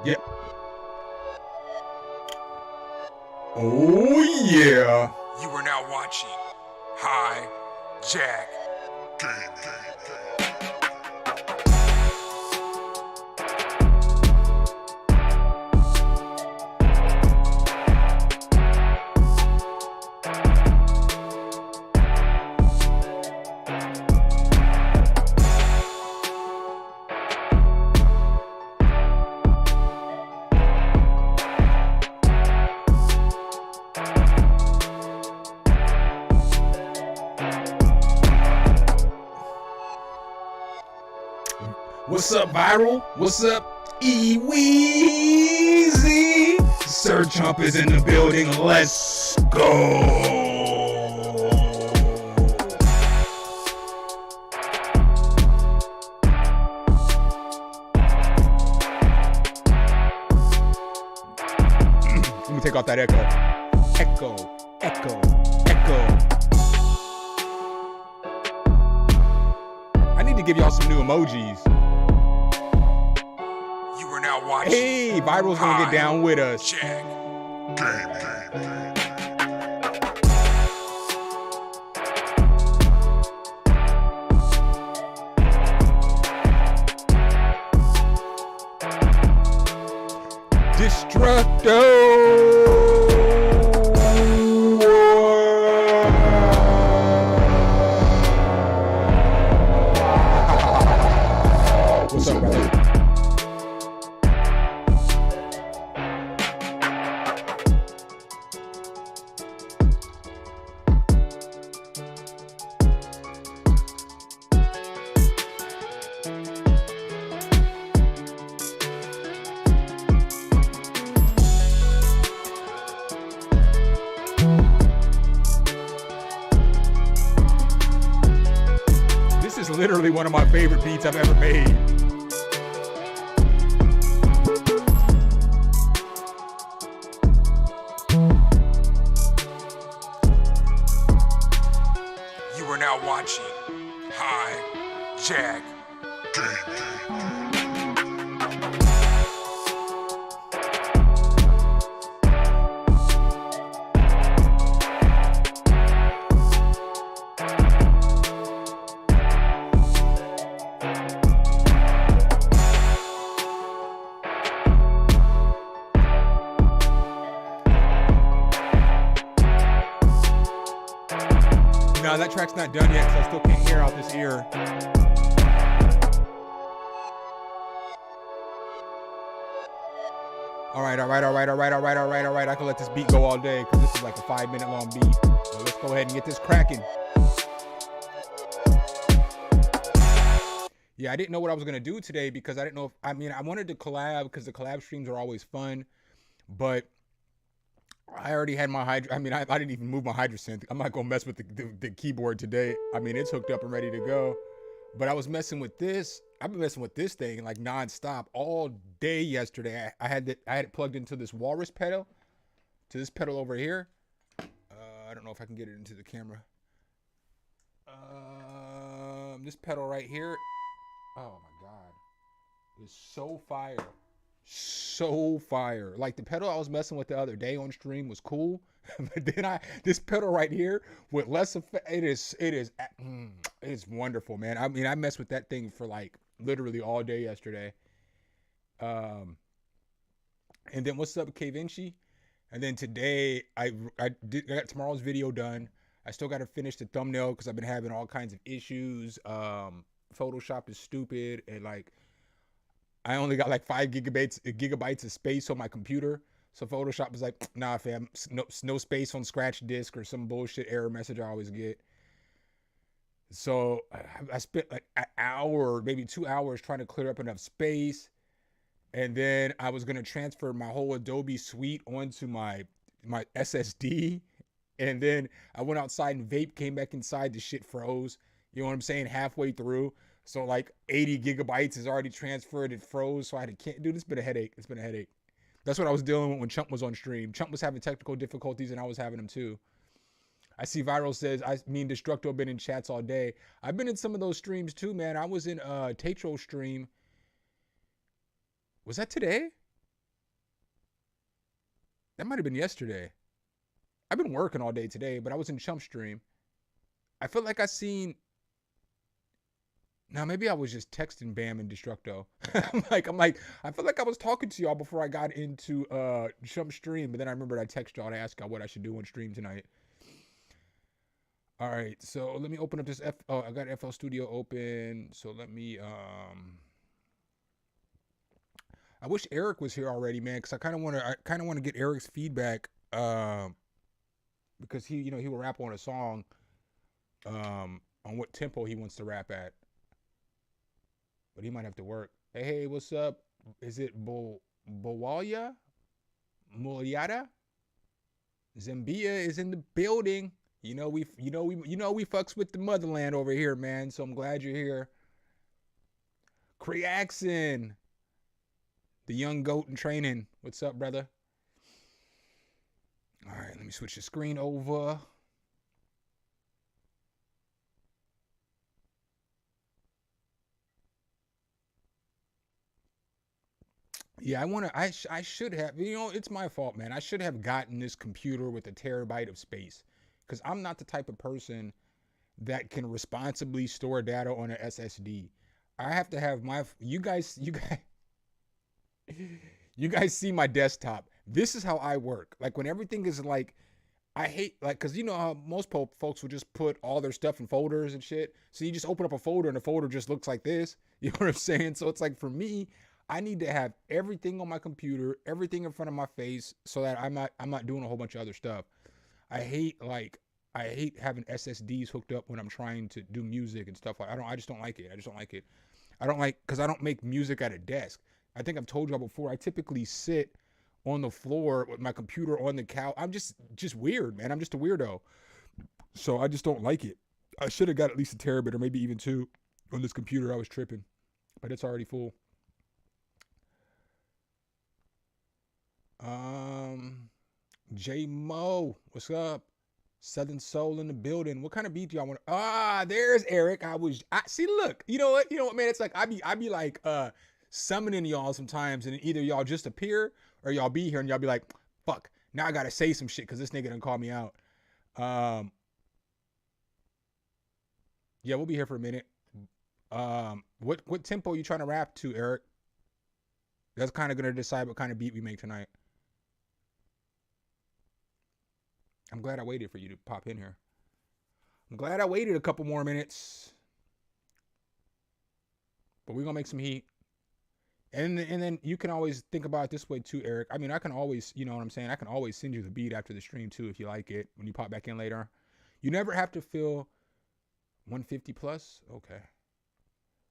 Yep. Oh yeah. You are now watching High Jack. What's up, Viral? What's up, E-Weezy? Sir Chump is in the building. Let's go. Let me take off that echo. Echo, echo, echo. I need to give y'all some new emojis. You are now watching. Hey, Viral's gonna get down with us. Jack. What's up, brother? This is literally one of my favorite beats I've ever made. You are now watching High Jack. No, that track's not done yet, because I still can't hear out this ear. All right. I can let this beat go all day, because this is like a 5-minute long beat. So let's go ahead and get this cracking. Yeah, I didn't know what I was going to do today, because I didn't know if, I wanted to collab, because the collab streams are always fun, but I already had my I didn't even move my Hydrosynth. I'm not gonna mess with the keyboard today. It's hooked up and ready to go. But I was messing with this. I've been messing with this thing like nonstop all day yesterday. I had it plugged into this walrus pedal, to this pedal over here. I don't know if I can get it into the camera. This pedal right here. Oh my god, it's so fire. So fire. Like the pedal I was messing with the other day on stream was cool, but then this pedal right here with less effect, it's wonderful, man. I messed with that thing for like literally all day yesterday. And then what's up, K Vinci? And then today I got tomorrow's video done. I still got to finish the thumbnail because I've been having all kinds of issues. Photoshop is stupid, and like I only got like 5 gigabytes of space on my computer. So Photoshop was like, nah, fam, no space on scratch disk or some bullshit error message I always get. So I spent like an hour, maybe 2 hours trying to clear up enough space. And then I was going to transfer my whole Adobe suite onto my SSD. And then I went outside and vape, came back inside, the shit froze. You know what I'm saying? Halfway through. So like 80 gigabytes is already transferred. It froze. So dude, it's been a headache. It's been a headache. That's what I was dealing with when Chump was on stream. Chump was having technical difficulties and I was having them too. I see Viral says, me and Destructo been in chats all day. I've been in some of those streams too, man. I was in Tatro stream. Was that today? That might have been yesterday. I've been working all day today, but I was in Chump Stream. I feel like I seen. Now maybe I was just texting Bam and Destructo. I'm like, I feel like I was talking to y'all before I got into Chump Stream, but then I remembered I texted y'all to ask y'all what I should do on stream tonight. All right, so let me open up this I got FL Studio open. So let me I wish Eric was here already, man, because I kind of want to get Eric's feedback, because he will rap on a song, on what tempo he wants to rap at, but he might have to work. Hey, what's up? Is it Bowalya? Mulyada? Zambia is in the building. We fucks with the motherland over here, man. So I'm glad you're here. Creaxin, the young goat in training. What's up, brother? All right, let me switch the screen over. Yeah, I should have, it's my fault, man. I should have gotten this computer with a terabyte of space, because I'm not the type of person that can responsibly store data on an SSD. I have to have you guys see my desktop. This is how I work. Like, when everything is like, I hate, like, because you know how most folks would just put all their stuff in folders and shit. So you just open up a folder and the folder just looks like this. You know what I'm saying? So it's like, for me, I need to have everything on my computer, everything in front of my face, so that I'm not doing a whole bunch of other stuff. I hate having SSDs hooked up when I'm trying to do music and stuff. I just don't like it. Because I don't make music at a desk. I think I've told y'all before, I typically sit on the floor with my computer on the couch. I'm just weird, man. I'm just a weirdo. So I just don't like it. I should have got at least a terabit or maybe even 2 on this computer. I was tripping, but it's already full. J Mo, what's up? Southern Soul in the building. What kind of beat do y'all want? There's Eric. See, look, you know what, man? It's like, I be like summoning y'all sometimes, and either y'all just appear or y'all be here and y'all be like, fuck, now I gotta say some shit because this nigga done call me out. Yeah, we'll be here for a minute. What tempo you trying to rap to, Eric? That's kind of gonna decide what kind of beat we make tonight. I'm glad I waited for you to pop in here. I'm glad I waited a couple more minutes. But we're going to make some heat. And then you can always think about it this way too, Eric. I mean, I can always, you know what I'm saying? I can always send you the beat after the stream too if you like it when you pop back in later. You never have to feel 150 plus? Okay.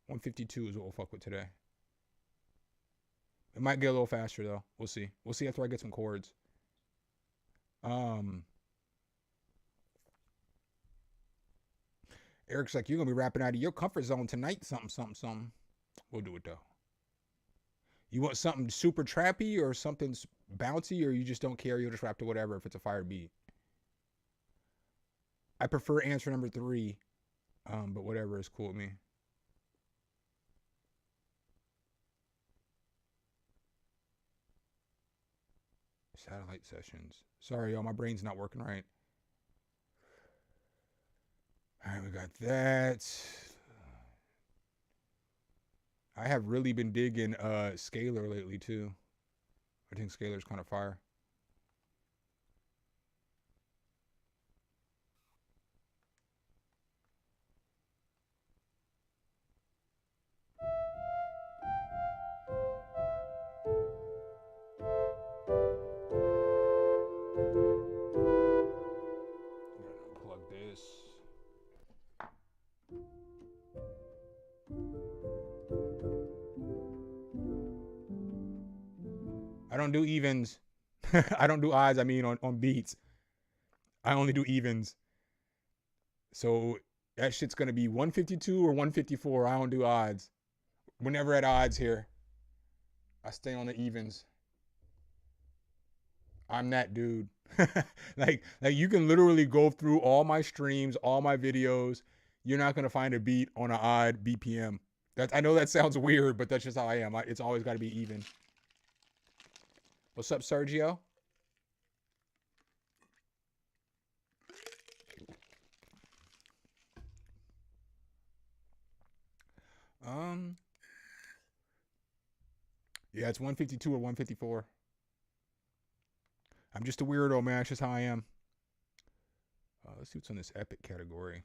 152 is what we'll fuck with today. It might get a little faster though. We'll see. We'll see after I get some chords. Eric's like, you're going to be rapping out of your comfort zone tonight. Something. We'll do it, though. You want something super trappy or something bouncy, or you just don't care? You'll just rap to whatever if it's a fire beat. I prefer answer number 3, but whatever is cool with me. Satellite sessions. Sorry, y'all. My brain's not working right. All right, we got that. I have really been digging Scalar lately too. I think Scalar's kind of fire. Unplug this. I don't do evens. I don't do odds, I mean on beats. I only do evens. So that shit's going to be 152 or 154. I don't do odds. We're never at odds here. I stay on the evens. I'm that dude. like you can literally go through all my streams, all my videos. You're not going to find a beat on an odd BPM. I know that sounds weird, but that's just how I am. It's always got to be even. What's up, Sergio? Yeah, it's 152 or 154. I'm just a weirdo, man. That's just how I am. Let's see what's on this epic category.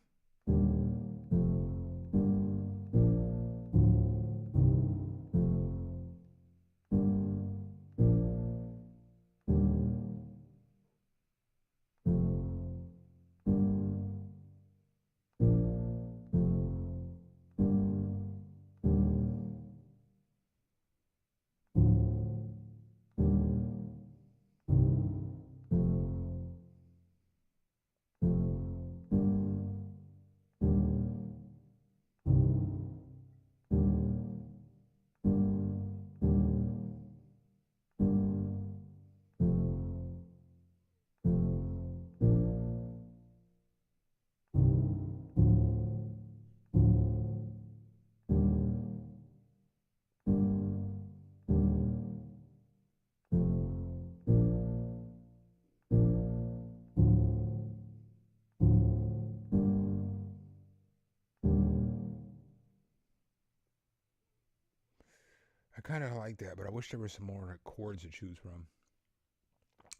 I kind of like that, but I wish there was some more chords to choose from.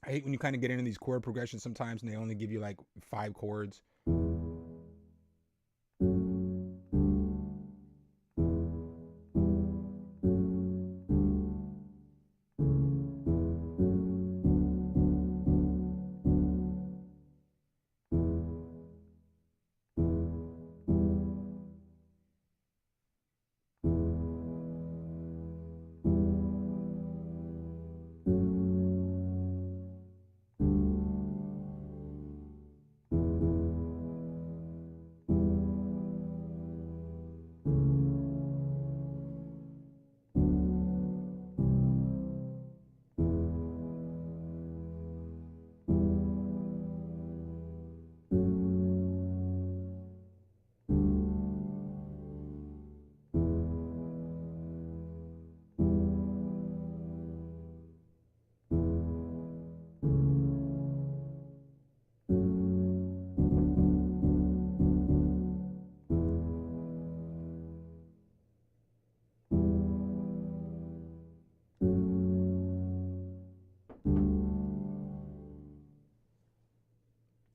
I hate when you kind of get into these chord progressions sometimes and they only give you like 5 chords.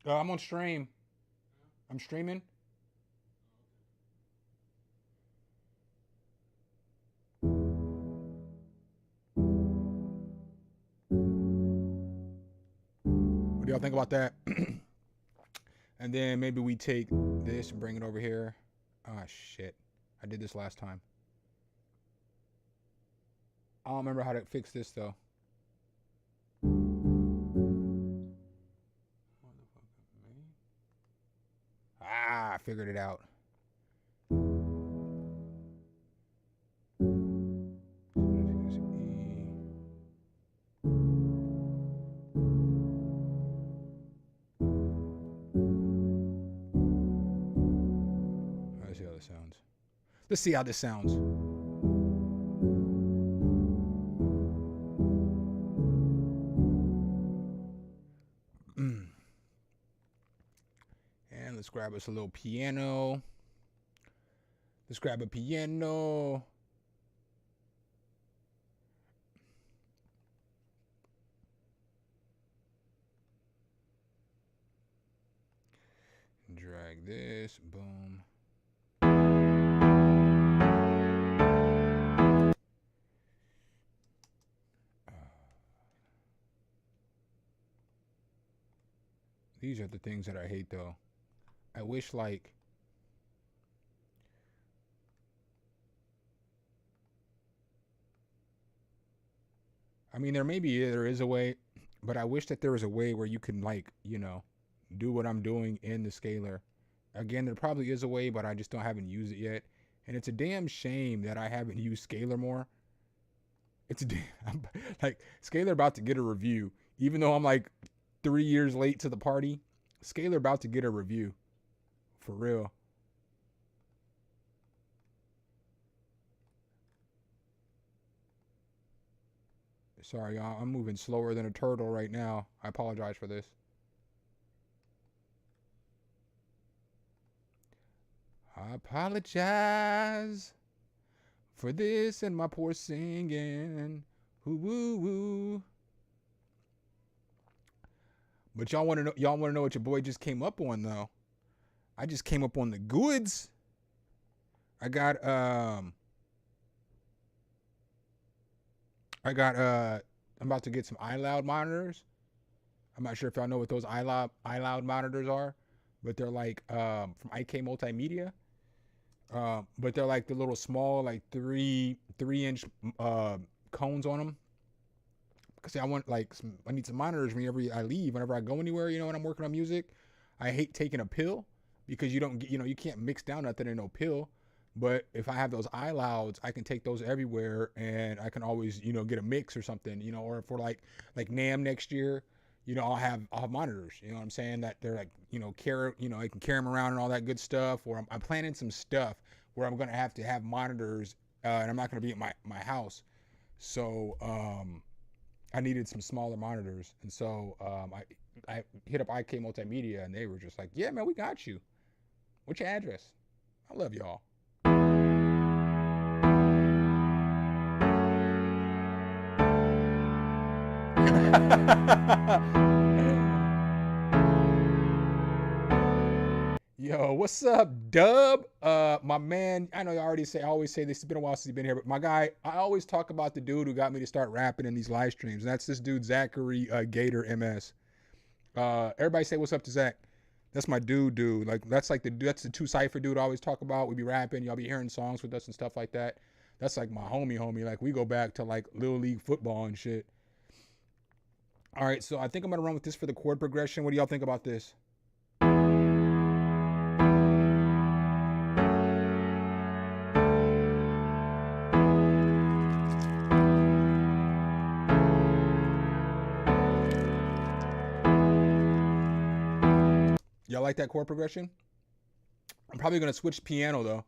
I'm on stream. I'm streaming. What do y'all think about that? And then maybe we take this and bring it over here. Ah, shit. I did this last time. I don't remember how to fix this, though. Ah, I figured it out. Let's see how this sounds. Let's see how this sounds. And let's grab us a little piano. Let's grab a piano. Drag this. Boom. These are the things that I hate, though. I wish, like, I mean, there is a way, but I wish that there was a way where you can, like, you know, do what I'm doing in the scaler. Again, there probably is a way, but I just haven't used it yet. And it's a damn shame that I haven't used scaler more. It's a damn, like, scaler about to get a review, even though I'm like 3 years late to the party. Scaler about to get a review, for real. Sorry, y'all. I'm moving slower than a turtle right now. I apologize for this. I apologize for this and my poor singing. Woo woo woo. But y'all want to know? Y'all want to know what your boy just came up on though? I just came up on the goods. I got I'm about to get some iLoud monitors. I'm not sure if y'all know what those iLoud monitors are, but they're like from IK Multimedia. But they're like the little small, like 3-inch cones on them. Because I need some monitors whenever I leave, whenever I go anywhere, you know, when I'm working on music. I hate taking a pill because you can't mix down nothing in no pill. But if I have those iLouds, I can take those everywhere and I can always, you know, get a mix or something, you know, or for like NAMM next year, you know, I'll have monitors, you know what I'm saying? That they're like, you know, I can carry them around and all that good stuff. Or I'm planning some stuff where I'm going to have monitors and I'm not going to be at my house. So, I needed some smaller monitors, and so I hit up IK Multimedia, and they were just like, "Yeah, man, we got you. What's your address? I love y'all." Yo, what's up, Dub? My man, I know I always say this. It's been a while since he's been here, but my guy, I always talk about the dude who got me to start rapping in these live streams, and that's this dude, Zachary Gator MS. Everybody say what's up to Zach. That's my dude. Like that's the two cipher dude I always talk about. We be rapping, y'all be hearing songs with us and stuff like that. That's like my homie. Like we go back to like Little League football and shit. All right, so I think I'm gonna run with this for the chord progression. What do y'all think about this? Y'all like that chord progression? I'm probably gonna switch piano though.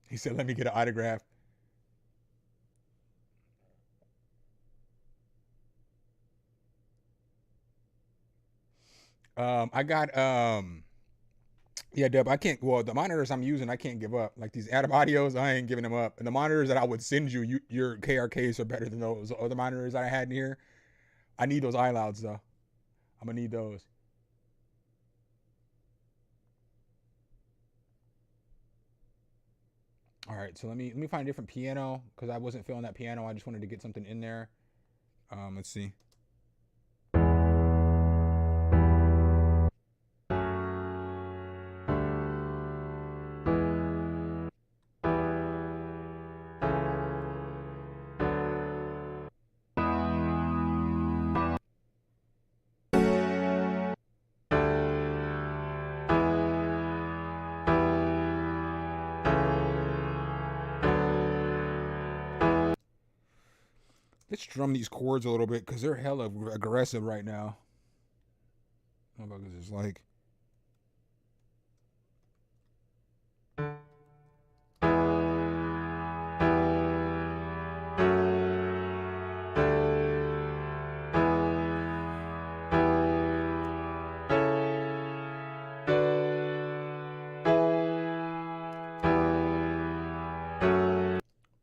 He said, "Let me get an autograph." I got yeah, Deb. I can't. Well, the monitors I'm using, I can't give up. Like these Adam Audios, I ain't giving them up. And the monitors that I would send you, your KRKs are better than those other monitors that I had in here. I need those iLouds though. I'm gonna need those. All right, so let me find a different piano because I wasn't feeling that piano. I just wanted to get something in there. Let's see. Let's drum these chords a little bit because they're hella aggressive right now. Motherfuckers is like.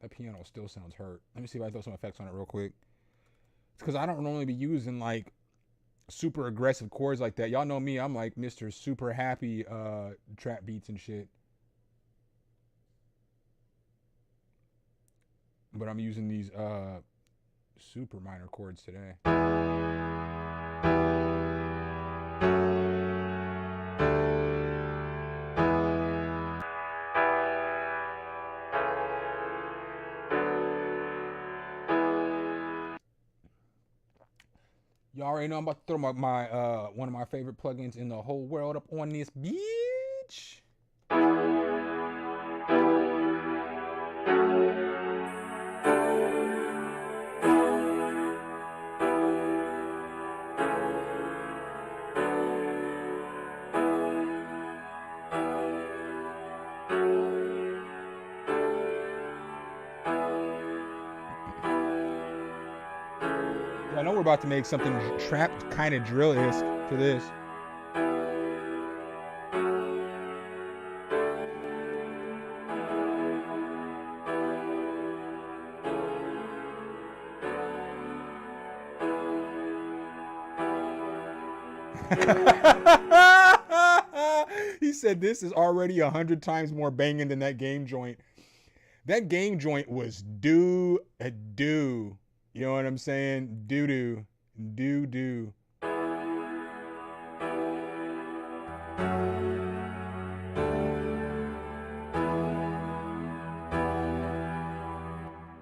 That piano still sounds hurt. Let me see if I throw some effects on it real quick. It's because I don't normally be using like super aggressive chords like that. Y'all know me. I'm like Mr. Super Happy trap beats and shit. But I'm using these super minor chords today. Y'all already know I'm about to throw my one of my favorite plugins in the whole world up on this bitch. I know we're about to make something trap kind of drill-esque to this. He said this is already 100 times more banging than that game joint. That game joint was do. You know what I'm saying? Do.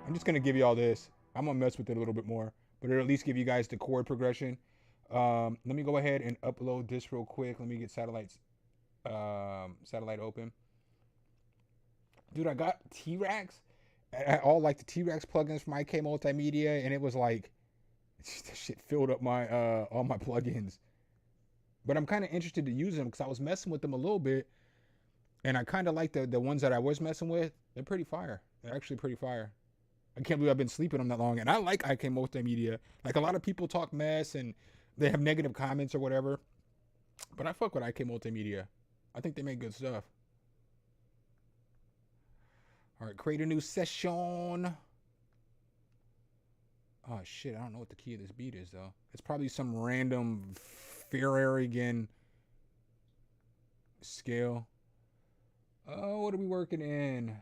I'm just gonna give you all this. I'm gonna mess with it a little bit more, but it'll at least give you guys the chord progression. Let me go ahead and upload this real quick. Let me get satellite open. Dude, I got T-Rax. All like the T-Rax plugins from IK Multimedia, and it was like, that shit filled up my all my plugins. But I'm kind of interested to use them because I was messing with them a little bit, and I kind of like the ones that I was messing with. They're pretty fire. They're actually pretty fire. I can't believe I've been sleeping on them that long, and I like IK Multimedia. Like, a lot of people talk mess and they have negative comments or whatever, but I fuck with IK Multimedia. I think they make good stuff. All right, create a new session. Oh shit, I don't know what the key of this beat is though. It's probably some random Farrarigan scale. Oh, what are we working in?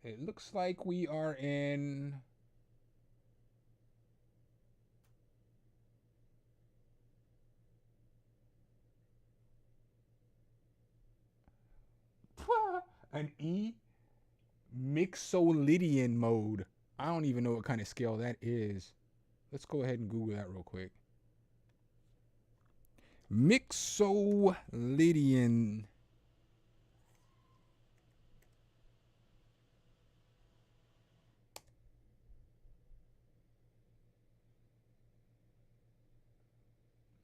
It looks like we are in an E Mixolydian mode. I don't even know what kind of scale that is. Let's go ahead and Google that real quick. Mixolydian.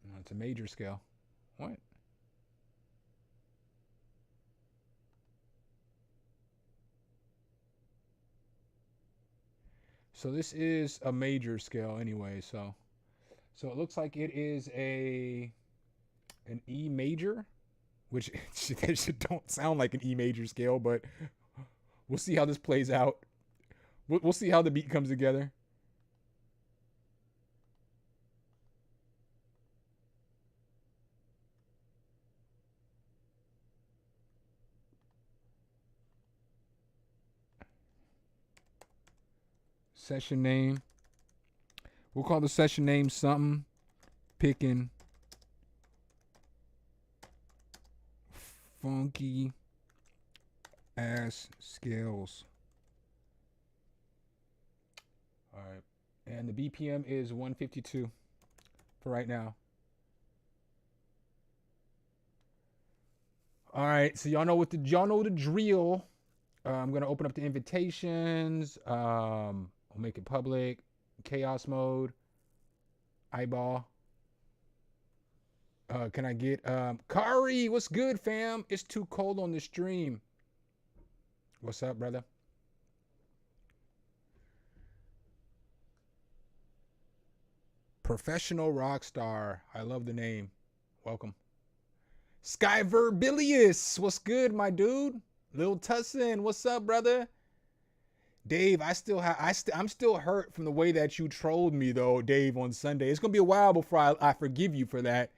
No, it's a major scale. What? So this is a major scale anyway, so it looks like it is an E major, which don't sound like an E major scale, but we'll see how this plays out. We'll see how the beat comes together. Session name. We'll call the session name something picking funky ass scales. All right. And the BPM is 152 for right now. All right. So y'all know the drill. I'm going to open up the invitations. I'll make it public. Chaos mode. Eyeball. Can I get Kari? What's good, fam? It's too cold on the stream. What's up, brother? Professional rock star. I love the name. Welcome. Skyverbilius. What's good, my dude? Lil Tussin. What's up, brother? Dave, I'm still hurt from the way that you trolled me though, Dave, on Sunday. It's gonna be a while before I forgive you for that.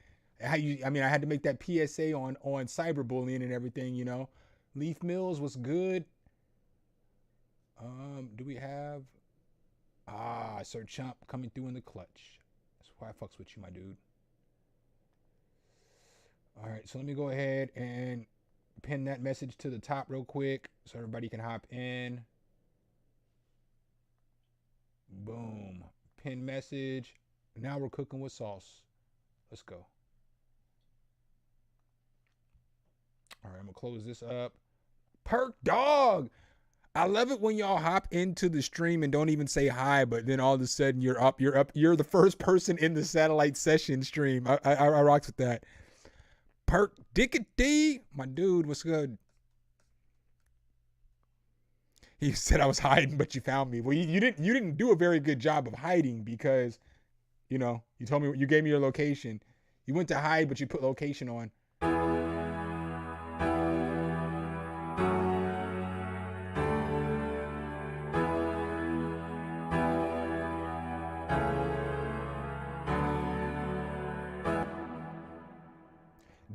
I had to make that PSA on cyberbullying and everything, you know. Leaf Mills was good. Do we have Sir Chump coming through in the clutch? That's why I fucks with you, my dude. All right, so let me go ahead and pin that message to the top real quick so everybody can hop in. Boom. Pin message. Now we're cooking with sauce. Let's go. All right, I'm gonna close this up. Perk dog. I love it when y'all hop into the stream and don't even say hi, but then all of a sudden you're up. You're the first person in the satellite session stream. I rocks with that. Perk Dickety, my dude, what's good? He said I was hiding, but you found me. Well, you didn't do a very good job of hiding because, you know, you gave me your location. You went to hide, but you put location on.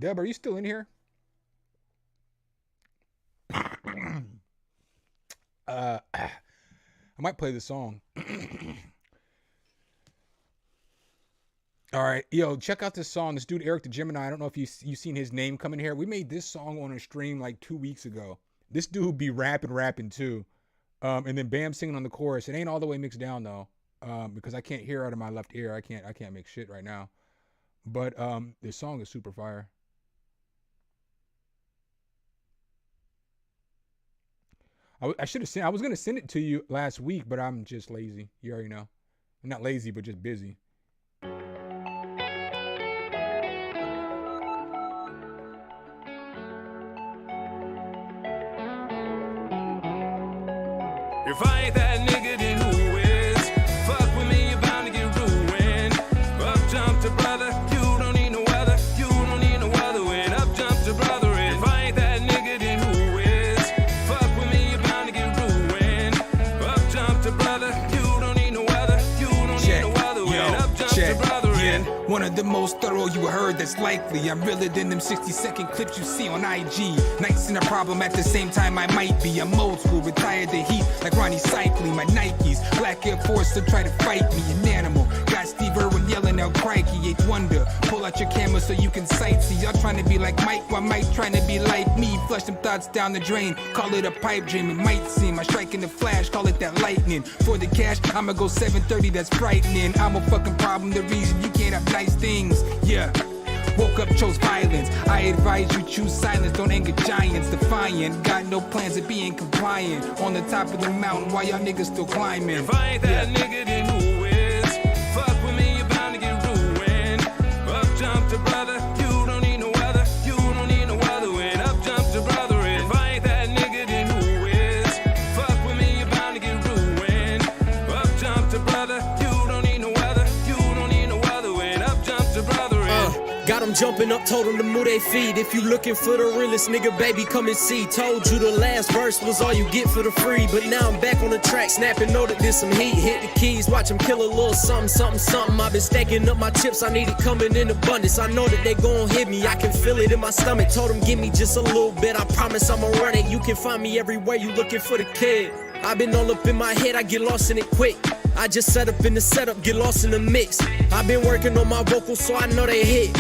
Deb, are you still in here? I might play the song. All right, yo, check out this song. This dude Eric the Gemini. I don't know if you seen his name coming here. We made this song on a stream like 2 weeks ago. This dude be rapping too, and then Bam singing on the chorus. It ain't all the way mixed down though, because I can't hear out of my left ear. I can't make shit right now. But this song is super fire. I should have sent. I was gonna send it to you last week, but I'm just lazy. You already know. I'm not lazy, but just busy. If I ain't that nigga, then who is? Fuck with me, you're bound to get ruined. Up jump to brother, you don't need no weather. You don't need no weather when up jump to brother. If I ain't that nigga, then who is? Fuck with me, you're bound to get ruined. Up jump to brother, you don't need no weather. You don't need no weather when up jump to brother. One of the most thorough you heard, that's likely. I'm realer than them 60-second clips you see on IG. Nights in a problem at the same time I might be. I'm old school, retired the heat like Ronnie Cycling. My Nikes, Black Air Force, so try to fight me. An animal, got Steve Irwin yelling out crikey. Eighth wonder, pull out your camera so you can sightsee. Y'all trying to be like Mike, while Mike trying to be like me. Flush them thoughts down the drain, call it a pipe dream. It might seem I strike in the flash, call it that lightning. For the cash, I'ma go 730, that's frightening. I'm a fucking problem, the reason you can't have nice things. Yeah. Woke up, chose violence. I advise you choose silence, don't anger giants. Defiant, got no plans of being compliant. On the top of the mountain while y'all niggas still climbing. If I ain't that nigga, then who is? Fuck with me, you're bound to get ruined. Up jump to brother, you don't need no weather. You don't need no weather when up jump to brother. If I ain't that nigga, then who is? Fuck with me, you're bound to get ruined. Up jump to brother, you don't need no weather. You don't need no weather when up jump to brother. Got them jumping up, told them to move they feet. If you looking for the realest nigga, baby, come and see. Told you the last verse was all you get for the free. But now I'm back on the track, snapping, know that there's some heat. Hit the keys, watch them kill a little something. I've been stacking up my chips, I need it coming in abundance. I know that they gon' hit me, I can feel it in my stomach. Told them give me just a little bit, I promise I'ma run it. You can find me everywhere you looking for the kid. I've been all up in my head, I get lost in it quick. I just set up in the setup, get lost in the mix. I've been working on my vocals so I know they hit.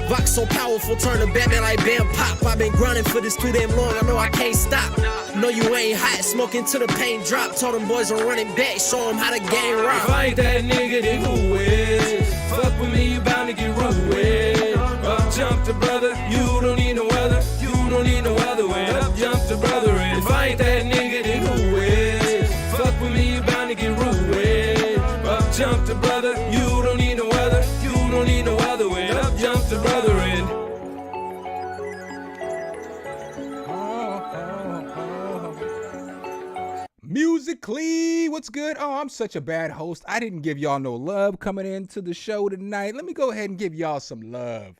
Vox so powerful, turn to Batman like Bam Pop. I've been grinding for this too damn long, I know I can't stop. No, you ain't hot, smoking till the pain drop. Told them boys I'm running back, show them how the game rock. If I ain't that nigga, then who is? Fuck with me, you bound to get ruined. Up jump to brother, you don't need no weather. You don't need no weather when up jump to brother. If I ain't that nigga, then who is? Fuck with me, you bound to get ruined. Up jump to brother, you don't need no weather. You don't need no weather when up jump to brother. Musically, what's good? Oh, I'm such a bad host. I didn't give y'all no love coming into the show tonight. Let me go ahead and give y'all some love.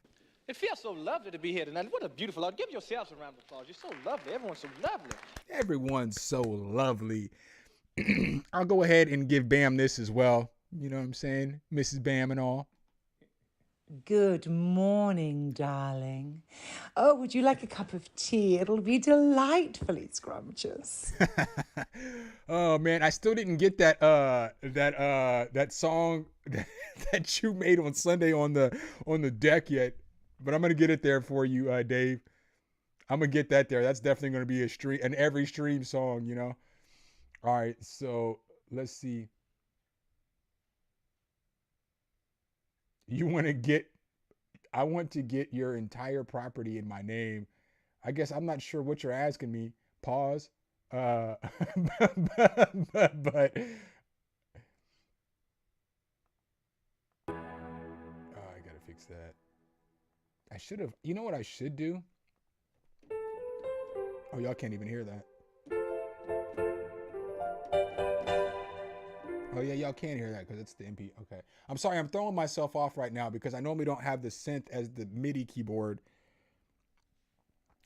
It feels so lovely to be here tonight. What a beautiful art. Give yourselves a round of applause. You're so lovely. Everyone's so lovely. Everyone's so lovely. I'll go ahead and give Bam this as well. You know what I'm saying? Mrs. Bam and all. Good morning, darling. Oh, would you like a cup of tea? It'll be delightfully scrumptious. Oh man, I still didn't get that that song that you made on Sunday on the deck yet, but I'm gonna get it there for you, Dave. I'm gonna get that there. That's definitely gonna be an every stream song, you know. All right, so let's see. I want to get your entire property in my name. I guess I'm not sure what you're asking me. Pause. But oh, I gotta fix that. I should have, you know what I should do? Oh, y'all can't even hear that. Oh yeah, y'all can't hear that because it's the MP. Okay. I'm sorry, I'm throwing myself off right now because I normally don't have the synth as the MIDI keyboard.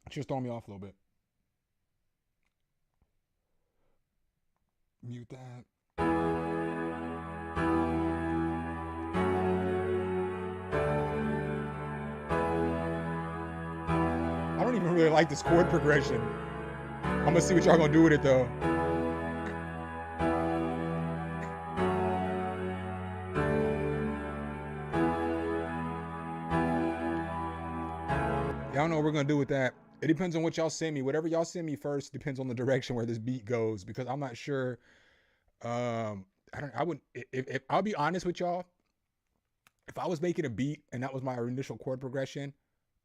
It's just throwing me off a little bit. Mute that. really like this chord progression. I'm gonna see what y'all gonna do with it though. Y'all know what we're gonna do with that. It depends on what y'all send me. Whatever y'all send me first depends on the direction where this beat goes, because I'm not sure. I wouldn't, if I'll be honest with y'all, if I was making a beat and that was my initial chord progression,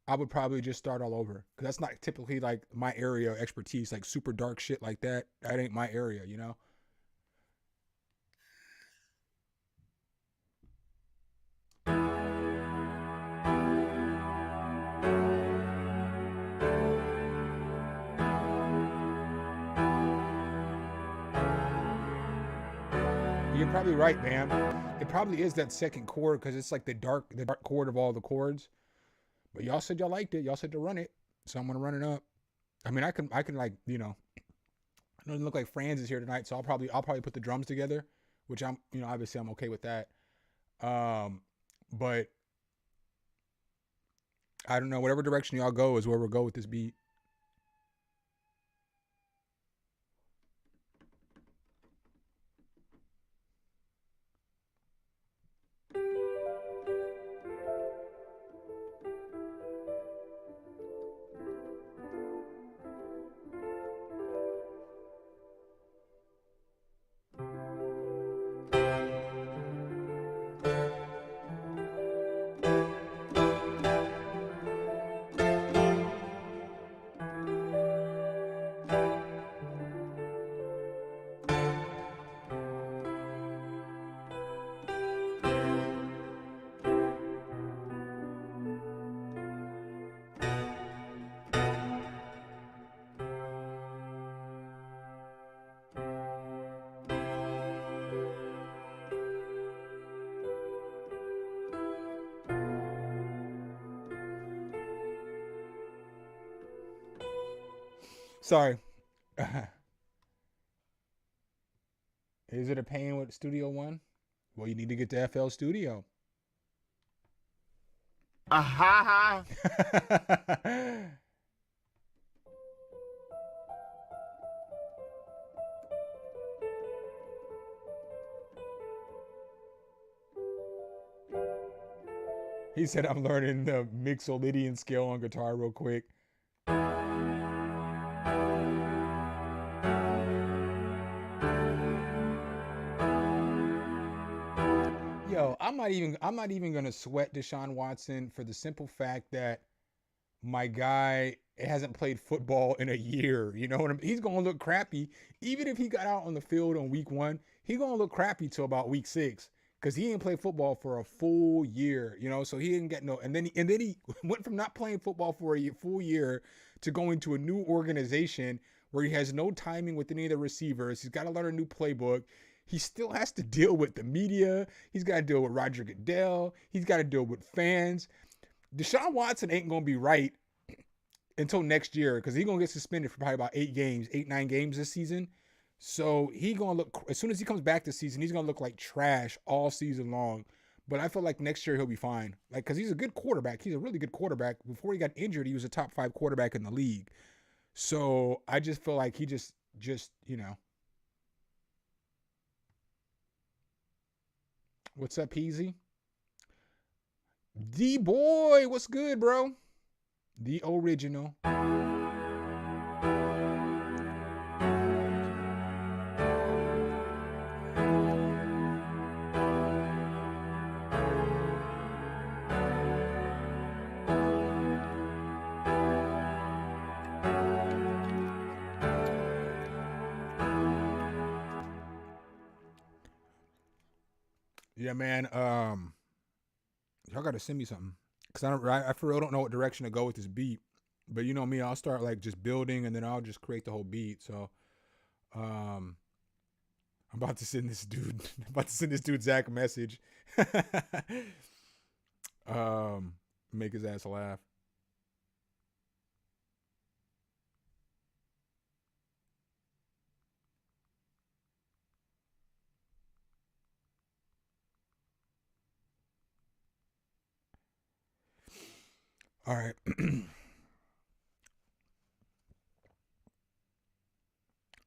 I would probably just start all over, because that's not typically like my area of expertise, like super dark shit like that. That ain't my area, you know? You're probably right, man. It probably is that second chord, because it's like the dark chord of all the chords. But y'all said y'all liked it. Y'all said to run it, so I'm gonna run it up. I mean, I can like, you know, it doesn't look like Franz is here tonight, so I'll probably put the drums together, which I'm, you know, obviously I'm okay with that. But I don't know. Whatever direction y'all go is where we'll go with this beat. Sorry. Is it a pain with Studio One? Well, you need to get to FL Studio. Aha! He said, I'm learning the Mixolydian scale on guitar real quick. Yo, I'm not even gonna sweat Deshaun Watson for the simple fact that my guy hasn't played football in a year. You know what I mean? He's gonna look crappy. Even if he got out on the field on week 1, he's gonna look crappy till about week 6. Because he ain't played football for a full year, you know, so he didn't get no. And then he went from not playing football for a full year to going to a new organization where he has no timing with any of the receivers. He's got to learn a new playbook. He still has to deal with the media. He's got to deal with Roger Goodell. He's got to deal with fans. Deshaun Watson ain't gonna be right until next year, because he's gonna get suspended for probably about 9 games this season. So he gonna look, as soon as he comes back this season, he's gonna look like trash all season long. But I feel like next year he'll be fine. Like, because he's a good quarterback. He's a really good quarterback. Before he got injured, he was a top 5 quarterback in the league. So I just feel like he just you know. What's up, Peasy? D-boy, what's good, bro? The original. Yeah, man. Y'all gotta send me something, cause I for real don't know what direction to go with this beat. But you know me, I'll start like just building, and then I'll just create the whole beat. So, I'm about to send this dude Zach a message. Make his ass laugh. All right.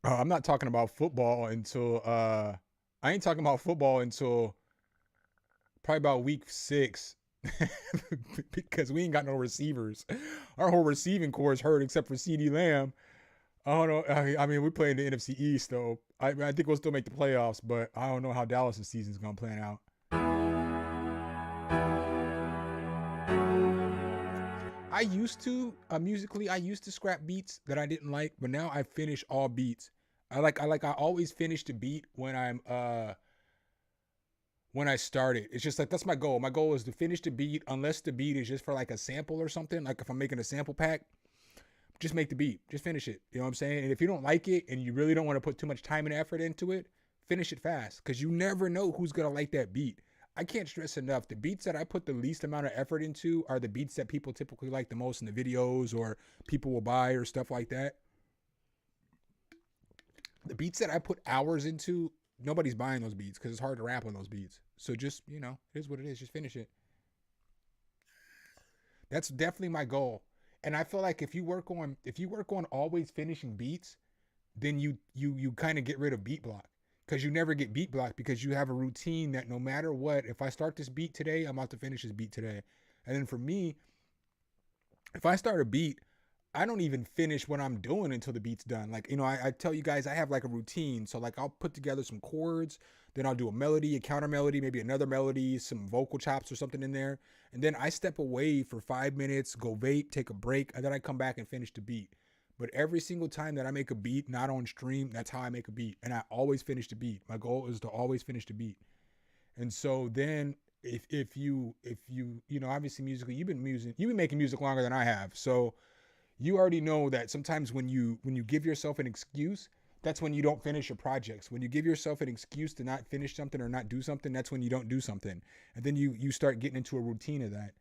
I'm not talking about football until I ain't talking about football until probably about week 6 because we ain't got no receivers. Our whole receiving core is hurt except for CeeDee Lamb. I don't know. I mean, we're playing the NFC East, though. I think we'll still make the playoffs, but I don't know how Dallas' season's gonna plan out. I used to musically, I used to scrap beats that I didn't like, but now I finish all beats. I always finish the beat when I start it. It's just like that's my goal. My goal is to finish the beat unless the beat is just for like a sample or something. Like if I'm making a sample pack, just make the beat. Just finish it. You know what I'm saying? And if you don't like it and you really don't want to put too much time and effort into it, finish it fast because you never know who's going to like that beat. I can't stress enough. The beats that I put the least amount of effort into are the beats that people typically like the most in the videos or people will buy or stuff like that. The beats that I put hours into, nobody's buying those beats because it's hard to rap on those beats. So just, you know, it is what it is. Just finish it. That's definitely my goal. And I feel like if you work on always finishing beats, then you kind of get rid of beat block. Because you never get beat block because you have a routine that no matter what, if I start this beat today, I'm about to finish this beat today. And then for me, if I start a beat, I don't even finish what I'm doing until the beat's done. Like, you know, I tell you guys, I have like a routine. So like I'll put together some chords, then I'll do a melody, a counter melody, maybe another melody, some vocal chops or something in there. And then I step away for 5 minutes, go vape, take a break, and then I come back and finish the beat. But every single time that I make a beat, not on stream, that's how I make a beat. And I always finish the beat. My goal is to always finish the beat. And so then if you know, obviously musically, you've been making music longer than I have. So you already know that sometimes when you give yourself an excuse, that's when you don't finish your projects. When you give yourself an excuse to not finish something or not do something, that's when you don't do something. And then you start getting into a routine of that.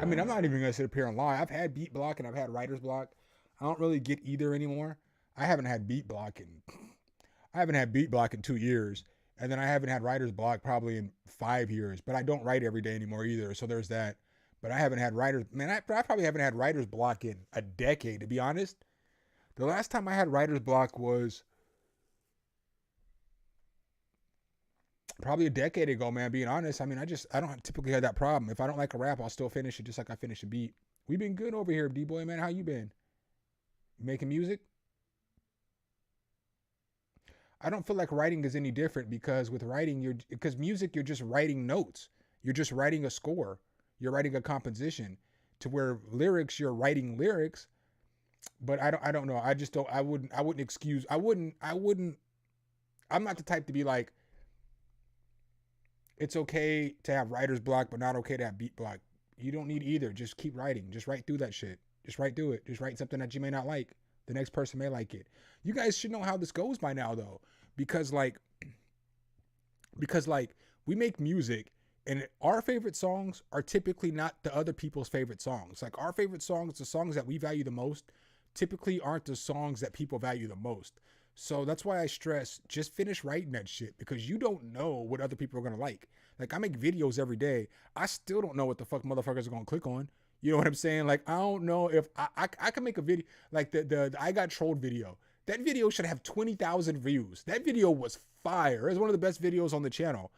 I mean, I'm not even going to sit up here and lie. I've had beat block and I've had writer's block. I don't really get either anymore. I haven't had beat block in 2 years. And then I haven't had writer's block probably in 5 years. But I don't write every day anymore either. So there's that. But I haven't had writer's... Man, I probably haven't had writer's block in a decade, to be honest. The last time I had writer's block was... probably a decade ago, man, being honest. I mean, I don't typically have that problem. If I don't like a rap, I'll still finish it just like I finish a beat. We've been good over here, D-Boy, man. How you been? Making music? I don't feel like writing is any different because with writing, because music, you're just writing notes. You're just writing a score. You're writing a composition. To where lyrics, you're writing lyrics. But I don't know. I'm not the type to be like, it's okay to have writer's block, but not okay to have beat block. You don't need either. Just keep writing. Just write through that shit. Just write through it. Just write something that you may not like. The next person may like it. You guys should know how this goes by now, though. Because we make music and our favorite songs are typically not the other people's favorite songs. Like our favorite songs, the songs that we value the most, typically aren't the songs that people value the most. So that's why I stress, just finish writing that shit because you don't know what other people are going to like. Like I make videos every day. I still don't know what the fuck motherfuckers are going to click on. You know what I'm saying? Like, I don't know if I can make a video like the I got trolled video. That video should have 20,000 views. That video was fire. It was one of the best videos on the channel,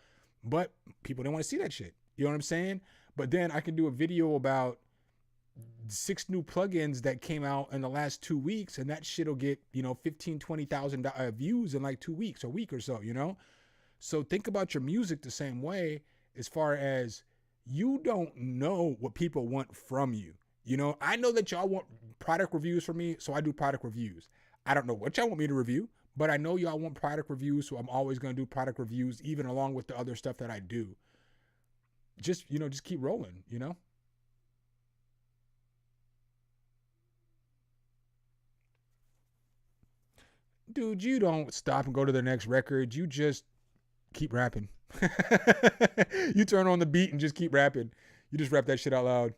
but people didn't want to see that shit. You know what I'm saying? But then I can do a video about 6 new plugins that came out in the last 2 weeks, and that shit'll get, 15,000-20,000 views in like 2 weeks, a week or so, So think about your music the same way as far as you don't know what people want from you. I know that y'all want product reviews from me, so I do product reviews. I don't know what y'all want me to review, but I know y'all want product reviews, so I'm always going to do product reviews, even along with the other stuff that I do. Just keep rolling, Dude, you don't stop and go to the next record. You just keep rapping. You turn on the beat and just keep rapping. You just rap that shit out loud.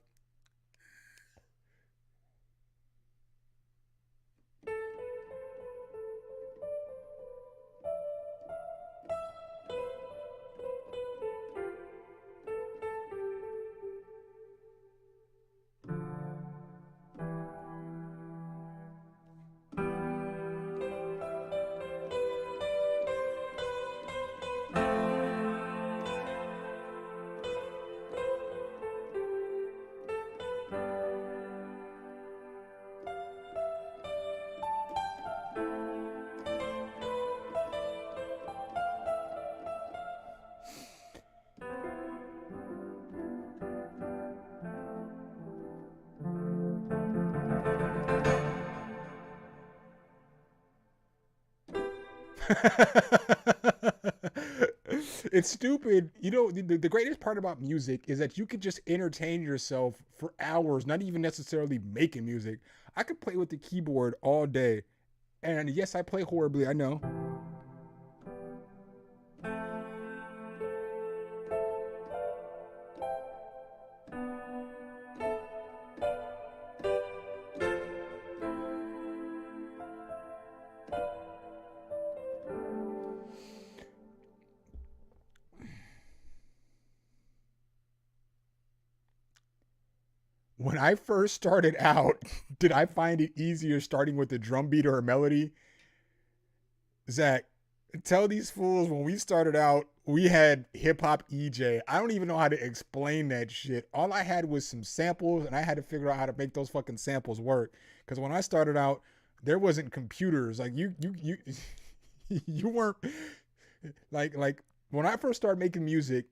It's stupid. You know, the greatest part about music is that you could just entertain yourself for hours, not even necessarily making music. I could play with the keyboard all day. And yes, I play horribly, I know. When I first started out, did I find it easier starting with a drum beat or a melody? Zach, tell these fools when we started out, we had hip hop EJ. I don't even know how to explain that shit. All I had was some samples, and I had to figure out how to make those fucking samples work. Because when I started out, there wasn't computers. Like you you weren't like when I first started making music,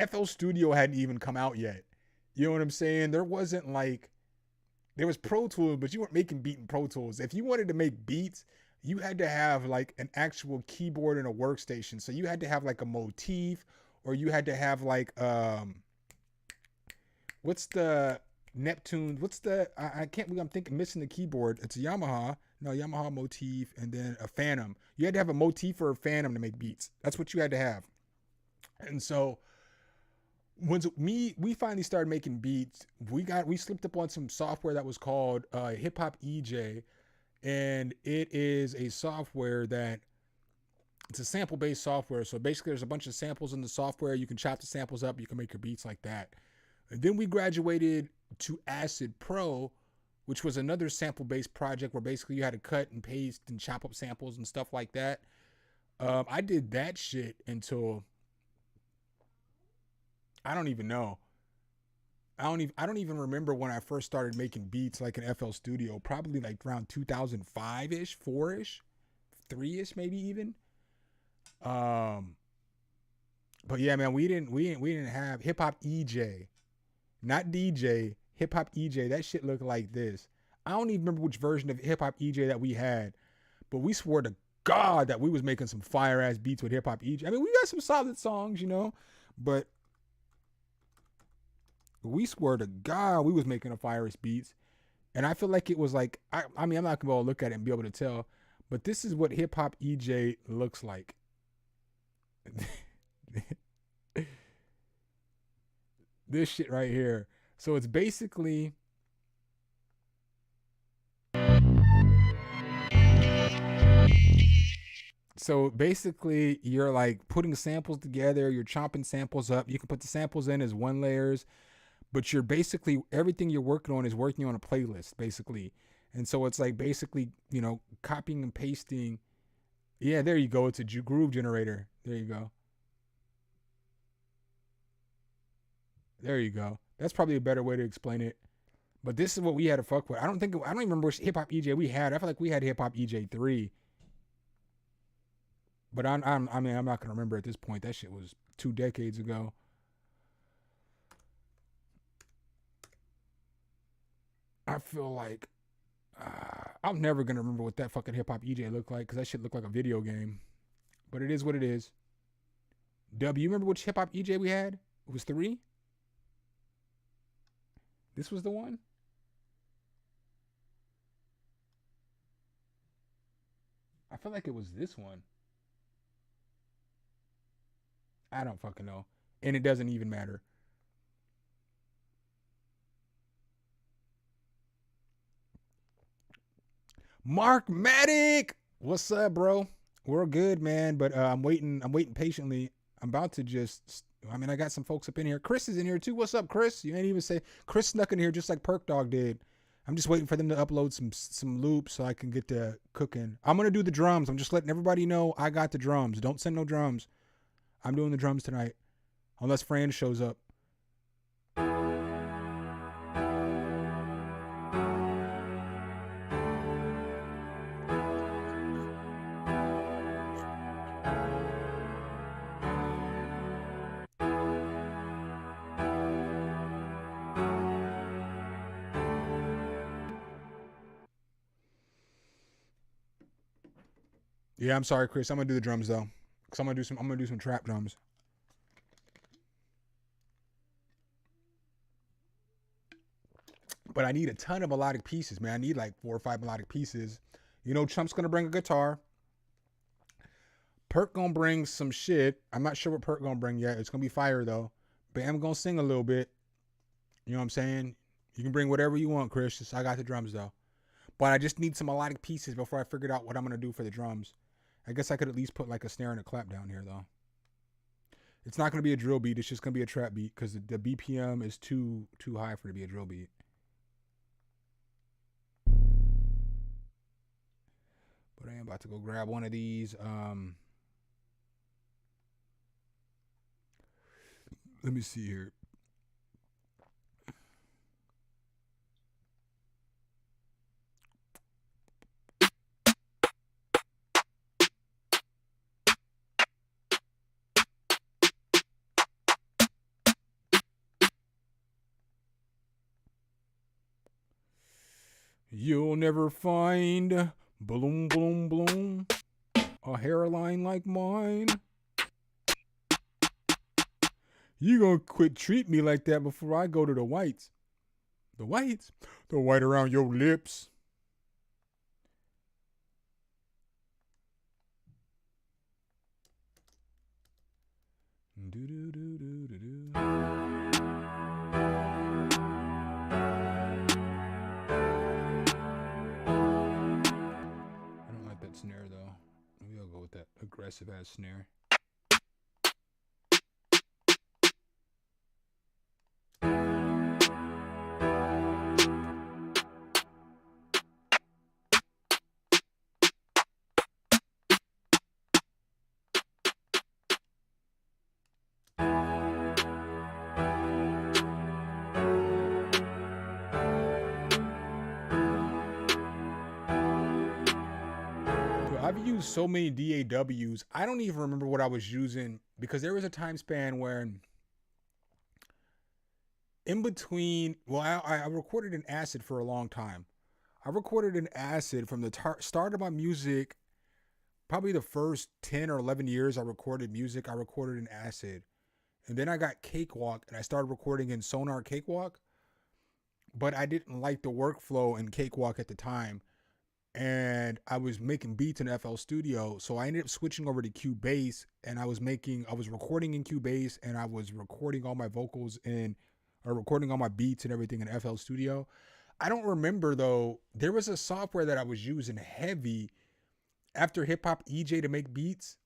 FL Studio hadn't even come out yet. You know what I'm saying? There was Pro Tools, but you weren't making beat in Pro Tools. If you wanted to make beats, you had to have like an actual keyboard and a workstation. So you had to have like a motif, or you had to have like what's the Neptune? What's the I can't believe I'm missing the keyboard. It's a Yamaha motif, and then a Phantom. You had to have a motif or a Phantom to make beats. That's what you had to have. And so we finally started making beats, we slipped up on some software that was called Hip Hop EJ, and it is a software it's a sample-based software. So basically there's a bunch of samples in the software. You can chop the samples up, you can make your beats like that. And then we graduated to Acid Pro, which was another sample-based project where basically you had to cut and paste and chop up samples and stuff like that. I did that shit until I don't even know. I don't even remember when I first started making beats like in FL Studio. Probably like around 2005-ish, 4-ish, 3-ish maybe even. But yeah, man, we didn't have Hip Hop EJ, not DJ. Hip Hop EJ. That shit looked like this. I don't even remember which version of Hip Hop EJ that we had, but we swore to God that we was making some fire ass beats with Hip Hop EJ. I mean, we got some solid songs, you know, but we swear to God we was making a fire ass beats. And I feel like it was like, I mean, I'm not gonna look at it and be able to tell, but this is what Hip Hop EJ looks like. This shit right here. So it's basically you're like putting samples together, you're chopping samples up. You can put the samples in as one layers, but you're basically, everything you're working on is working on a playlist basically. And so it's like basically, you know, copying and pasting. Yeah, there you go. It's a groove generator. There you go. There you go. That's probably a better way to explain it. But this is what we had to fuck with. I don't even remember which Hip Hop EJ we had. I feel like we had Hip Hop EJ 3. But I mean, I'm not gonna remember at this point. That shit was 2 decades ago. I feel like I'm never gonna remember what that fucking Hip Hop EJ looked like, because that shit looked like a video game. But it is what it is. W, you remember which Hip Hop EJ we had? It was 3. This was the one? I feel like it was this one. I don't fucking know. And it doesn't even matter. Mark Matic! What's up, bro? We're good, man, but I'm waiting patiently. I'm about to just, I mean, I got some folks up in here. Chris is in here too. What's up, Chris? You ain't even say, Chris snuck in here just like Perk Dog did. I'm just waiting for them to upload some loops so I can get to cooking. I'm going to do the drums. I'm just letting everybody know I got the drums. Don't send no drums. I'm doing the drums tonight. Unless Fran shows up. Yeah, I'm sorry, Chris. I'm gonna do the drums though, cause I'm gonna do some trap drums. But I need a ton of melodic pieces, man. I need like 4 or 5 melodic pieces. You know, Chump's gonna bring a guitar. Perk gonna bring some shit. I'm not sure what Perk gonna bring yet. It's gonna be fire though. Bam gonna sing a little bit. You know what I'm saying? You can bring whatever you want, Chris. Just, I got the drums though. But I just need some melodic pieces before I figured out what I'm gonna do for the drums. I guess I could at least put like a snare and a clap down here though. It's not gonna be a drill beat. It's just gonna be a trap beat because the BPM is too high for it to be a drill beat. But I am about to go grab one of these. Let me see here. You'll never find bloom, bloom, bloom, a hairline like mine. You gonna quit treat me like that before I go to the whites. The whites? The white around your lips. Do-do-do-do-do-do. Snare though. Maybe I'll go with that aggressive ass snare. I've used so many DAWs. I don't even remember what I was using because there was a time span where in between, well, I recorded in Acid for a long time. I recorded in Acid from the start of my music. Probably the first 10 or 11 years I recorded music, I recorded in Acid. And then I got Cakewalk and I started recording in Sonar Cakewalk. But I didn't like the workflow in Cakewalk at the time. And I was making beats in FL Studio, so I ended up switching over to Cubase, and I was recording in Cubase, and I was recording all my vocals recording all my beats and everything in FL Studio. I don't remember though, there was a software that I was using heavy after Hip Hop EJ to make beats.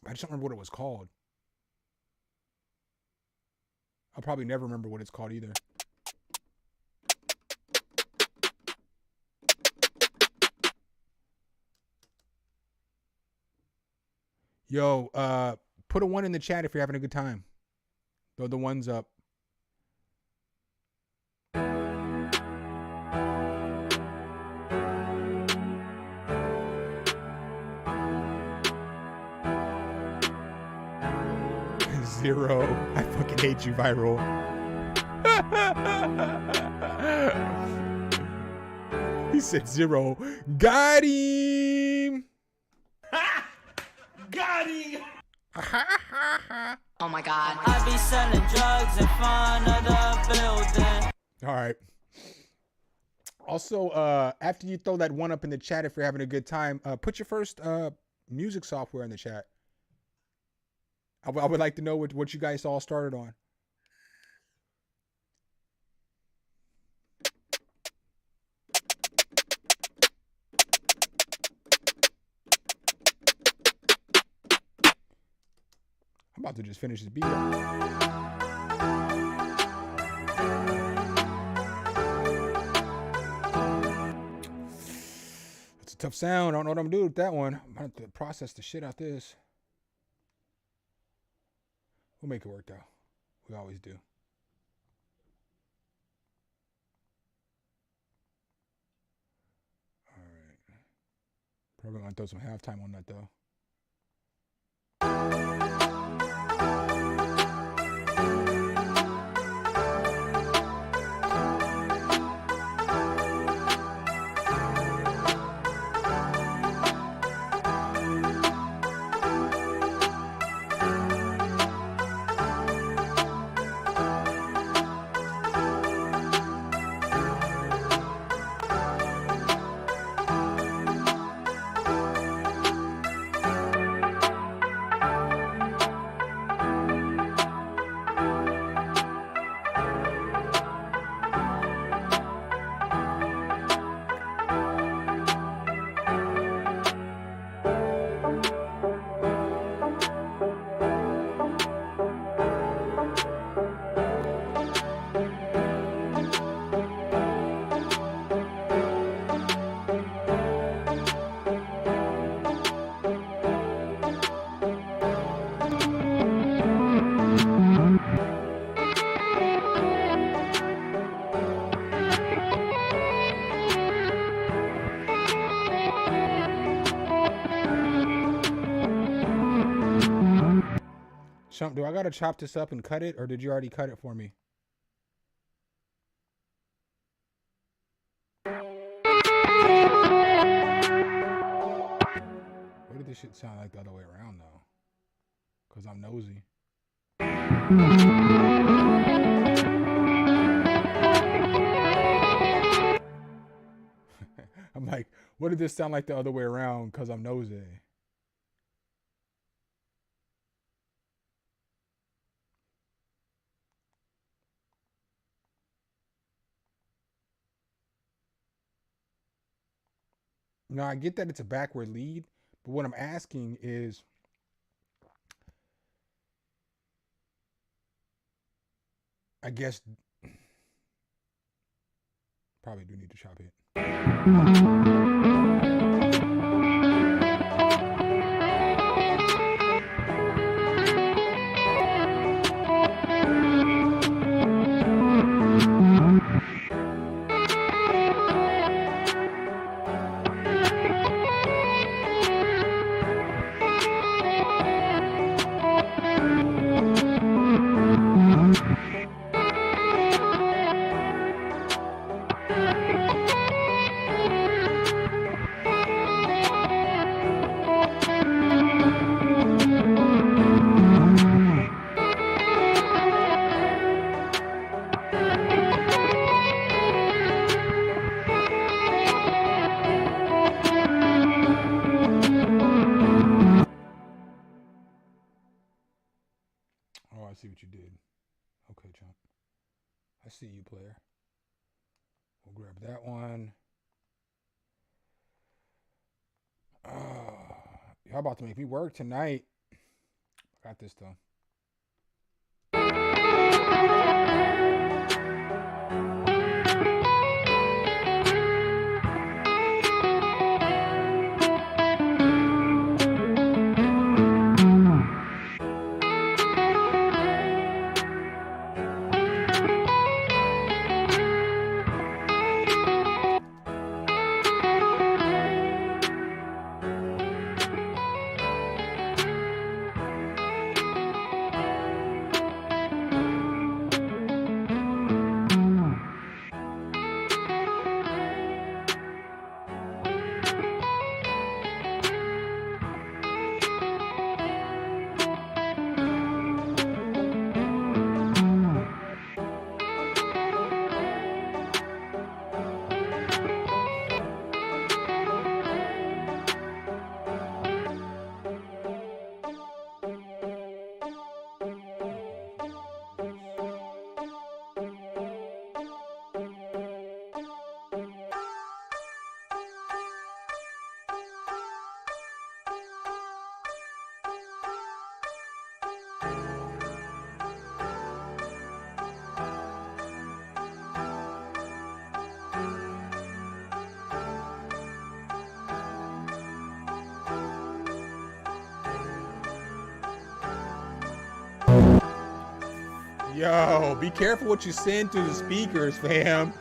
I just don't remember what it was called. I'll probably never remember what it's called either. Yo, put a 1 in the chat if you're having a good time. Throw the ones up. Zero. I fucking hate you, Viral. He said 0. Got him. Got him. Oh my God. I be selling drugs in front of the building. All right. Also, after you throw that 1 up in the chat, if you're having a good time, put your first music software in the chat. I would like to know what you guys all started on. I'm about to just finish this beat up. It's a tough sound. I don't know what I'm gonna do with that one. I'm gonna have to process the shit out this. We'll make it work though. We always do. All right. Probably gonna throw some halftime on that though. Chump, do I gotta chop this up and cut it, or did you already cut it for me? What did this shit sound like the other way around though? Cause I'm nosy. I'm like, what did this sound like the other way around? Cause I'm nosy. Now I get that it's a backward lead, but what I'm asking is, I guess, probably do need to chop it. Oh, I see what you did. Okay, chump. I see you, player. We'll grab that one. Y'all about to make me work tonight. Got this though. Yo, be careful what you send through the speakers, fam.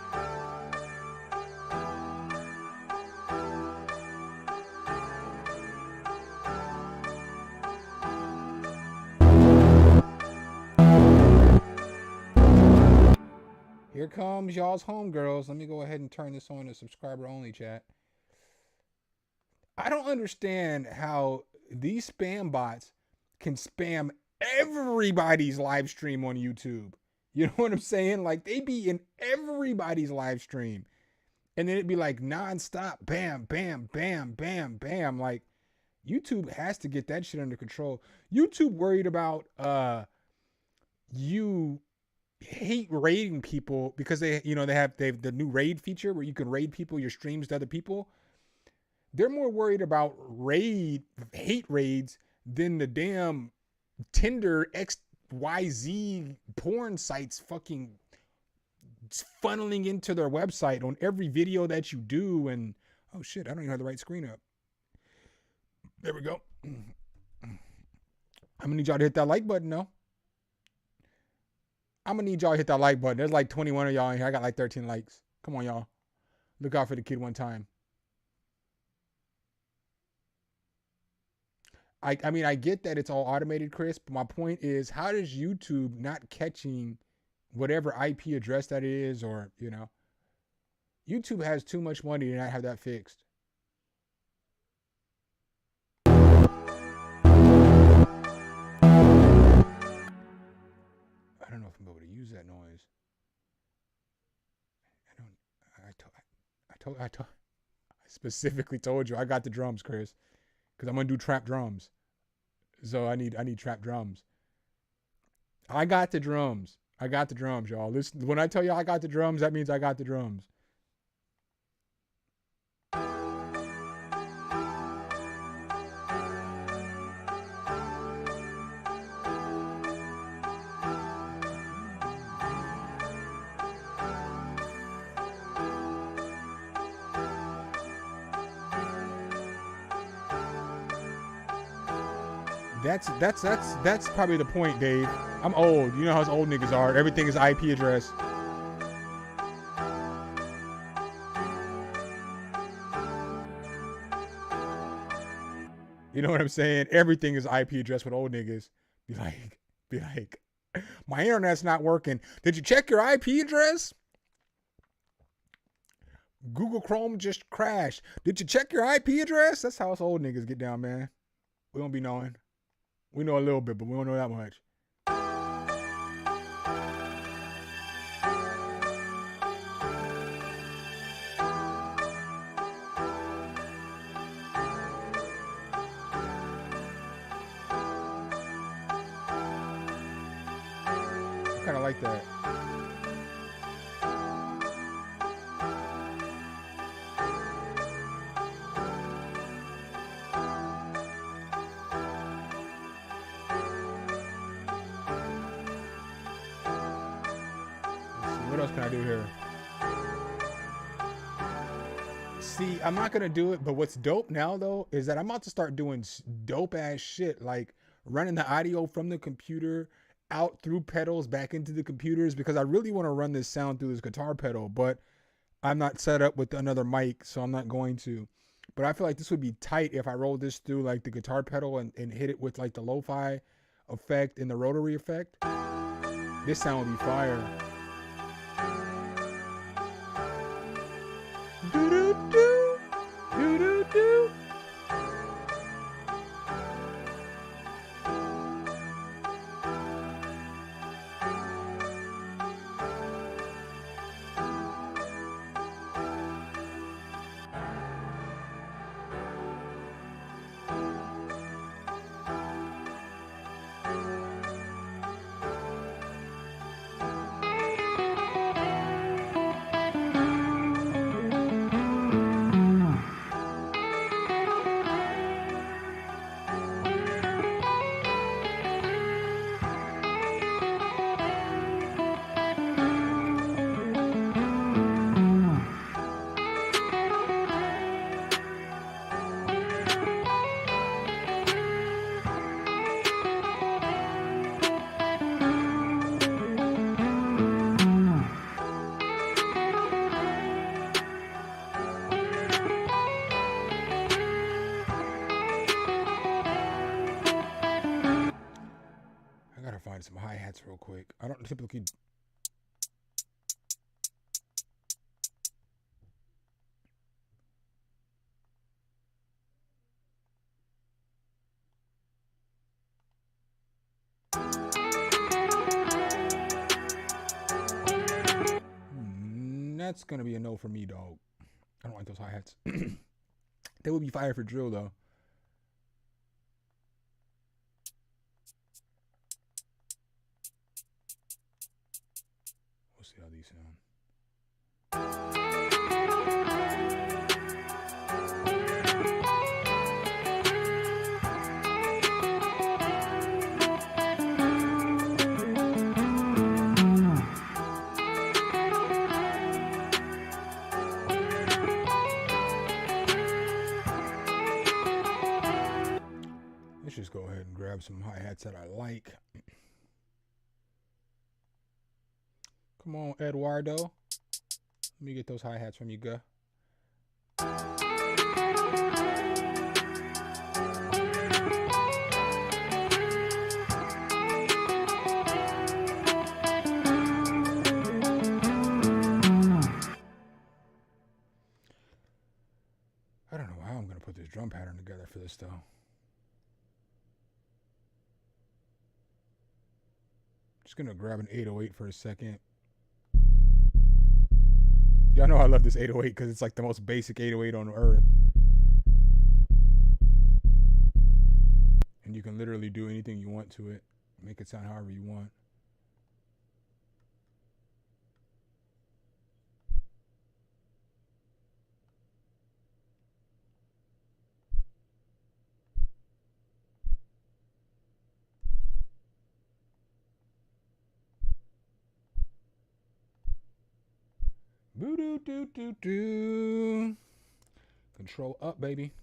Here comes y'all's homegirls. Let me go ahead and turn this on to subscriber only chat. I don't understand how these spam bots can spam everybody's live stream on YouTube. You know what I'm saying? Like, they be in everybody's live stream. And then it'd be like nonstop, bam, bam, bam, bam, bam. Like, YouTube has to get that shit under control. YouTube worried about you hate raiding people because they have the new raid feature where you can raid people, your streams to other people. They're more worried about hate raids than the damn Tinder XYZ porn sites fucking funneling into their website on every video that you do. And oh shit, I don't even have the right screen up. There we go. I'm gonna need y'all to hit that like button though. I'm gonna need y'all to hit that like button. There's like 21 of y'all in here. I got like 13 likes. Come on, y'all. Look out for the kid one time. I mean, I get that it's all automated, Chris, but my point is, how does YouTube not catching whatever IP address that is, or, you know, YouTube has too much money to not have that fixed. I don't know if I'm able to use that noise. I specifically told you I got the drums, Chris, because I'm gonna do trap drums. So I need trap drums. I got the drums. I got the drums, y'all. Listen, when I tell you I got the drums, that means I got the drums. That's probably the point, Dave. I'm old. You know how old niggas are. Everything is IP address. You know what I'm saying? Everything is IP address with old niggas. Be like, my internet's not working. Did you check your IP address? Google Chrome just crashed. Did you check your IP address? That's how us old niggas get down, man. We don't be knowing. We know a little bit, but we don't know that much. I kind of like that. What else can I do here? See, I'm not going to do it, but what's dope now, though, is that I'm about to start doing dope-ass shit, like running the audio from the computer out through pedals back into the computers, because I really want to run this sound through this guitar pedal, but I'm not set up with another mic, so I'm not going to. But I feel like this would be tight if I rolled this through like the guitar pedal and hit it with like the lo-fi effect and the rotary effect. This sound would be fire. Do-do-do, do-do-do. Find some hi-hats real quick. I don't typically... That's gonna be a no for me, dog. I don't like those hi-hats. They would be fire for drill, though. We'll see how these sound. Let's just go ahead and grab some hi-hats that I like. Come on, Eduardo. Let me get those hi-hats from you, guy. I'm gonna put this drum pattern together for this though. Just gonna grab an 808 for a second. Y'all know I love this 808 because it's like the most basic 808 on earth. And you can literally do anything you want to it. Make it sound however you want. Boo doo doo doo doo. Control up, baby.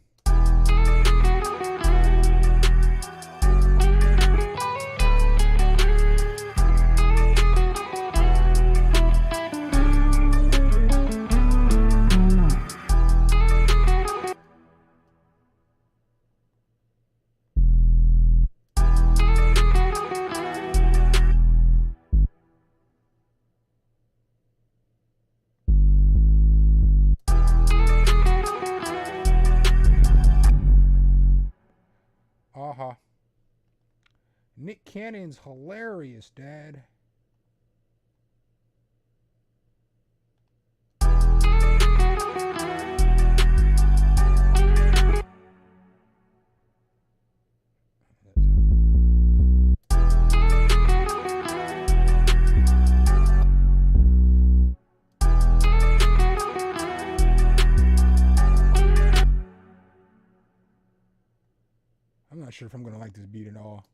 Nick Cannon's hilarious, Dad. I'm not sure if I'm gonna like this beat at all.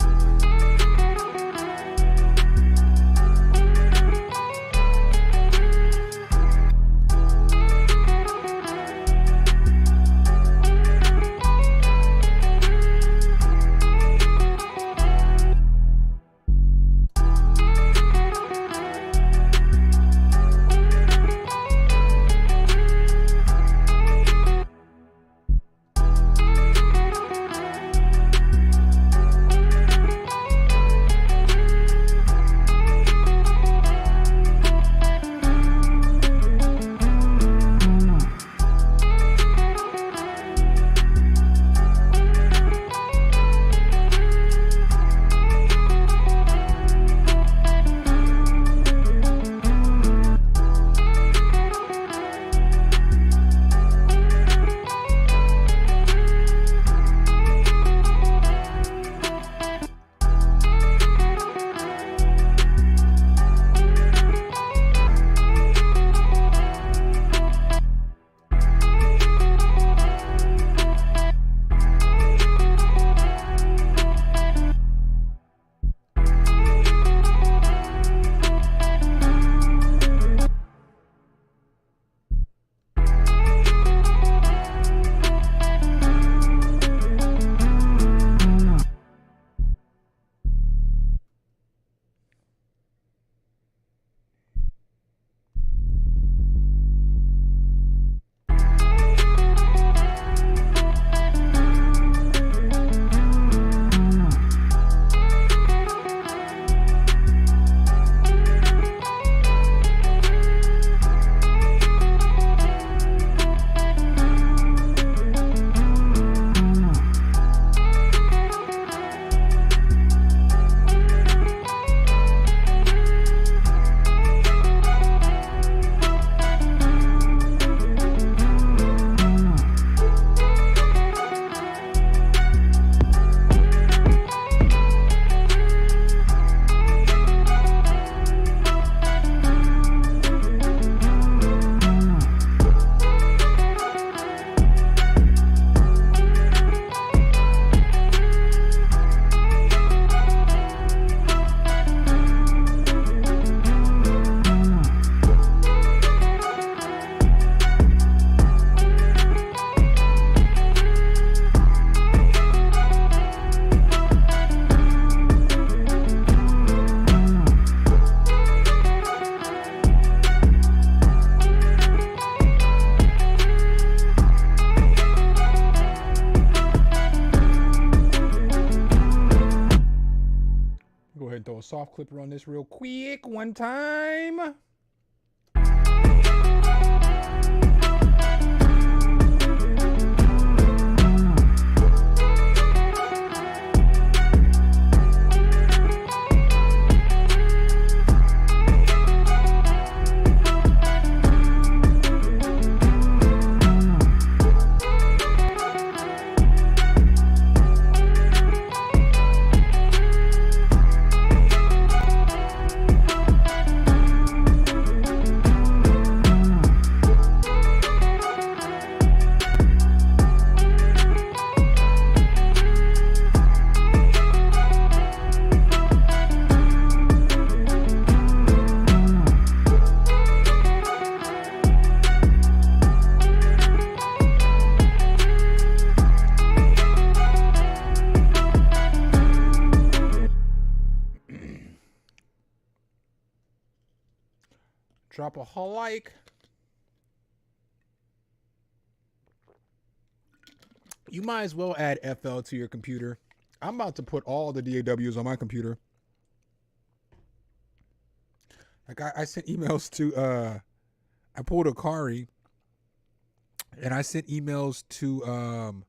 Throw a soft clipper on this real quick one time. alike. You might as well add FL to your computer. I'm about to put all the DAWs on my computer. Like I sent emails to I pulled a Akari and I sent emails to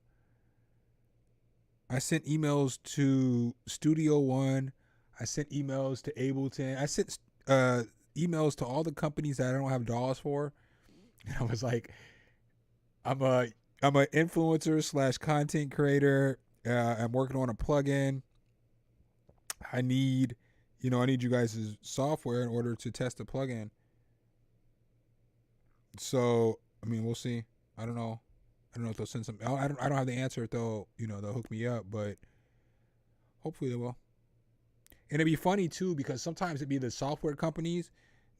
Studio One. I sent emails to Ableton. I sent emails to all the companies that I don't have DAWs for. And I was like, I'm an influencer / content creator. I'm working on a plugin. I need you guys' software in order to test the plugin. So, I mean, we'll see. I don't know if they'll send some. I don't have the answer if they'll hook me up, but hopefully they will. And it'd be funny too, because sometimes it'd be the software companies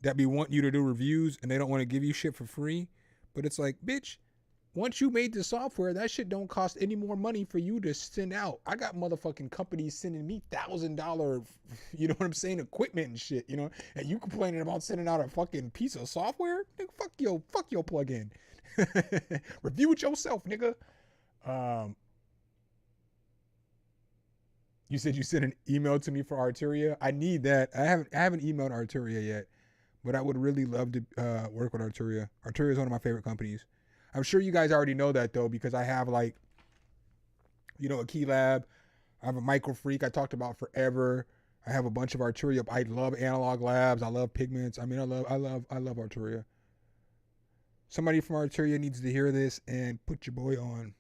that be wanting you to do reviews and they don't want to give you shit for free. But it's like, bitch, once you made the software, that shit don't cost any more money for you to send out. I got motherfucking companies sending me $1,000, you know what I'm saying, equipment and shit, and you complaining about sending out a fucking piece of software? Nigga, fuck your plugin. Review it yourself, nigga. You said you sent an email to me for Arturia. I need that. I haven't emailed Arturia yet, but I would really love to work with Arturia. Arturia is one of my favorite companies. I'm sure you guys already know that though, because I have a Collab. I have a Micro Freak I talked about forever. I have a bunch of Arturia. I love Analog Labs. I love Pigments. I mean, I love Arturia. Somebody from Arturia needs to hear this and put your boy on.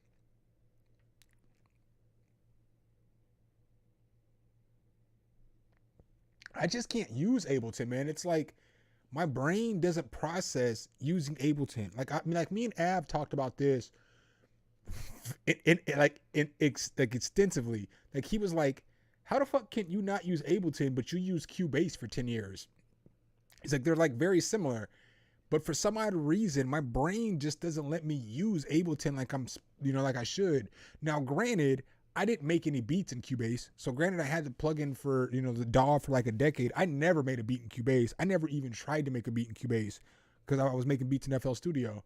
I just can't use Ableton, man. It's like my brain doesn't process using Ableton. Like me and Av talked about this extensively. Like he was like, how the fuck can you not use Ableton, but you use Cubase for 10 years? He's like, they're like very similar. But for some odd reason, my brain just doesn't let me use Ableton like like I should. Now, granted, I didn't make any beats in Cubase. So granted, I had the plugin for, the DAW for like a decade. I never made a beat in Cubase. I never even tried to make a beat in Cubase because I was making beats in FL Studio.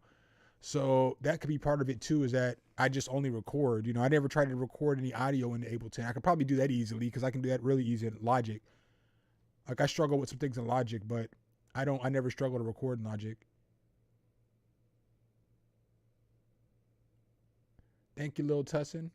So that could be part of it too, is that I just only record. I never tried to record any audio into Ableton. I could probably do that easily because I can do that really easy in Logic. Like I struggle with some things in Logic, but I never struggle to record in Logic. Thank you, Lil Tussin.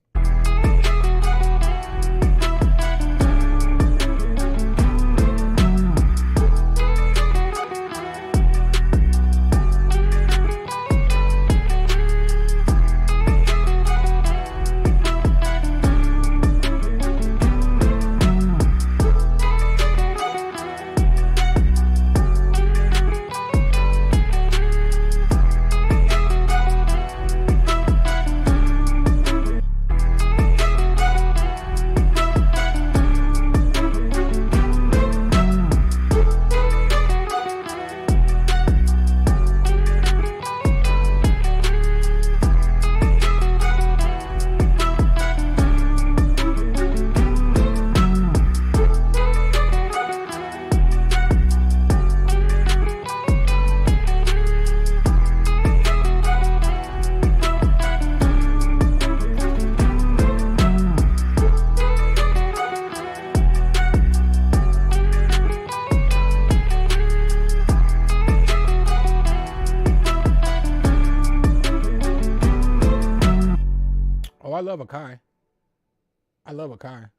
I love Akai.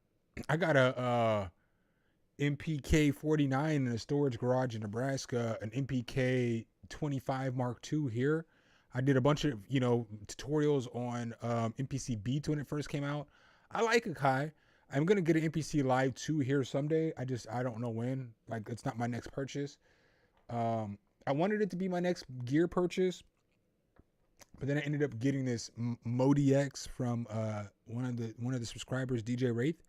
I got a MPK 49 in a storage garage in Nebraska, an MPK 25 Mark II here. I did a bunch of, tutorials on MPC Beats when it first came out. I like Akai. I'm going to get an MPC Live 2 here someday. I don't know when. Like, it's not my next purchase. I wanted it to be my next gear purchase, but then I ended up getting this Modi X from one of the subscribers, DJ Wraith.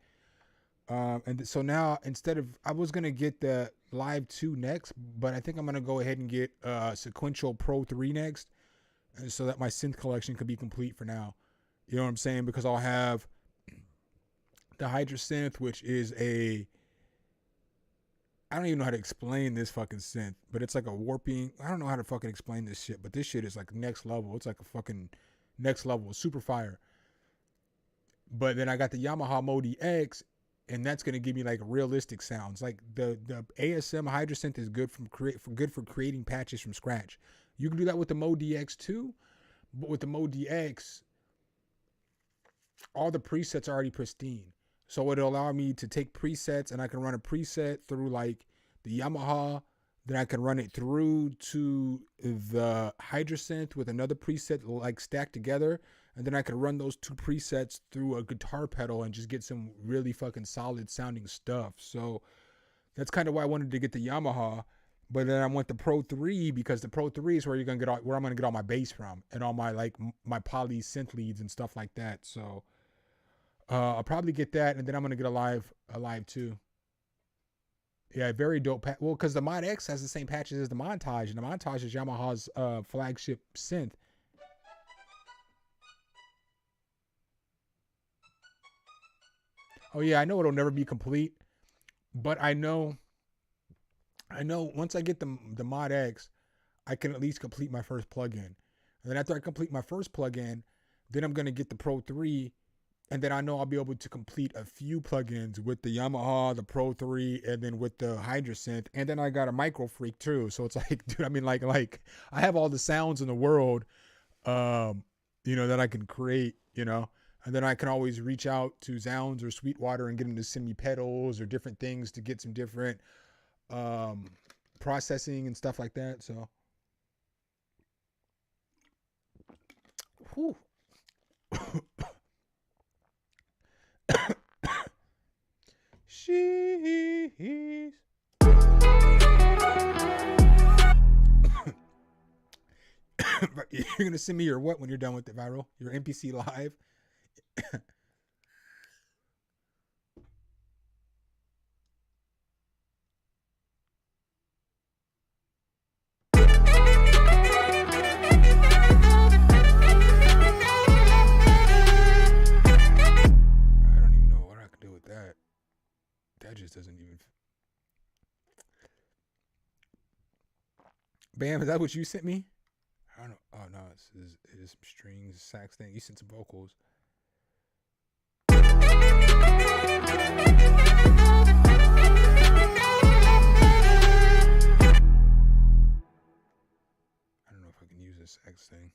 And so now, I was going to get the Live 2 next, but I think I'm going to go ahead and get Sequential Pro 3 next, and so that my synth collection could be complete for now. You know what I'm saying? Because I'll have the Hydra synth, which is I don't even know how to explain this fucking synth, but it's like a warping. I don't know how to fucking explain this shit, but this shit is like next level. It's like a fucking next level, super fire. But then I got the Yamaha Modi X, and that's gonna give me like realistic sounds. Like the ASM Hydrosynth is good for creating patches from scratch. You can do that with the Modi X too, but with the Modi X, all the presets are already pristine. So it'll allow me to take presets, and I can run a preset through like the Yamaha. Then I can run it through to the Hydrosynth with another preset like stacked together. And then I can run those two presets through a guitar pedal and just get some really fucking solid sounding stuff. So that's kind of why I wanted to get the Yamaha. But then I went the Pro 3 because the Pro 3 is where you're gonna get where I'm gonna get all my bass from and all my like my poly synth leads and stuff like that. So I'll probably get that, and then I'm gonna get a live too. Yeah, very dope. Well, because the Mod X has the same patches as the Montage, and the Montage is Yamaha's flagship synth. Oh yeah, I know it'll never be complete, but I know once I get the Mod X, I can at least complete my first plugin. And then after I complete my first plugin, then I'm gonna get the Pro 3. And then I know I'll be able to complete a few plugins with the Yamaha, the Pro 3, and then with the Hydrosynth. And then I got a Micro Freak too. So it's like, dude, I mean, like I have all the sounds in the world, that I can create, And then I can always reach out to Zounds or Sweetwater and get them to send me pedals or different things to get some different processing and stuff like that. So, whew. Sheesh. You're gonna send me your what when you're done with it, Viral? Your MPC live? That just doesn't even. Bam, is that what you sent me? I don't know. Oh no, it is some strings, sax thing. You sent some vocals. I don't know if I can use this sax thing.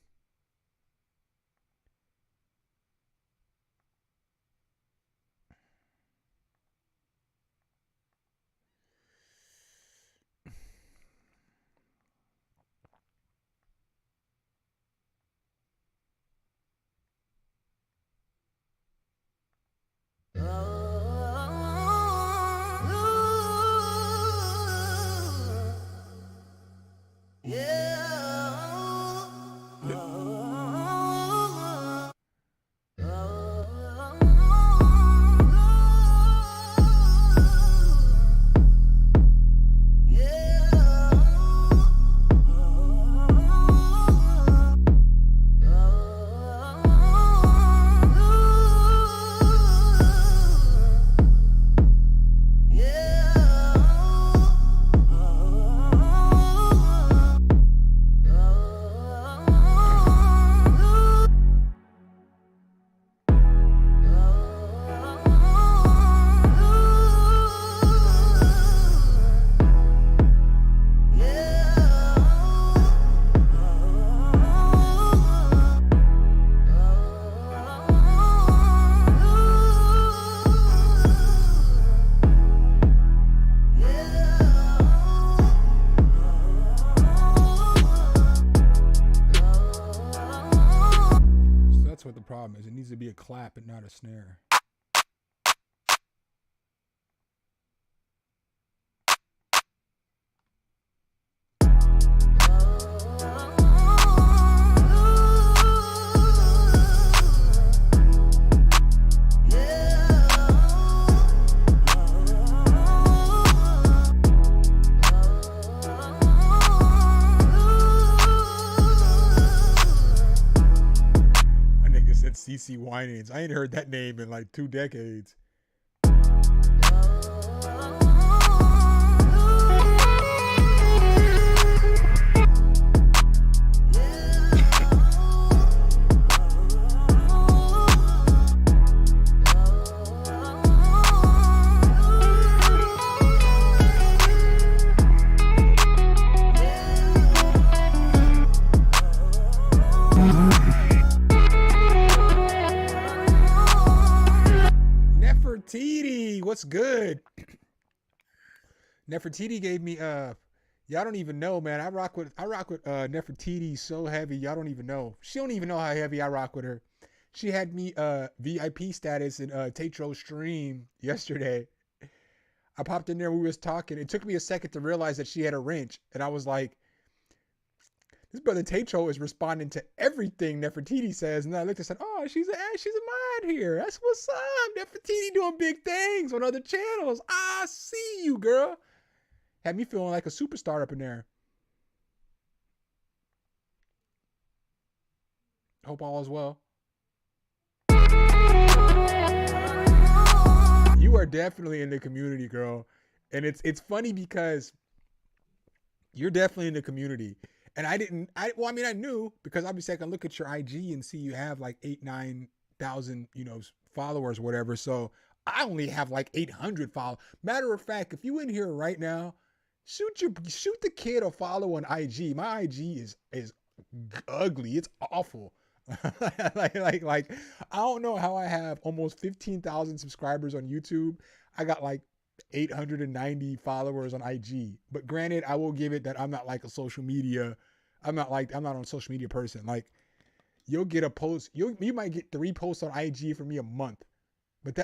Is it needs to be a clap and not a snare. CC Winans. I ain't heard that name in like 2 decades. What's good? Nefertiti gave me y'all don't even know, man. I rock with Nefertiti so heavy, y'all don't even know. She don't even know how heavy I rock with her. She had me VIP status in Tetro's stream yesterday. I popped in there, we was talking. It took me a second to realize that she had a wrench, and I was like, this brother Tetro is responding to everything Nefertiti says. And I looked and said, oh, she's a mod here. That's what's up. Nefertiti doing big things on other channels. I see you, girl. Had me feeling like a superstar up in there. Hope all is well. You are definitely in the community, girl. And it's funny because you're definitely in the community. And I knew, because obviously I can look at your IG and see you have like 9,000, followers or whatever. So I only have like 800 followers. Matter of fact, if you in here right now, shoot the kid a follow on IG. My IG is ugly. It's awful. like I don't know how I have almost 15,000 subscribers on YouTube. I got like 890 followers on IG. But granted, I will give it that I'm not like a social media. I'm not a social media person. Like, you'll get a post. You might get 3 posts on IG from me a month. But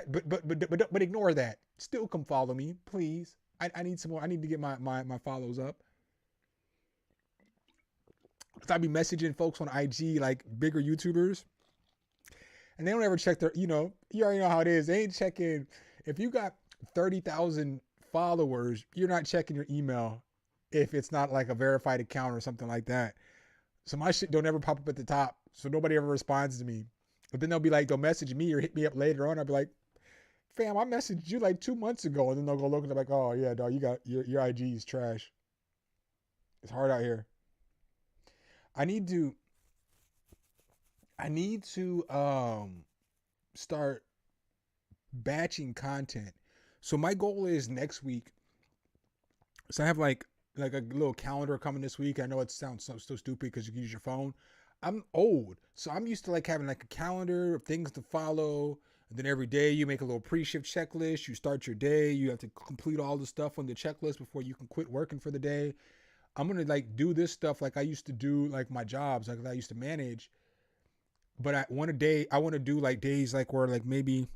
ignore that. Still come follow me, please. I need some more. I need to get my follows up. Cause I be messaging folks on IG, like bigger YouTubers, and they don't ever check their, you already know how it is. They ain't checking. If you got 30,000 followers, you're not checking your email if it's not like a verified account or something like that. So my shit don't ever pop up at the top. So nobody ever responds to me. But then they'll message me or hit me up later on. I'll be like, fam, I messaged you like 2 months ago. And then they'll go look and they're like, oh yeah, dog, you got your IG is trash. It's hard out here. I need to start batching content. So my goal is next week. So I have like a little calendar coming this week. I know it sounds so stupid because you can use your phone. I'm old, so I'm used to like having like a calendar of things to follow. And then every day you make a little pre-shift checklist. You start your day. You have to complete all the stuff on the checklist before you can quit working for the day. I'm going to like do this stuff like I used to do like my jobs, like I used to manage. But I want to do like days like where like maybe,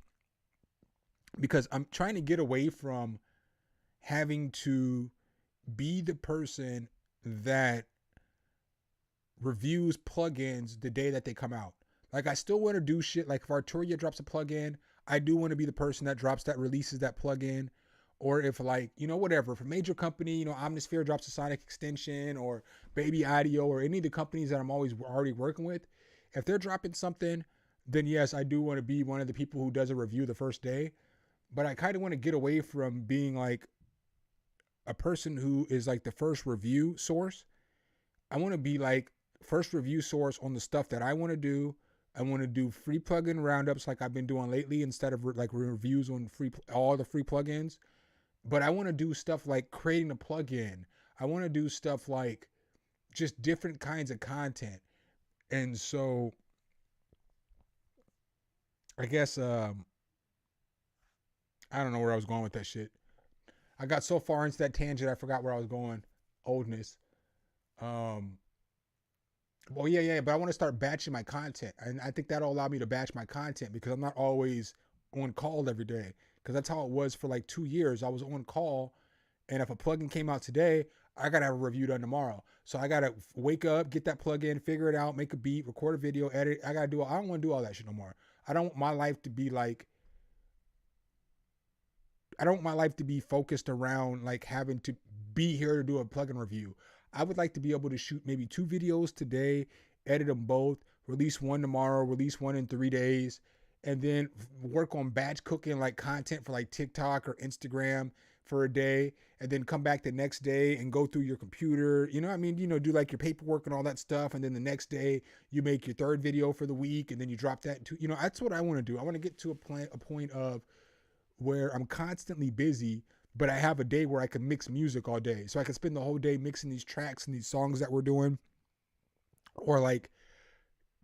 because I'm trying to get away from having to be the person that reviews plugins the day that they come out. Like I still want to do shit. Like if Arturia drops a plugin, I do want to be the person that releases that plugin. Or if like, whatever, if a major company, Omnisphere drops a Sonic extension or Baby Audio or any of the companies that I'm already working with, if they're dropping something, then yes, I do want to be one of the people who does a review the first day. But I kind of want to get away from being like a person who is like the first review source. I want to be like first review source on the stuff that I want to do. I want to do free plugin roundups like I've been doing lately instead of like reviews on all the free plugins. But I want to do stuff like creating a plugin. I want to do stuff like just different kinds of content. And so I guess I don't know where I was going with that shit. I got so far into that tangent I forgot where I was going. Oldness. Well, yeah, but I want to start batching my content. And I think that'll allow me to batch my content because I'm not always on call every day. Because that's how it was for like 2 years. I was on call, and if a plugin came out today, I got to have a review done tomorrow. So I got to wake up, get that plugin, figure it out, make a beat, record a video, edit. I don't want to do all that shit no more. I don't want my life to be like, I don't want my life to be focused around like having to be here to do a plugin review. I would like to be able to shoot maybe 2 videos today, edit them both, release one tomorrow, release one in 3 days, and then work on batch cooking like content for like TikTok or Instagram for a day, and then come back the next day and go through your computer, do like your paperwork and all that stuff. And then the next day you make your 3rd video for the week, and then you drop that into, that's what I want to do. I want to get to a point of where I'm constantly busy, but I have a day where I can mix music all day. So I can spend the whole day mixing these tracks and these songs that we're doing, or like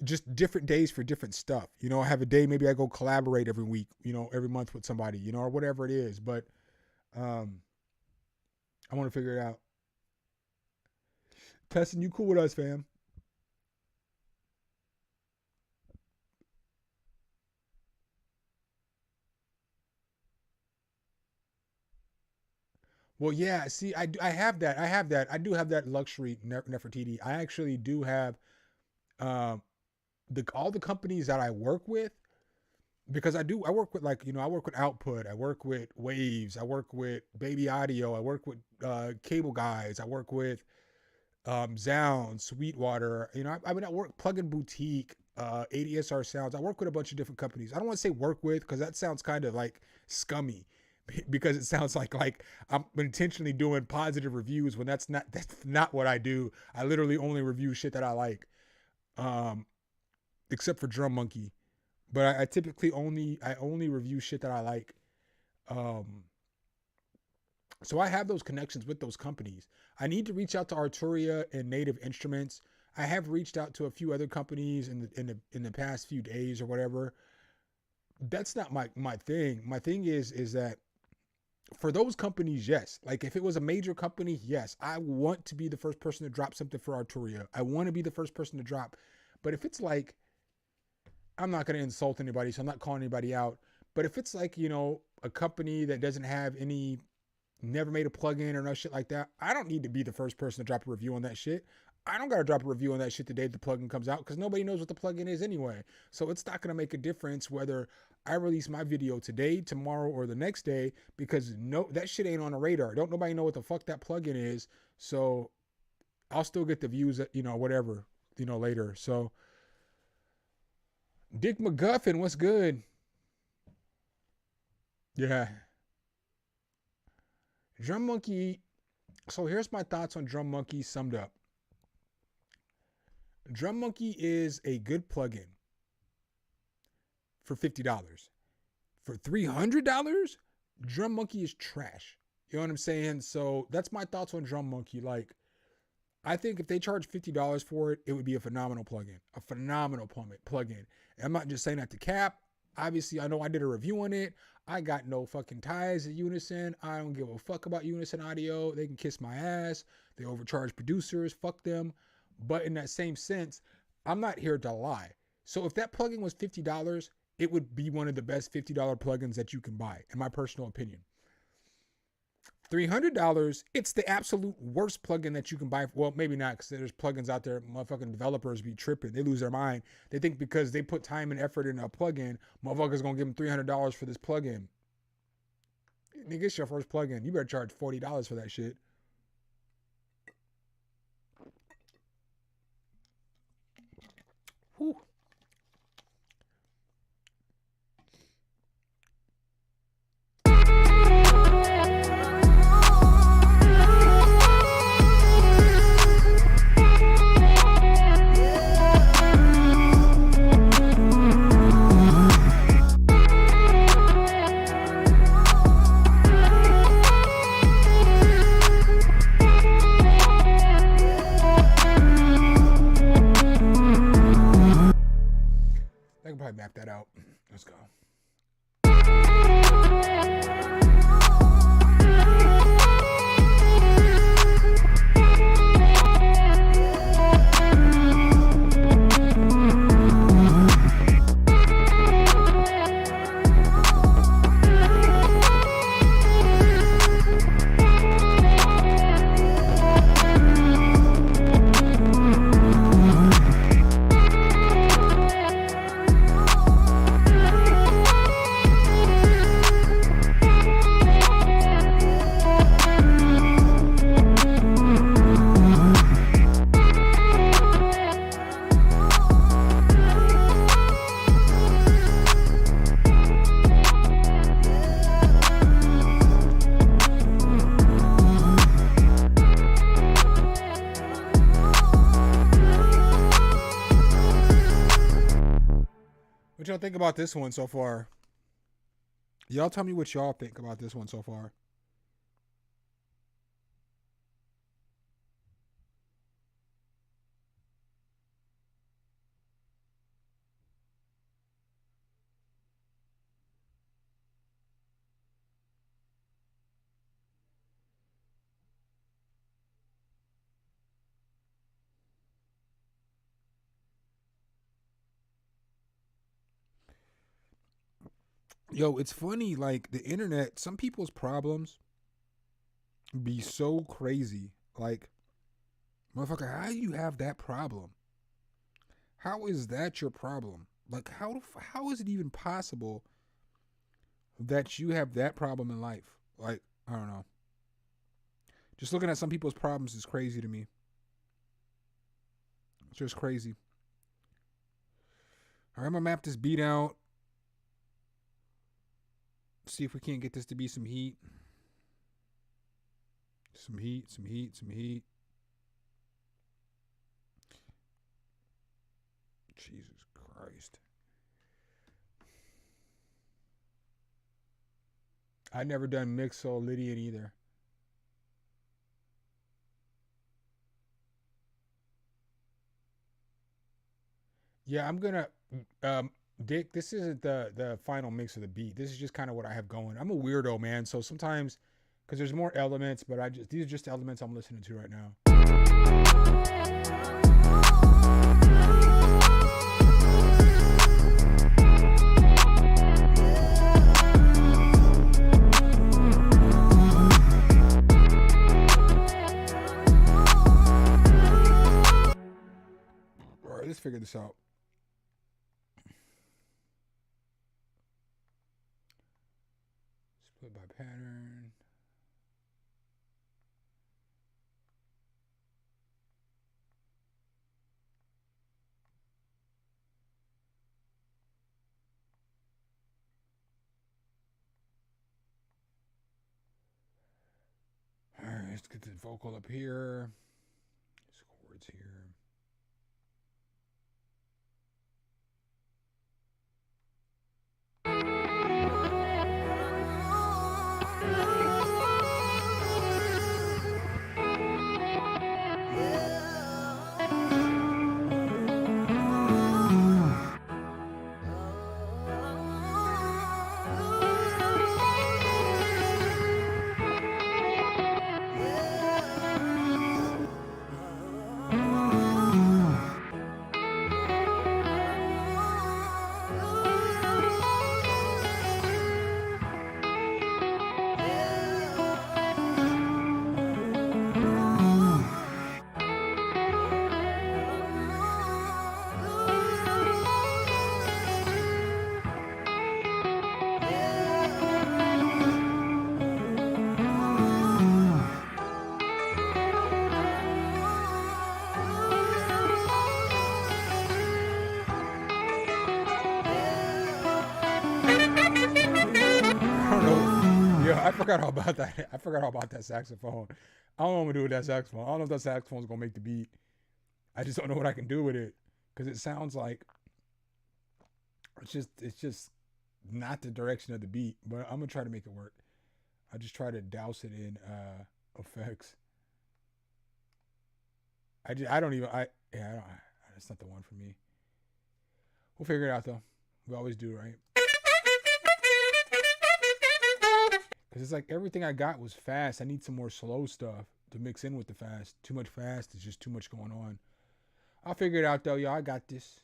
just different days for different stuff. You know, I have a day, maybe I go collaborate every week, you know, every month with somebody, you know, or whatever it is. But I want to figure it out. Pessin, you cool with us, fam? Well, yeah. See, I have that. I do have that luxury, Nefertiti. I actually do have um, all the companies that I work with, because I work with, like, you know, I work with Output, I work with Waves, I work with Baby Audio, I work with Cable Guys, I work with Zound, Sweetwater, you know, I mean, I work Plugin Boutique, ADSR Sounds. I work with a bunch of different companies. I don't want to say work with, because that sounds kind of like scummy, because it sounds like I'm intentionally doing positive reviews when that's not what I do. I literally only review shit that I like, except for Drum Monkey. But I typically only review shit that I like. So I have those connections with those companies. I need to reach out to Arturia and Native Instruments. I have reached out to a few other companies in the past few days or whatever. That's not my thing. My thing is that for those companies, yes. Like, if it was a major company, yes, I want to be the first person to drop something for Arturia. I want to be the first person to drop. But if it's like, I'm not going to insult anybody, so I'm not calling anybody out. But if it's like, you know, a company that doesn't have any, never made a plugin or no shit like that, I don't need to be the first person to drop a review on that shit. I don't got to drop a review on that shit the day the plugin comes out, because nobody knows what the plugin is anyway. So it's not going to make a difference whether I release my video today, tomorrow, or the next day, because no, that shit ain't on the radar. Don't nobody know what the fuck that plugin is. So I'll still get the views, you know, whatever, you know, later. So Dick McGuffin, what's good? Yeah. Drum Monkey. So here's my thoughts on Drum Monkey summed up. Drum Monkey is a good plugin for $50. For $300, Drum Monkey is trash. You know what I'm saying? So that's my thoughts on Drum Monkey. Like, I think if they charge $50 for it, it would be a phenomenal plugin. A phenomenal plugin. And I'm not just saying that to cap. Obviously, I know I did a review on it. I got no fucking ties at Unison. I don't give a fuck about Unison Audio. They can kiss my ass. They overcharge producers. Fuck them. But in that same sense, I'm not here to lie. So if that plugin was $50, it would be one of the best $50 plugins that you can buy, in my personal opinion. $300, it's the absolute worst plugin that you can buy. Well, maybe not, because there's plugins out there, motherfucking developers be tripping. They lose their mind. They think because they put time and effort in a plugin, motherfuckers gonna give them $300 for this plugin. Nigga, it's your first plugin. You better charge $40 for that shit. Whew. I can probably map that out. Let's go. What y'all think about this one so far? Y'all tell me what y'all think about this one so far. Yo, it's funny, like the internet, some people's problems be so crazy. Like, motherfucker, how do you have that problem? How is that your problem? Like, how is it even possible that you have that problem in life? Like, I don't know. Just looking at some people's problems is crazy to me. It's just crazy. All right, I'm gonna map this beat out. See if we can't get this to be some heat. Some heat, some heat, some heat. Jesus Christ. I never done Mixo Lydian either. Yeah, I'm gonna Dick, this isn't the final mix of the beat. This is just kind of what I have going. I'm a weirdo, man. So sometimes, because there's more elements, but these are just elements I'm listening to right now. All right, let's figure this out. Split by pattern. All right, let's get the vocal up here. These chords here. I forgot all about that. I forgot all about that saxophone. I don't know what I'm gonna do with that saxophone. I don't know if that saxophone's gonna make the beat. I just don't know what I can do with it because it sounds like it's just not the direction of the beat. But I'm gonna try to make it work. I just try to douse it in effects. It's not the one for me. We'll figure it out though. We always do, right? Because it's like everything I got was fast. I need some more slow stuff to mix in with the fast. Too much fast. It's just too much going on. I'll figure it out though, y'all. I got this.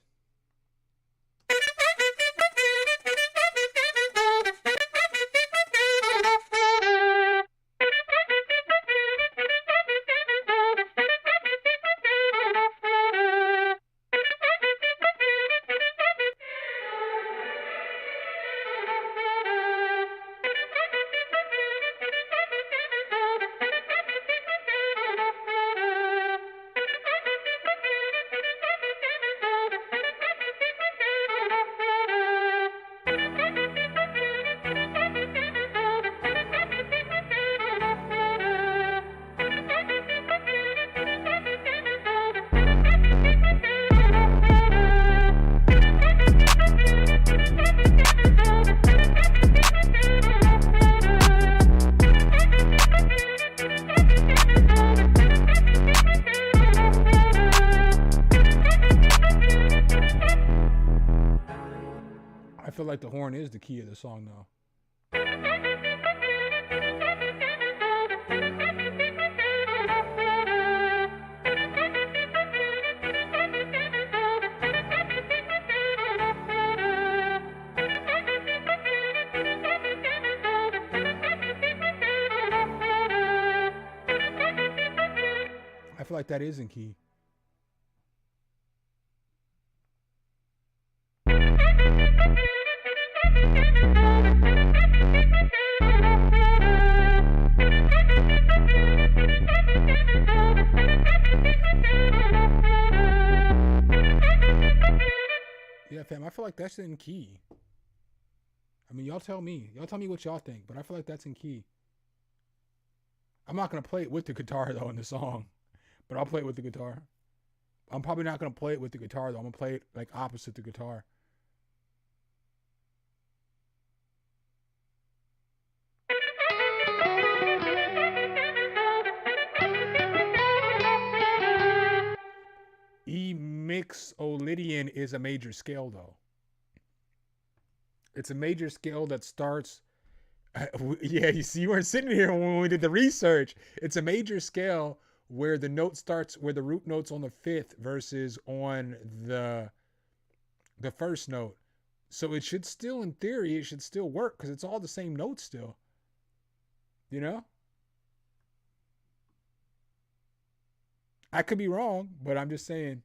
I feel like the horn is the key of the song though. feel like that is in key. Yeah, fam, I feel like that's in key. I mean, y'all tell me. Y'all tell me what y'all think, but I feel like that's in key. I'm not going to play it with the guitar, though, in the song, but I'll play it with the guitar. I'm probably not going to play it with the guitar, though. I'm going to play it, like, opposite the guitar. E mixolydian is a major scale, though. It's a major scale that starts... yeah, you see, you weren't sitting here when we did the research. It's a major scale where the note starts, where the root note's on the 5th versus on the first note. So it should still, in theory, it should still work because it's all the same notes still. You know? I could be wrong, but I'm just saying.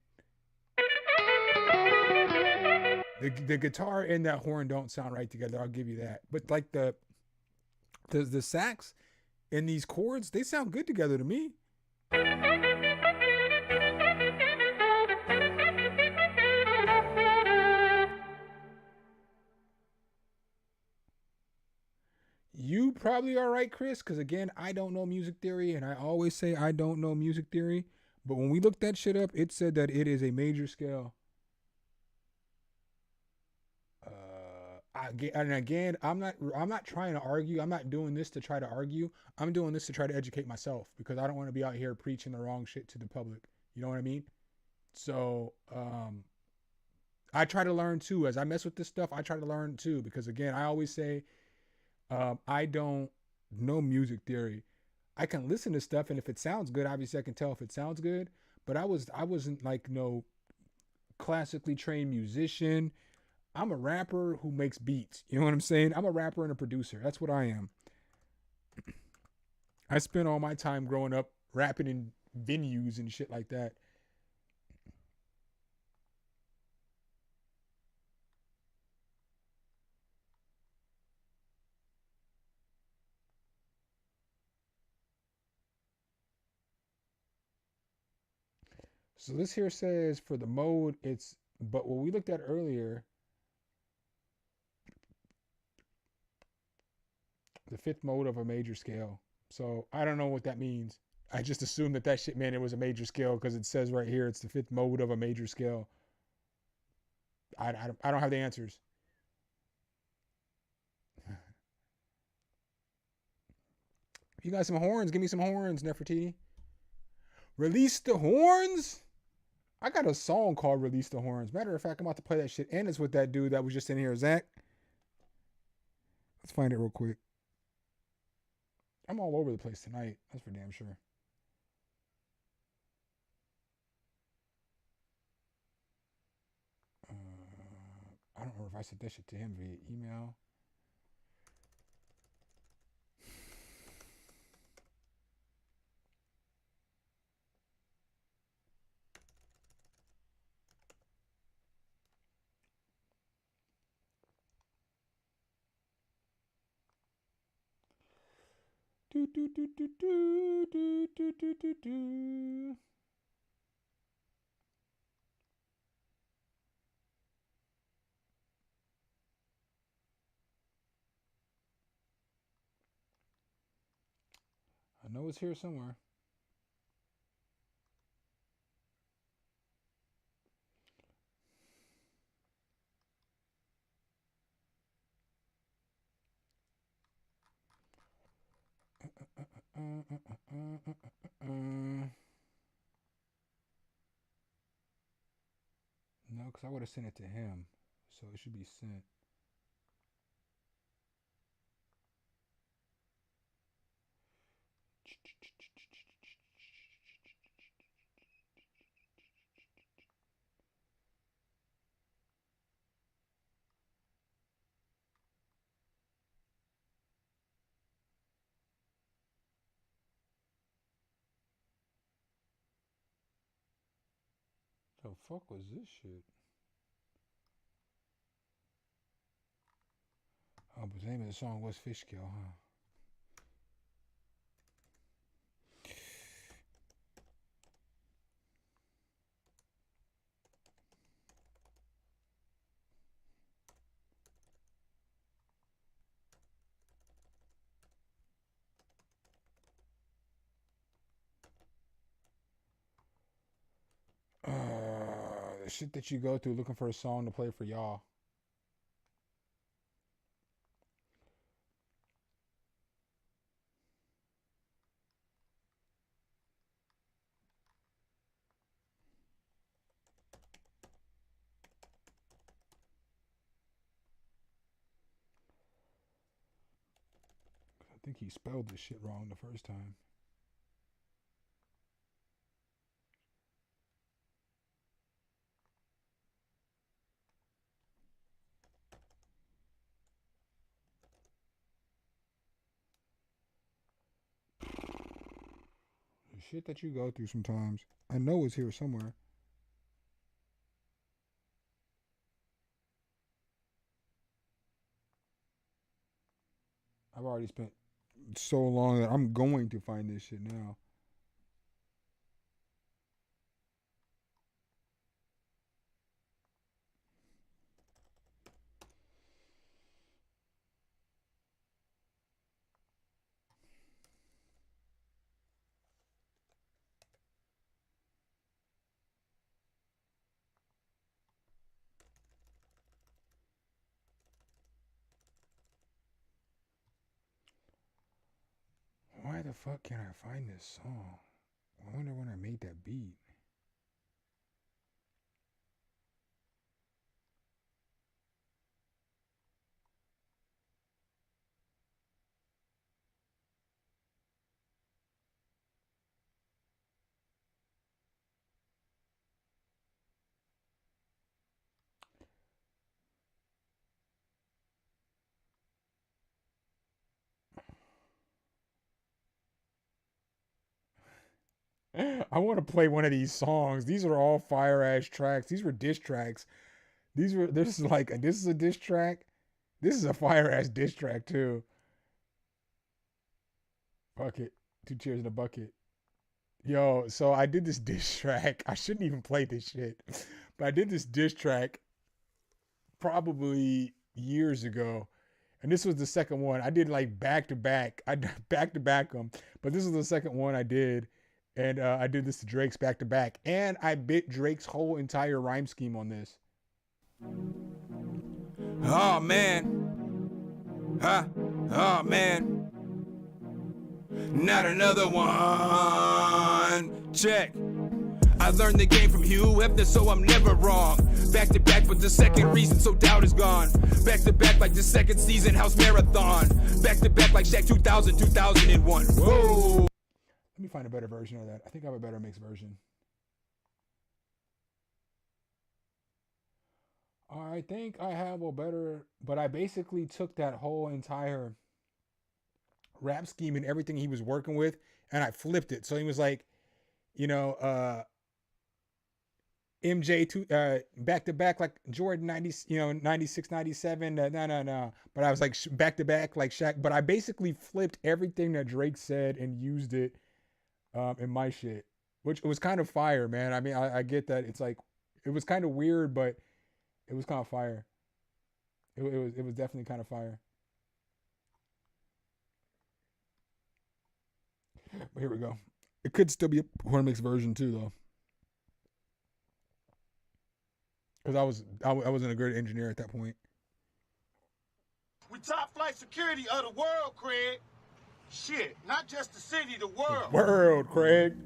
The guitar and that horn don't sound right together. I'll give you that. But like the sax and these chords, they sound good together to me. You probably are right, Chris, because again, I don't know music theory, and I always say I don't know music theory. But when we looked that shit up, it said that it is a major scale. And again, I'm not trying to argue. I'm not doing this to try to argue. I'm doing this to try to educate myself because I don't want to be out here preaching the wrong shit to the public. You know what I mean? So I try to learn too. As I mess with this stuff, I try to learn too because again, I always say I don't know music theory. I can listen to stuff, and if it sounds good, obviously I can tell if it sounds good. But I wasn't like no classically trained musician. I'm a rapper who makes beats. You know what I'm saying? I'm a rapper and a producer. That's what I am. I spent all my time growing up rapping in venues and shit like that. So this here says for the mode, but what we looked at earlier, the 5th mode of a major scale. So I don't know what that means. I just assumed that shit meant it was a major scale because it says right here it's the 5th mode of a major scale. I don't have the answers. You got some horns? Give me some horns, Nefertiti. Release the horns? I got a song called Release the Horns. Matter of fact, I'm about to play that shit. And it's with that dude that was just in here, Zach. Let's find it real quick. I'm all over the place tonight. That's for damn sure. I don't remember if I sent that shit to him via email. I know it's here somewhere. No, because I would have sent it to him. So it should be sent. The fuck was this shit? Oh, but the name of the song was Fishkill, huh? The shit that you go through looking for a song to play for y'all. I think he spelled this shit wrong the first time. The shit that you go through sometimes. I know it's here somewhere. I've already spent so long that I'm going to find this shit now. Why the fuck can't I find this song? I wonder when I made that beat. I want to play one of these songs. These are all fire ass tracks. These were diss tracks. This is a diss track. This is a fire ass diss track too. Bucket. 2 cheers in a bucket. Yo, so I did this diss track. I shouldn't even play this shit. But I did this diss track probably years ago. And this was the second one. I did like back to back. I back to back them. But this was the second one I did. And I did this to Drake's back to back. And I bit Drake's whole entire rhyme scheme on this. Oh man. Huh? Oh man. Not another one. Check. I learned the game from Hugh Hefner, so I'm never wrong. Back to back with the second reason, so doubt is gone. Back to back like the second season, House Marathon. Back to back like Shaq 2000, 2001. Whoa. Let me find a better version of that. I think I have a better mixed version. I think I have a better, but I basically took that whole entire rap scheme and everything he was working with, and I flipped it. So he was like, you know, MJ back to back like Jordan 90, 96, 97. No. But I was like back to back like Shaq. But I basically flipped everything that Drake said and used it in my shit, which was kind of fire, man. I mean, I get that it's like it was kind of weird, but it was kind of fire. It was definitely kind of fire. But here we go. It could still be a Hormix version too, though, because I wasn't a good engineer at that point. We top flight security of the world, Craig. Shit, not just the city, the world. The world, Craig.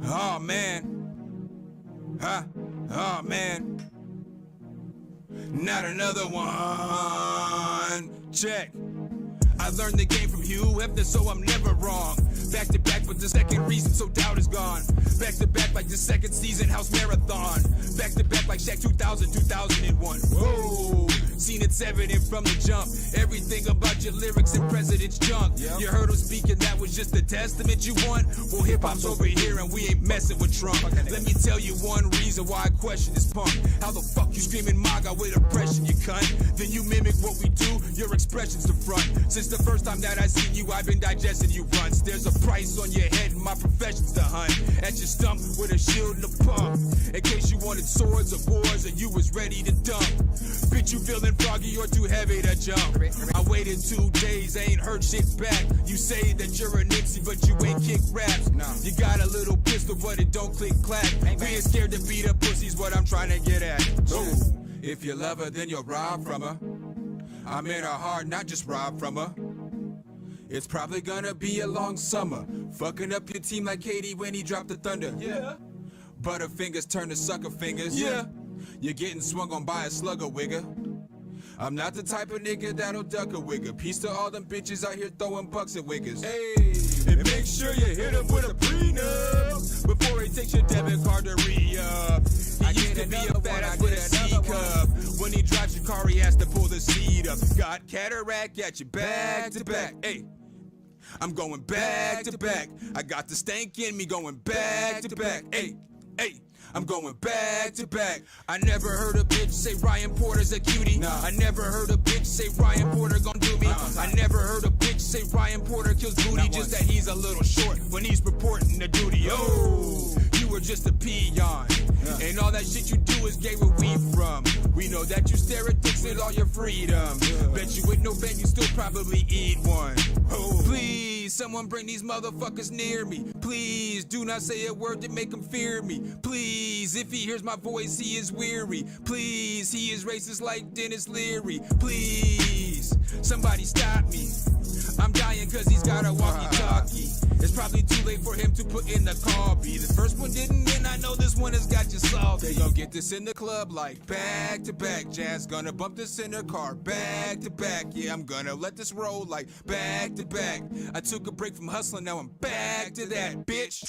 Oh man. Huh? Oh man. Not another one. Check. I learned the game from Hugh Hefner, so I'm never wrong. Back to back with the second reason, so doubt is gone. Back to back like the second season, House Marathon. Back to back like Shaq 2000, 2001. Whoa. Seen it It's evident from the jump. Everything about your lyrics and president's junk. You heard him speaking, that was just the testament you want. Well, hip hop's over here and we ain't messing with Trump. Let me tell you one reason why I question this punk. How the fuck you screaming MAGA with oppression, you cunt? Then you mimic what we do, your expressions the front. Since the first time that I seen you, I've been digesting you runts. There's a price on your head and my profession's to hunt. At your stump with a shield and a pump. In case you wanted swords or wars or you was ready to dump. Bitch, you feeling froggy or too heavy to jump. I waited 2 days, ain't heard shit back. You say that you're a Nipsey, but you ain't kick raps. You got a little pistol, but it don't click clack. We ain't scared to beat up pussies, what I'm trying to get at. Ooh. If you love her, then you'll rob from her. I'm in her heart, not just rob from her. It's probably gonna be a long summer. Fucking up your team like Katie when he dropped the thunder. Yeah. Butterfingers turn to sucker fingers. Yeah. You're getting swung on by a slugger wigger. I'm not the type of nigga that'll duck a wigger. Peace to all them bitches out here throwing bucks at wiggers. Hey, and make sure you hit him with a prenup before he takes your debit card to re-up. He used to be a badass with a C-cup. When he drives your car, he has to pull the seat up. Got cataract at you back to back. Hey, I'm going back to back. I got the stank in me going back to back. Hey, hey. I'm going back to back. I never heard a bitch say Ryan Porter's a cutie. Nah. I never heard a bitch say Ryan Porter gon' do me. I never heard a bitch say Ryan Porter kills booty. Just that he's a little short when he's reporting the duty. Oh, you were just a peon. And all that shit you do is gay where we from. We know that you stare at dicks with all your freedom. Bet you with no bed you still probably eat one. Oh, please, someone bring these motherfuckers near me. Please, do not say a word to make them fear me. Please, if he hears my voice, he is weary. Please, he is racist like Dennis Leary. Please, somebody stop me. I'm dying cause he's got a walkie-talkie. It's probably too late for him to put in the copy. The first one didn't, and I know this one has got you salty. They gon' get this in the club like back to back. Jazz gonna bump this in her car back to back. Yeah, I'm gonna let this roll like back to back. I took a break from hustling, now I'm back to that, bitch.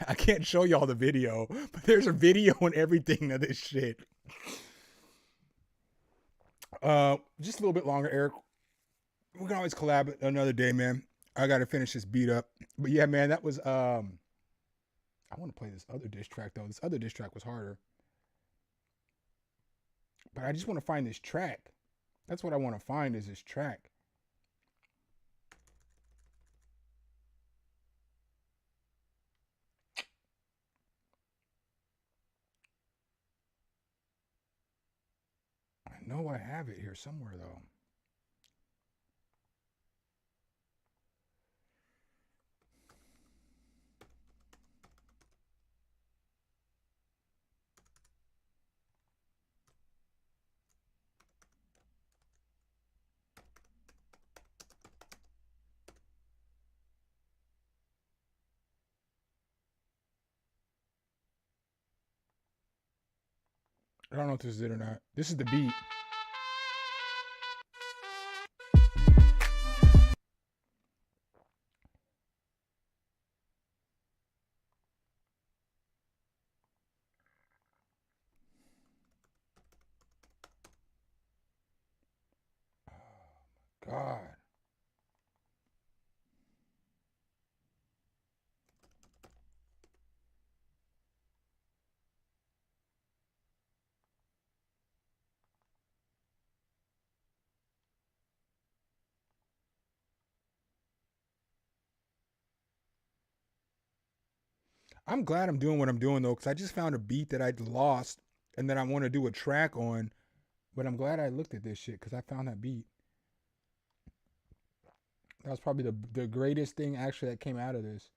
I can't show y'all the video, but there's a video and everything of this shit. Just a little bit longer, Eric. We can always collab another day, man. I gotta finish this beat up. But yeah, man, that was I want to play this other diss track though. This other diss track was harder. But I just want to find this track. That's what I want to find, is this track. I know I have it here somewhere though. I don't know if this is it or not. This is the beat. Oh my God. I'm glad I'm doing what I'm doing though, because I just found a beat that I'd lost and then I want to do a track on. But I'm glad I looked at this shit because I found that beat. That was probably the greatest thing actually that came out of this.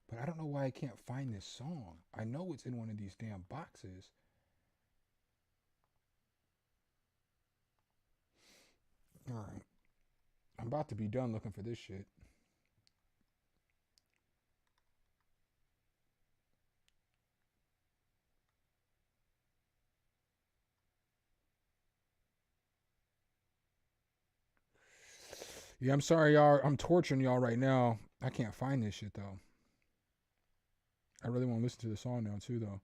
But I don't know why I can't find this song. I know it's in one of these damn boxes. All right. I'm about to be done looking for this shit. Yeah, I'm sorry, y'all. I'm torturing y'all right now. I can't find this shit, though. I really want to listen to the song now, too, though.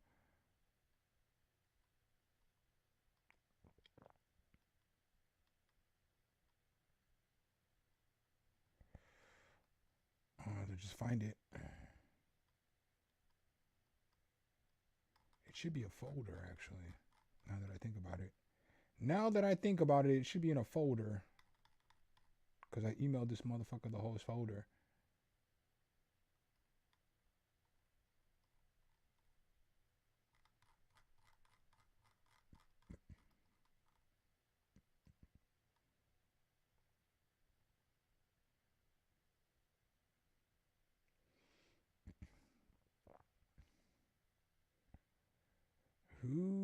find it. It should be a folder, actually. Now that I think about it. Now that I think about it, it should be in a folder. Because I emailed this motherfucker the whole folder. Ooh,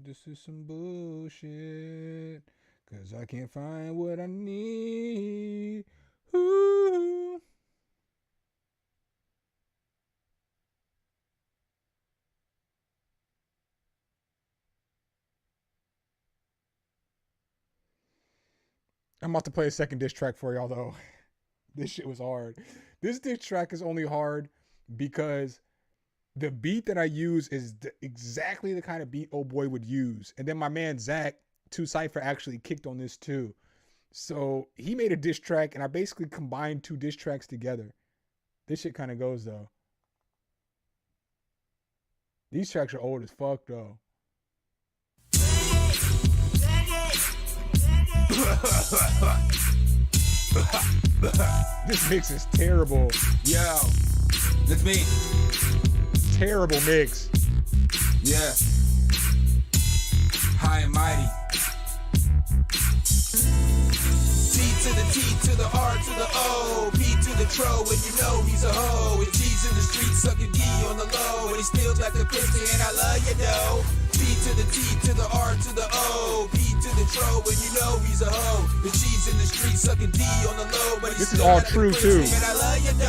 this is some bullshit. Cause I can't find what I need. Ooh. I'm about to play a second diss track for y'all though. This shit was hard. This diss track is only hard because the beat that I use is exactly the kind of beat old boy would use. And then my man Zach, 2Cypher, actually kicked on this too. So he made a diss track and I basically combined 2 diss tracks together. This shit kind of goes though. These tracks are old as fuck though. This mix is terrible. Yo, that's me. Terrible mix. Yeah. High and mighty. T to the T to the R to the O, P to the tro, when you know he's a hoe. And G's in the street sucking D on the low, and he still got the 50 and I love you though. P to the T to the R to the O, P to the tro, when you know he's a hoe. And G's in the street sucking D on the low, but he's this is all true too.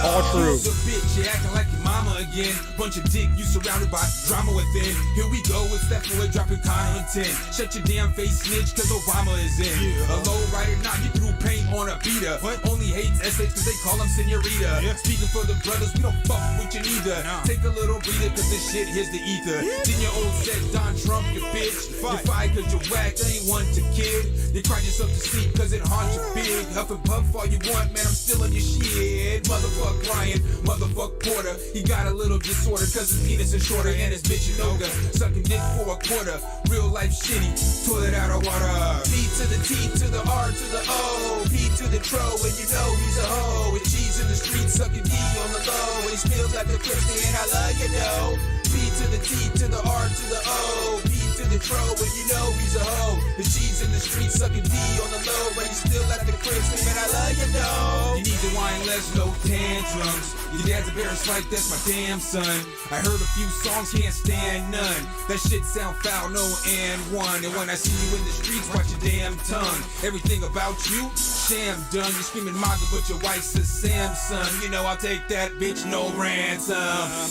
All true. The bitch, you acting like your mama again. Bunch of dick, you surrounded by drama within. Here we go with that boy dropping content. Shut your damn face, snitch, cause Obama is in. A low rider, now you threw paint on a beater. Only hates essays cause they call him senorita. Speaking for the brothers, we don't fuck with you neither. Take a little breather cause this shit here's the ether. Then your old set, Don Trump, you bitch. You fired cause you're whack, ain't one to kid. You cried yourself to sleep cause it haunts you big. Huff and puff all you want, man, I'm still on your shit. Motherfuck Ryan, motherfuck Porter. He got a little disorder cause his penis is shorter and his bitch Yoga. Sucking dick for a quarter, real life shitty, toilet out of water. P to the T to the R to the O, P to the tro, when you know he's a hoe. With cheese in the street, sucking D on the low, and he still got the pussy and I love you know. P to the T to the R to the O, P to the tro, when you know he's a hoe. The cheese in the street, sucking D on the low, but he still got the pussy and I love you know. You need to whine less, no tantrums. Your dad's a embarrassed like that's my damn son. I heard a few songs, can't stand none. That shit sound foul, no and one. And when I see you in the streets, watch your damn tongue. Everything about you, sham done. You screaming MAGA, but your wife's a Samsung. You know I'll take that bitch, no ransom.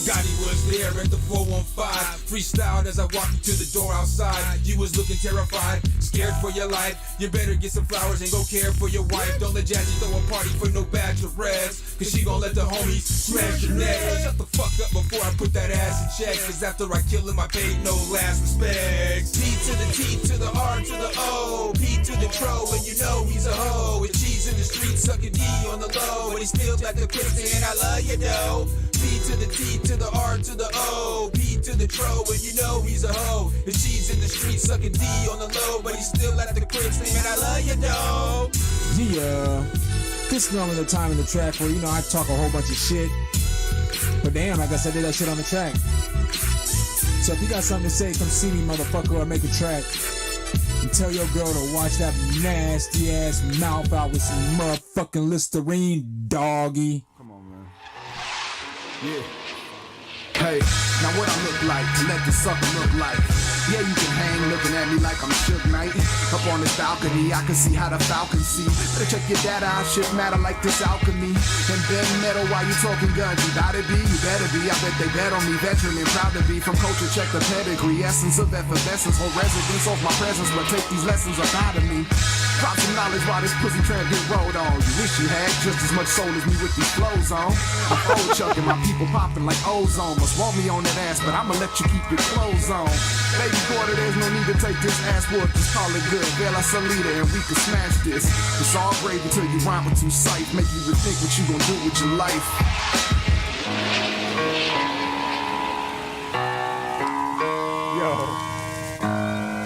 Gotti was there at the 415. Freestyled as I walked you to the door outside. You was looking terrified, scared for your life. You better get some flowers and go care for your wife. Don't let Jazzy throw a party for no bachelorettes, cause she gon' let the homies smash your neck. Shut the fuck up before I put that ass in check, cause after I kill him I paid no last respects. P to the T to the R to the O, P to the tro, and you know he's a hoe. With cheese in the street sucking D on the low, and he still got the pussy and I love you though. P to the T to the R to the O, P to the tro, and you know he's a hoe. The cheese in the street sucking D on the low, but he still got the pussy and I love you though. Yeah, this is normally the time in the track where, you know, I talk a whole bunch of shit. But damn, I guess I did that shit on the track. So if you got something to say, come see me, motherfucker, or make a track. And tell your girl to watch that nasty ass mouth out with some motherfucking Listerine, doggy. Come on, man. Yeah. Hey, now what I look like to let the sucker look like. Yeah, you can hang looking at me like I'm Suge Knight. Up on this balcony, I can see how the falcons see. Better check your data, I shit matter like this alchemy. And bend metal while you talking guns. You gotta be, you better be. I bet they bet on me, veteran and proud to be. From culture, check the pedigree. Essence of effervescence, whole residence off my presence. But take these lessons up out of me. Drop some knowledge while this pussy trying to get rolled on. You wish you had just as much soul as me with these flows on. I'm old chucking, my people popping like ozone. Must Want me on that ass, but I'ma let you keep your clothes on. Baby daughter, there's no need to take this ass whoop. Just call it good. Vela Salida and we can smash this. It's all great until you rhyme with two sights. Make you rethink what you gonna do with your life.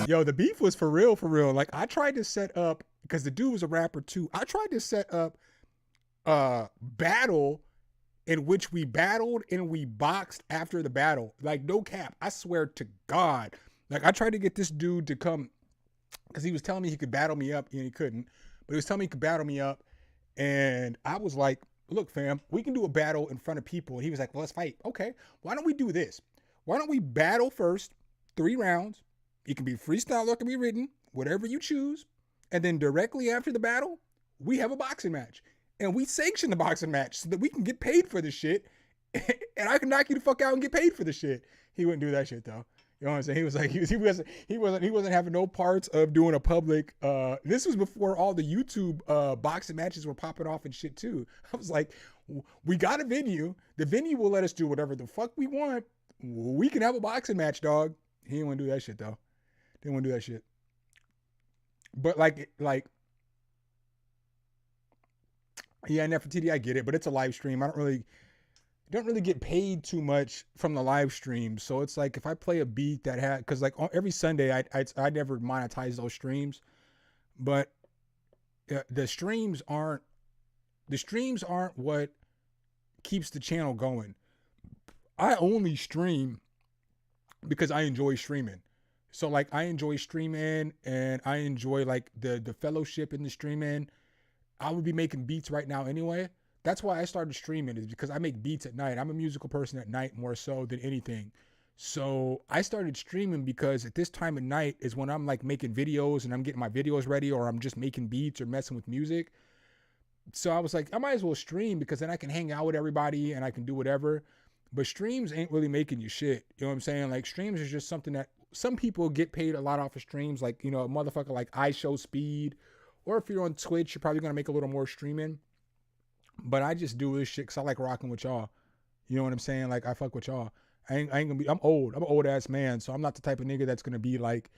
Yo, the beef was for real, for real. Like, I tried to set up, because the dude was a rapper too. I tried to set up a battle in which we battled and we boxed after the battle. Like, no cap. I swear to God. Like, I tried to get this dude to come, because he was telling me he could battle me up, and he couldn't. But he was telling me he could battle me up. And I was like, look, fam, we can do a battle in front of people. And he was like, well, let's fight. Okay, why don't we do this? Why don't we battle first, 3 rounds? It can be freestyle or it can be written, whatever you choose. And then directly after the battle, we have a boxing match. And we sanction the boxing match so that we can get paid for the shit. And I can knock you the fuck out and get paid for the shit. He wouldn't do that shit though. You know what I'm saying? He was like, he wasn't having no parts of doing a public. This was before all the YouTube boxing matches were popping off and shit too. I was like, we got a venue. The venue will let us do whatever the fuck we want. We can have a boxing match, dog. He didn't want to do that shit though. Didn't want to do that shit. But like, yeah, Nefertiti, I get it, but it's a live stream. I don't really get paid too much from the live stream. So it's like if I play a beat that had, because like every Sunday I never monetize those streams, but the streams aren't what keeps the channel going. I only stream because I enjoy streaming. So like I enjoy streaming and I enjoy like the fellowship in the streaming. I would be making beats right now anyway. That's why I started streaming, is because I make beats at night. I'm a musical person at night more so than anything. So I started streaming because at this time of night is when I'm like making videos and I'm getting my videos ready, or I'm just making beats or messing with music. So I was like, I might as well stream because then I can hang out with everybody and I can do whatever. But streams ain't really making you shit. You know what I'm saying? Like streams is just something that some people get paid a lot off of streams. Like, you know, a motherfucker like iShowSpeed, or if you're on Twitch, you're probably going to make a little more streaming. But I just do this shit because I like rocking with y'all. You know what I'm saying? Like, I fuck with y'all. I'm old. I'm an old ass man. So I'm not the type of nigga that's going to be like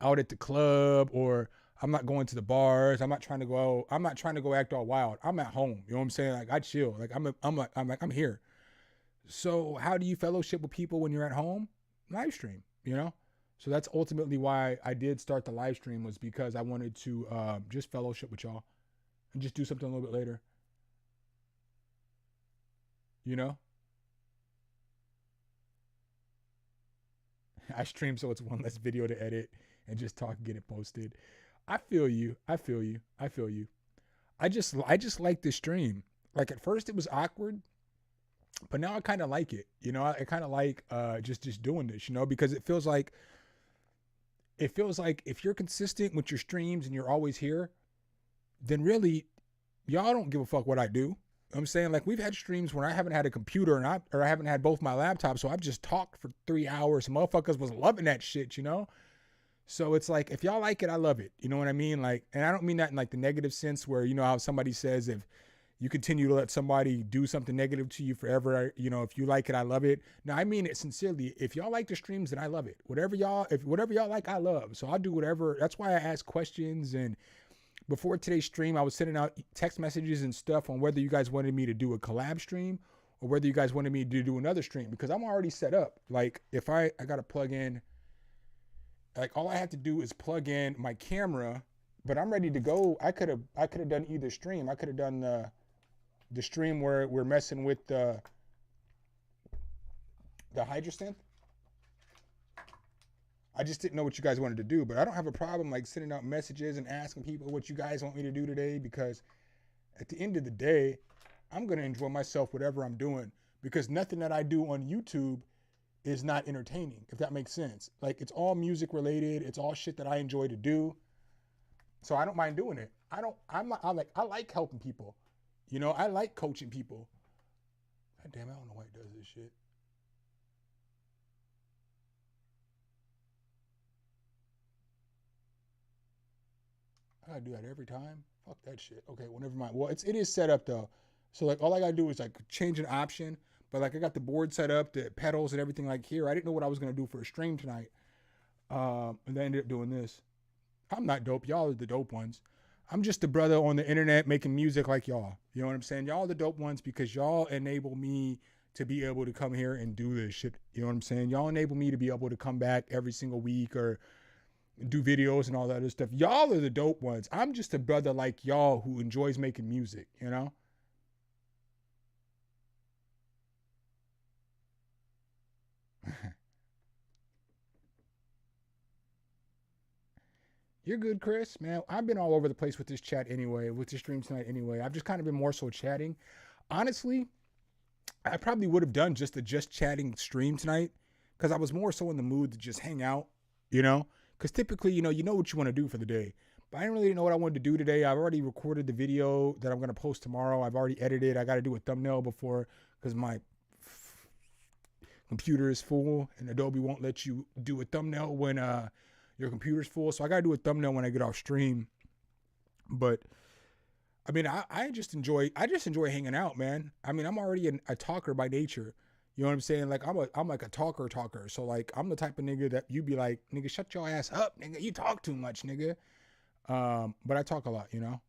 out at the club, or I'm not going to the bars. I'm not trying to go act all wild. I'm at home. You know what I'm saying? Like, I chill. Like, I'm here. So how do you fellowship with people when you're at home? Live stream, you know? So that's ultimately why I did start the live stream, was because I wanted to just fellowship with y'all and just do something a little bit later. You know? I stream so it's one less video to edit and just talk and get it posted. I feel you. I just like this stream. Like at first it was awkward, but now I kind of like it. You know, I kind of like just doing this, you know, because it feels like if you're consistent with your streams and you're always here, then really y'all don't give a fuck what I do. You know what I'm saying? Like, we've had streams when I haven't had a computer and I haven't had both my laptops, so I've just talked for 3 hours. Motherfuckers was loving that shit, you know? So it's like, if y'all like it, I love it. You know what I mean? Like, and I don't mean that in like the negative sense where, you know, how somebody says if you continue to let somebody do something negative to you forever, you know, if you like it, I love it. No, I mean it sincerely. If y'all like the streams, then I love it. Whatever y'all like, I love. So I'll do whatever. That's why I ask questions. And before today's stream, I was sending out text messages and stuff on whether you guys wanted me to do a collab stream or whether you guys wanted me to do another stream, because I'm already set up. Like, if I got to plug in, like, all I have to do is plug in my camera, but I'm ready to go. I could have done either stream. I could have done the stream where we're messing with the Hydrosynth. I just didn't know what you guys wanted to do, but I don't have a problem like sending out messages and asking people what you guys want me to do today, because at the end of the day, I'm going to enjoy myself whatever I'm doing, because nothing that I do on YouTube is not entertaining, if that makes sense. Like, it's all music related. It's all shit that I enjoy to do. So I don't mind doing it. I like helping people. You know, I like coaching people. God damn, I don't know why it does this shit. I gotta do that every time. Fuck that shit. Okay, well, never mind. Well, it is set up though. So like, all I gotta do is like change an option. But like I got the board set up, the pedals and everything like here. I didn't know what I was gonna do for a stream tonight. And then I ended up doing this. I'm not dope. Y'all are the dope ones. I'm just a brother on the internet making music like y'all. You know what I'm saying? Y'all are the dope ones because y'all enable me to be able to come here and do this shit. You know what I'm saying? Y'all enable me to be able to come back every single week or do videos and all that other stuff. Y'all are the dope ones. I'm just a brother like y'all who enjoys making music, you know? You're good, Chris, man. I've been all over the place with this chat anyway, with the stream tonight anyway. I've just kind of been more so chatting. Honestly, I probably would have done just a just chatting stream tonight because I was more so in the mood to just hang out, you know? Because typically, you know what you want to do for the day. But I didn't really know what I wanted to do today. I've already recorded the video that I'm going to post tomorrow. I've already edited. I got to do a thumbnail before because my computer is full and Adobe won't let you do a thumbnail when your computer's full. So I got to do a thumbnail when I get off stream. But I mean, I just enjoy hanging out, man. I mean, I'm already a talker by nature. You know what I'm saying? Like I'm like a talker. So like I'm the type of nigga that you be like, nigga, shut your ass up, nigga. You talk too much, nigga. But I talk a lot, you know.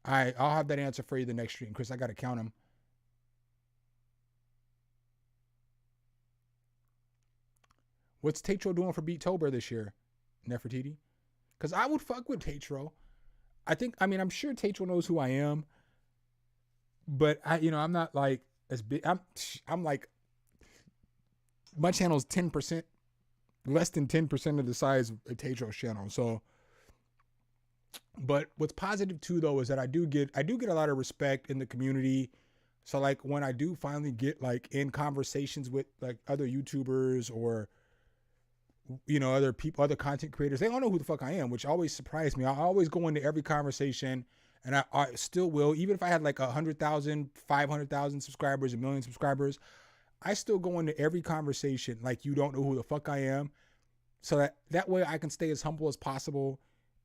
I'll have that answer for you the next stream, Chris. I gotta count them. What's Tatro doing for Beattober this year, Nefertiti? Because I would fuck with Tatro. I'm sure Tatro knows who I am, but I'm not like as big. I'm like, my channel is 10%, less than 10% of the size of Tatro's channel. So, but what's positive too, though, is that I do get a lot of respect in the community. So like when I do finally get like in conversations with like other YouTubers or, you know, other people, other content creators, they don't know who the fuck I am, which always surprised me. I always go into every conversation, and I still will, even if I had like 100,000, 500,000 subscribers, 1 million subscribers, I still go into every conversation like you don't know who the fuck I am, so that way I can stay as humble as possible,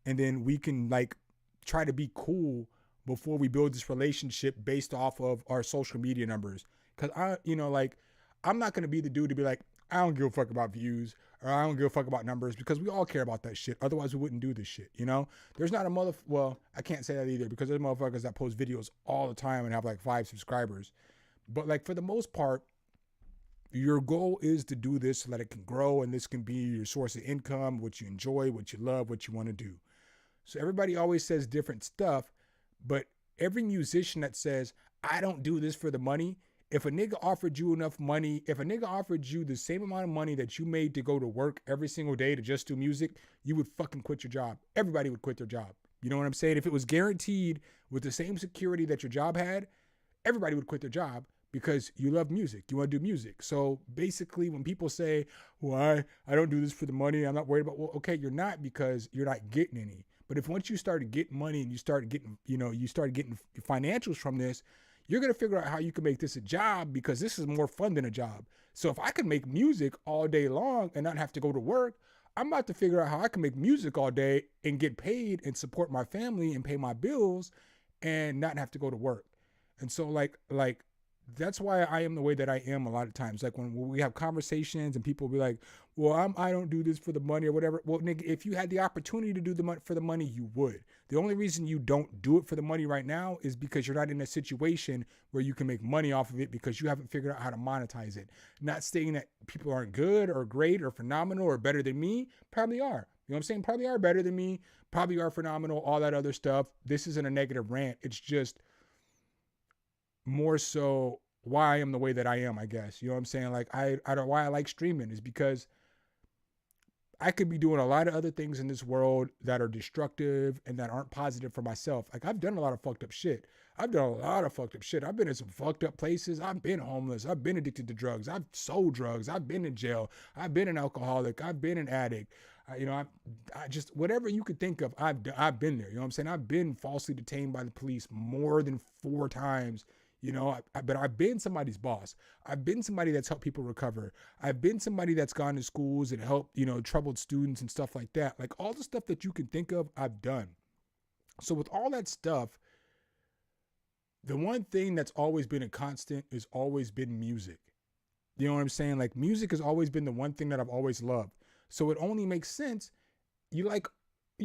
and then we can like try to be cool before we build this relationship based off of our social media numbers. Cause I'm not gonna be the dude to be like, I don't give a fuck about views, or I don't give a fuck about numbers, because we all care about that shit. Otherwise we wouldn't do this shit, you know? There's not a well, I can't say that either, because there's motherfuckers that post videos all the time and have like 5 subscribers. But like for the most part, your goal is to do this so that it can grow, and this can be your source of income, what you enjoy, what you love, what you want to do. So everybody always says different stuff, but every musician that says, I don't do this for the money, if a nigga offered you enough money, if a nigga offered you the same amount of money that you made to go to work every single day to just do music, you would fucking quit your job. Everybody would quit their job. You know what I'm saying? If it was guaranteed with the same security that your job had, everybody would quit their job because you love music. You want to do music. So basically when people say, well, I don't do this for the money, I'm not worried about, well, okay, you're not, because you're not getting any. But if once you started getting money and you started getting financials from this, you're going to figure out how you can make this a job, because this is more fun than a job. So if I can make music all day long and not have to go to work, I'm about to figure out how I can make music all day and get paid and support my family and pay my bills and not have to go to work. And so like that's why I am the way that I am a lot of times. Like when we have conversations and people be like, well, I don't do this for the money or whatever. Well, nigga, if you had the opportunity to do for the money, you would. The only reason you don't do it for the money right now is because you're not in a situation where you can make money off of it, because you haven't figured out how to monetize it. Not saying that people aren't good or great or phenomenal or better than me. Probably are. You know what I'm saying? Probably are better than me. Probably are phenomenal, all that other stuff. This isn't a negative rant. It's just more so why I am the way that I am, I guess. You know what I'm saying? Like why I like streaming is because I could be doing a lot of other things in this world that are destructive and that aren't positive for myself. Like I've done a lot of fucked up shit. I've been in some fucked up places. I've been homeless. I've been addicted to drugs. I've sold drugs. I've been in jail. I've been an alcoholic. I've been an addict. I just, whatever you could think of, I've been there. You know what I'm saying? I've been falsely detained by the police more than 4 times. You know, but I've been somebody's boss. I've been somebody that's helped people recover. I've been somebody that's gone to schools and helped, troubled students and stuff like that. Like all the stuff that you can think of, I've done. So with all that stuff, the one thing that's always been a constant has always been music. You know what I'm saying? Like, music has always been the one thing that I've always loved. So it only makes sense. You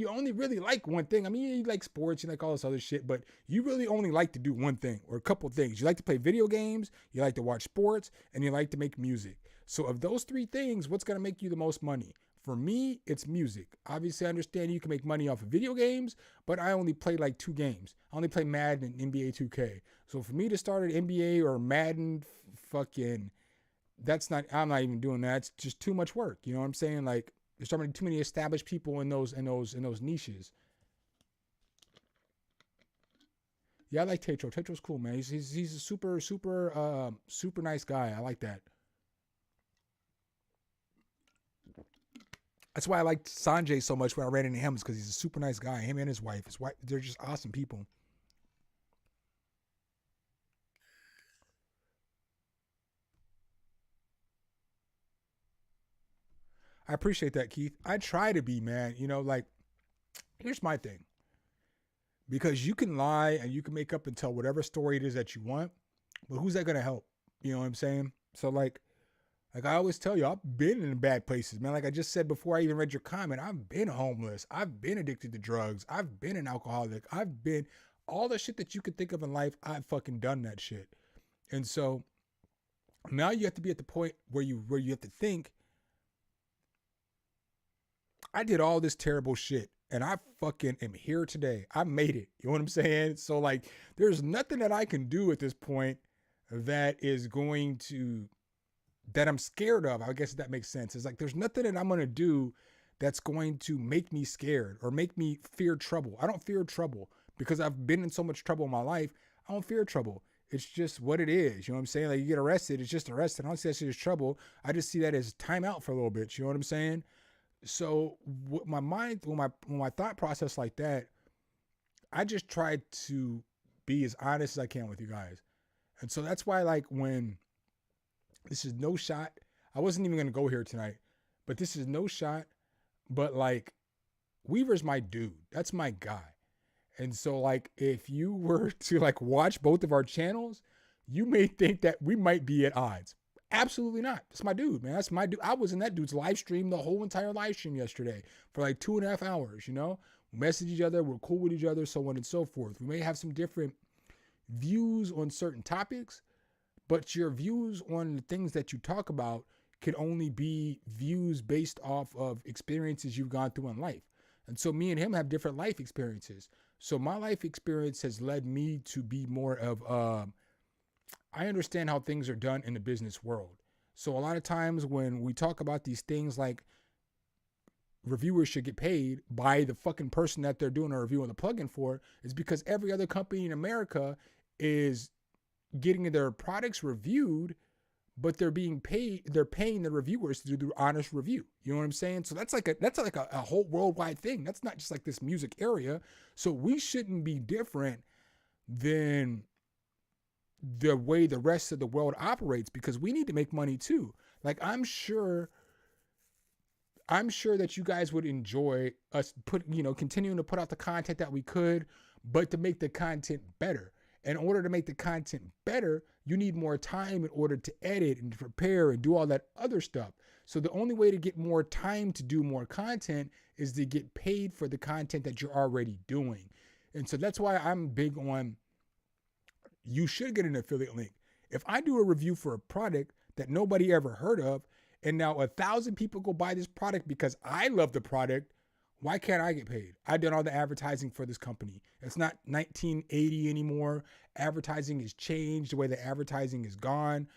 only really like one thing. I mean, you like sports, you like all this other shit, but you really only like to do one thing or a couple things. You like to play video games, you like to watch sports, and you like to make music. So of those three things, what's going to make you the most money? For me, it's music. Obviously, I understand you can make money off of video games, but I only play like 2 games. I only play Madden and NBA 2K. So for me to start an NBA or Madden, I'm not even doing that. It's just too much work. You know what I'm saying? Like, there's too many established people in those niches. Yeah, I like Tetro. Tetro's cool, man. He's a super nice guy. I like that. That's why I liked Sanjay so much when I ran into him, is because he's a super nice guy. Him and his wife, they're just awesome people. I appreciate that, Keith. I try to be, man. You know, like, here's my thing. Because you can lie and you can make up and tell whatever story it is that you want, but who's that going to help? You know what I'm saying? So, like I always tell you, I've been in bad places, man. Like I just said before I even read your comment, I've been homeless. I've been addicted to drugs. I've been an alcoholic. I've been all the shit that you could think of in life. I've fucking done that shit. And so now you have to be at the point where you have to think, I did all this terrible shit and I fucking am here today. I made it. You know what I'm saying? So like, there's nothing that I can do at this point that I'm scared of. I guess that makes sense. It's like, there's nothing that I'm going to do that's going to make me scared or make me fear trouble. I don't fear trouble because I've been in so much trouble in my life. I don't fear trouble. It's just what it is. You know what I'm saying? Like, you get arrested, it's just arrested. I don't see that shit as trouble. I just see that as time out for a little bit. You know what I'm saying? So with my mind, when my thought process like that, I just try to be as honest as I can with you guys. And so that's why, like, when this is no shot, I wasn't even going to go here tonight, but this is no shot. But like, Weaver's my dude. That's my guy. And so like, if you were to like watch both of our channels, you may think that we might be at odds. Absolutely not. That's my dude, man. That's my dude. I was in that dude's live stream, the whole entire live stream yesterday for like 2.5 hours, you know? We message each other, we're cool with each other, so on and so forth. We may have some different views on certain topics, but your views on the things that you talk about can only be views based off of experiences you've gone through in life. And so me and him have different life experiences. So my life experience has led me to be more of, I understand how things are done in the business world. So a lot of times when we talk about these things like reviewers should get paid by the fucking person that they're doing a review on the plugin for, is because every other company in America is getting their products reviewed, but they're being paid, they're paying the reviewers to do the honest review. You know what I'm saying? So that's like a whole worldwide thing. That's not just like this music area. So we shouldn't be different than the way the rest of the world operates, because we need to make money too. Like, I'm sure that you guys would enjoy us continuing to put out the content that we could, but to make the content better. In order to make the content better, you need more time in order to edit and to prepare and do all that other stuff. So the only way to get more time to do more content is to get paid for the content that you're already doing. And so that's why I'm big on, you should get an affiliate link. If I do a review for a product that nobody ever heard of, and now 1,000 people go buy this product because I love the product, why can't I get paid? I did all the advertising for this company. It's not 1980 anymore. Advertising has changed. The way the advertising is gone.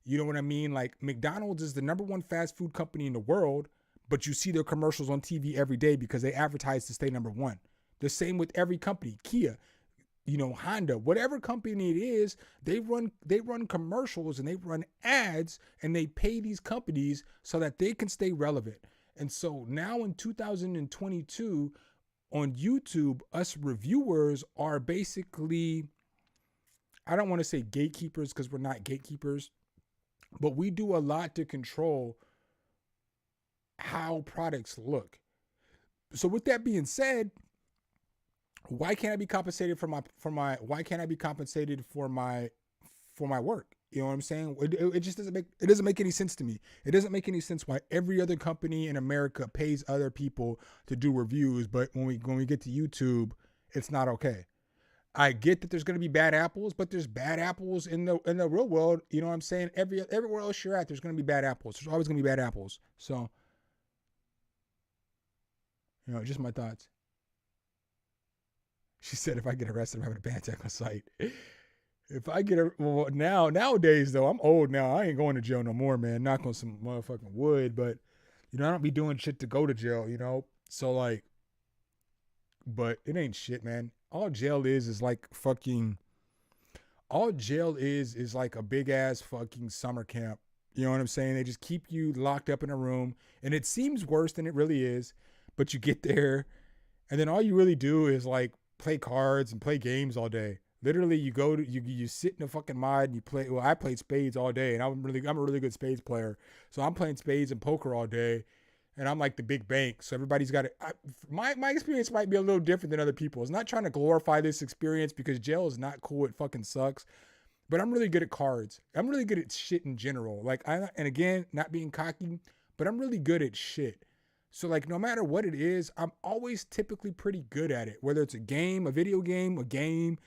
You know what I mean? Like, McDonald's is the #1 fast food company in the world, but you see their commercials on TV every day because they advertise to stay #1. The same with every company, Kia, Honda, whatever company it is, they run commercials and they run ads and they pay these companies so that they can stay relevant. And so now in 2022 on YouTube, us reviewers are basically, I don't want to say gatekeepers because we're not gatekeepers, but we do a lot to control how products look. So with that being said, Why can't I be compensated for my why can't I be compensated for my work? You know what I'm saying? It just doesn't make any sense to me. It doesn't make any sense why every other company in America pays other people to do reviews, but when we get to YouTube, it's not okay. I get that there's going to be bad apples, but there's bad apples in the real world. You know what I'm saying? Everywhere else you're at, there's going to be bad apples. There's always going to be bad apples. So, just my thoughts. She said, if I get arrested, I'm having a bad tech on site. If I get nowadays though, I'm old now. I ain't going to jail no more, man. Knock on some motherfucking wood, but I don't be doing shit to go to jail, So like, but it ain't shit, man. All jail is like fucking. All jail is like a big ass fucking summer camp. You know what I'm saying? They just keep you locked up in a room, and it seems worse than it really is. But you get there, and then all you really do is like play cards and play games all day. Literally, you sit in a fucking mod and you play. Well, I played spades all day, and I'm a really good spades player. So I'm playing spades and poker all day, and I'm like the big bank. So everybody's got it. My experience might be a little different than other people's. I'm not trying to glorify this experience because jail is not cool. It fucking sucks. But I'm really good at cards. I'm really good at shit in general. Like and again, not being cocky, but I'm really good at shit. So like no matter what it is, I'm always typically pretty good at it. Whether it's a game, a video game, a game.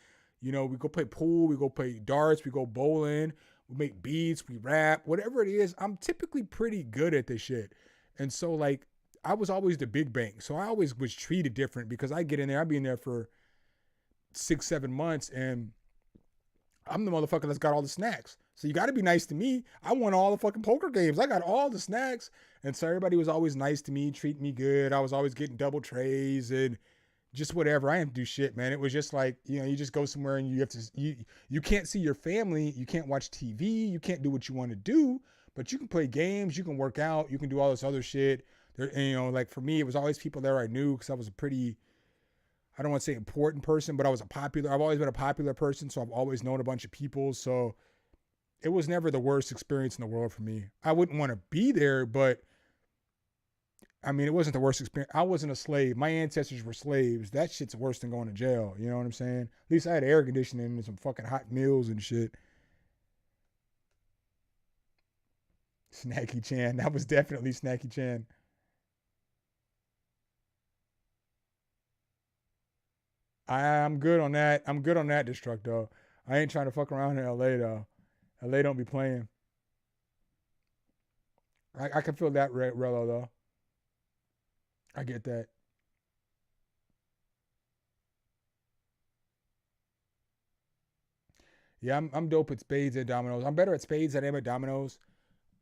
We go play pool, we go play darts, we go bowling, we make beats, we rap, whatever it is, I'm typically pretty good at this shit. And so like, I was always the big bank. So I always was treated different because I get in there, I'd be in there for 6-7 months and I'm the motherfucker that's got all the snacks. So you got to be nice to me. I won all the fucking poker games. I got all the snacks. And so everybody was always nice to me, treating me good. I was always getting double trays and just whatever. I didn't do shit, man. It was just like, you just go somewhere and you have to, you can't see your family. You can't watch TV. You can't do what you want to do, but you can play games. You can work out. You can do all this other shit. And, like for me, it was always people there I knew because I was a pretty, I don't want to say important person, but I've always been a popular person. So I've always known a bunch of people. So it was never the worst experience in the world for me. I wouldn't want to be there, but I mean, it wasn't the worst experience. I wasn't a slave. My ancestors were slaves. That shit's worse than going to jail. You know what I'm saying? At least I had air conditioning and some fucking hot meals and shit. Snacky Chan. That was definitely Snacky Chan. I'm good on that. I'm good on that, Destructo. I ain't trying to fuck around in LA though. LA don't be playing. I can feel that, Rello, though. I get that. Yeah, I'm dope at spades and dominoes. I'm better at spades than I am at dominoes.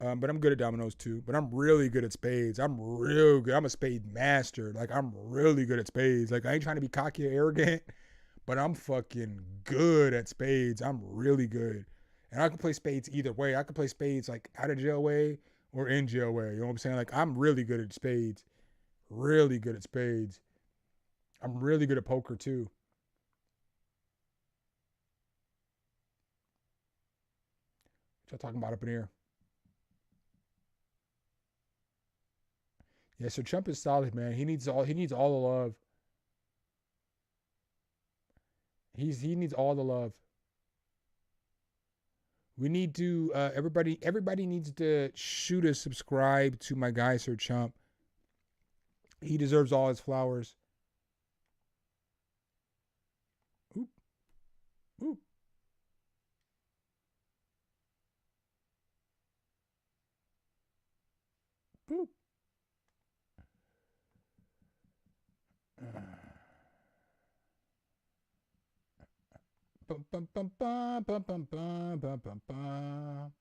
But I'm good at dominoes too. But I'm really good at spades. I'm real good. I'm a spade master. Like, I'm really good at spades. Like, I ain't trying to be cocky or arrogant, but I'm fucking good at spades. I'm really good. And I can play spades either way. I can play spades like out of jail way or in jail way. You know what I'm saying? Like, I'm really good at spades. Really good at spades. I'm really good at poker too. What y'all talking about up in here? Yeah, so Trump is solid, man. He needs all the love. He needs all the love. We need to everybody needs to shoot a subscribe to my guy Sir Chump. He deserves all his flowers. Oop. Oop. Boop. Bum bum bum bum bum bum bum bum bum bum.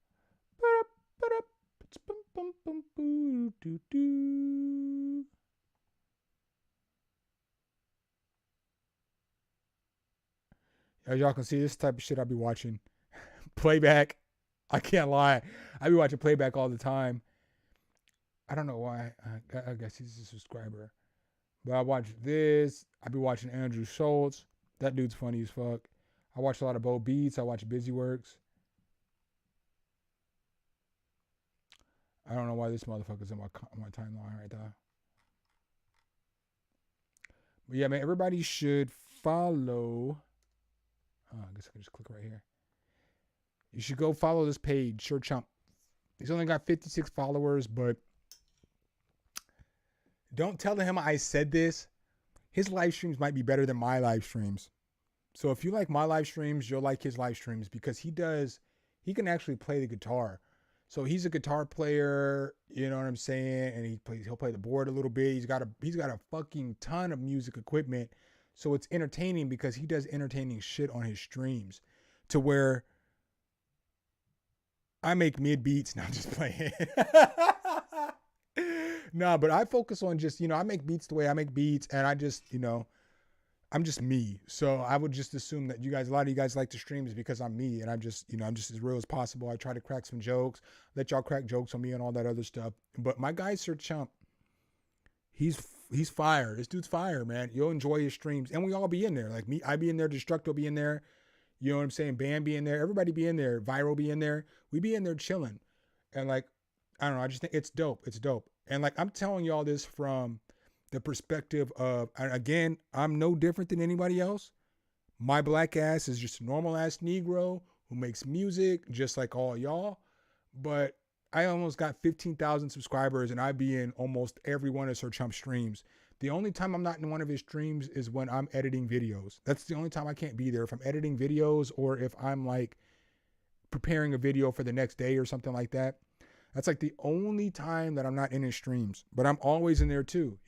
Bum bum bum boo doo doo. As y'all can see, this type of shit I be watching. Playback. I can't lie. I be watching playback all the time. I don't know why. I guess he's a subscriber. But I watch this. I be watching Andrew Schultz. That dude's funny as fuck. I watch a lot of Bo Beats. I watch Busy Works. I don't know why this motherfucker's in my timeline right there. But yeah, man, everybody should follow. Oh, I guess I can just click right here. You should go follow this page, Sure Chump. He's only got 56 followers, but don't tell him I said this. His live streams might be better than my live streams. So if you like my live streams, you'll like his live streams because he can actually play the guitar. So he's a guitar player, you know what I'm saying? And he'll play the board a little bit. He's got a fucking ton of music equipment. So it's entertaining because he does entertaining shit on his streams to where I make mid beats. Now I'm just playing. Nah, but I focus on just, I make beats the way I make beats, and I just, I'm just me. So I would just assume that a lot of you guys like the streams because I'm me, and I'm just as real as possible. I try to crack some jokes, let y'all crack jokes on me and all that other stuff. But my guy, Sir Chump, he's fire. This dude's fire, man. You'll enjoy his streams, and we all be in there. Like me, I be in there. Destructo be in there. You know what I'm saying? Bam be in there. Everybody be in there. Viral be in there. We be in there chilling, and like, I don't know. I just think it's dope. It's dope. And like, I'm telling y'all this from the perspective of, again, I'm no different than anybody else. My black ass is just a normal ass Negro who makes music just like all y'all. But I almost got 15,000 subscribers, and I be in almost every one of Sir Chump's streams. The only time I'm not in one of his streams is when I'm editing videos. That's the only time I can't be there. If I'm editing videos or if I'm like preparing a video for the next day or something like that. That's like the only time that I'm not in his streams, but I'm always in there too,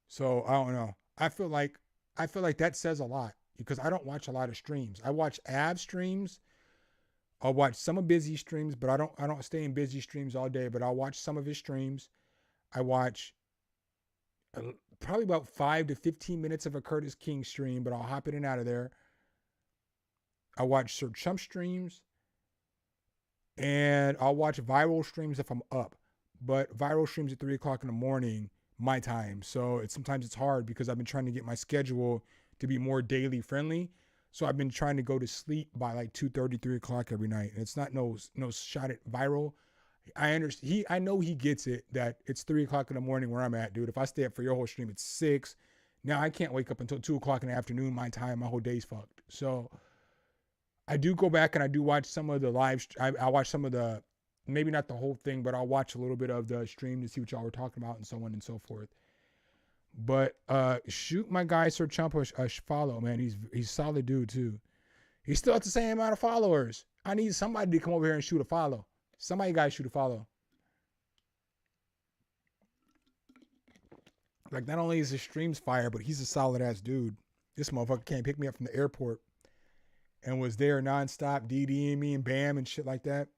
So I don't know. I feel like that says a lot because I don't watch a lot of streams. I watch Av streams. I'll watch some of Busy streams, but I don't stay in Busy streams all day, but I'll watch some of his streams. I watch probably about 5 to 15 minutes of a Curtis King stream, but I'll hop in and out of there. I watch Sir Chump streams. And I'll watch viral streams if I'm up, but viral streams at 3 o'clock in the morning, my time. So sometimes it's hard because I've been trying to get my schedule to be more daily friendly. So I've been trying to go to sleep by like 2:30, 3 o'clock every night. And it's not no shot at viral. I understand. I know he gets it that it's 3 o'clock in the morning where I'm at, dude. If I stay up for your whole stream, it's 6. Now I can't wake up until 2 o'clock in the afternoon, my time. My whole day's fucked. So I do go back and I do watch some of the live. I watch some of the, maybe not the whole thing, but I'll watch a little bit of the stream to see what y'all were talking about and so on and so forth. But shoot my guy Sir Chump a follow, man. He's solid dude too. He's still at the same amount of followers. I need somebody to come over here and shoot a follow. Somebody got to shoot a follow. Like, not only is his streams fire, but he's a solid ass dude. This motherfucker can't pick me up from the airport. And was there nonstop DDing me and bam and shit like that.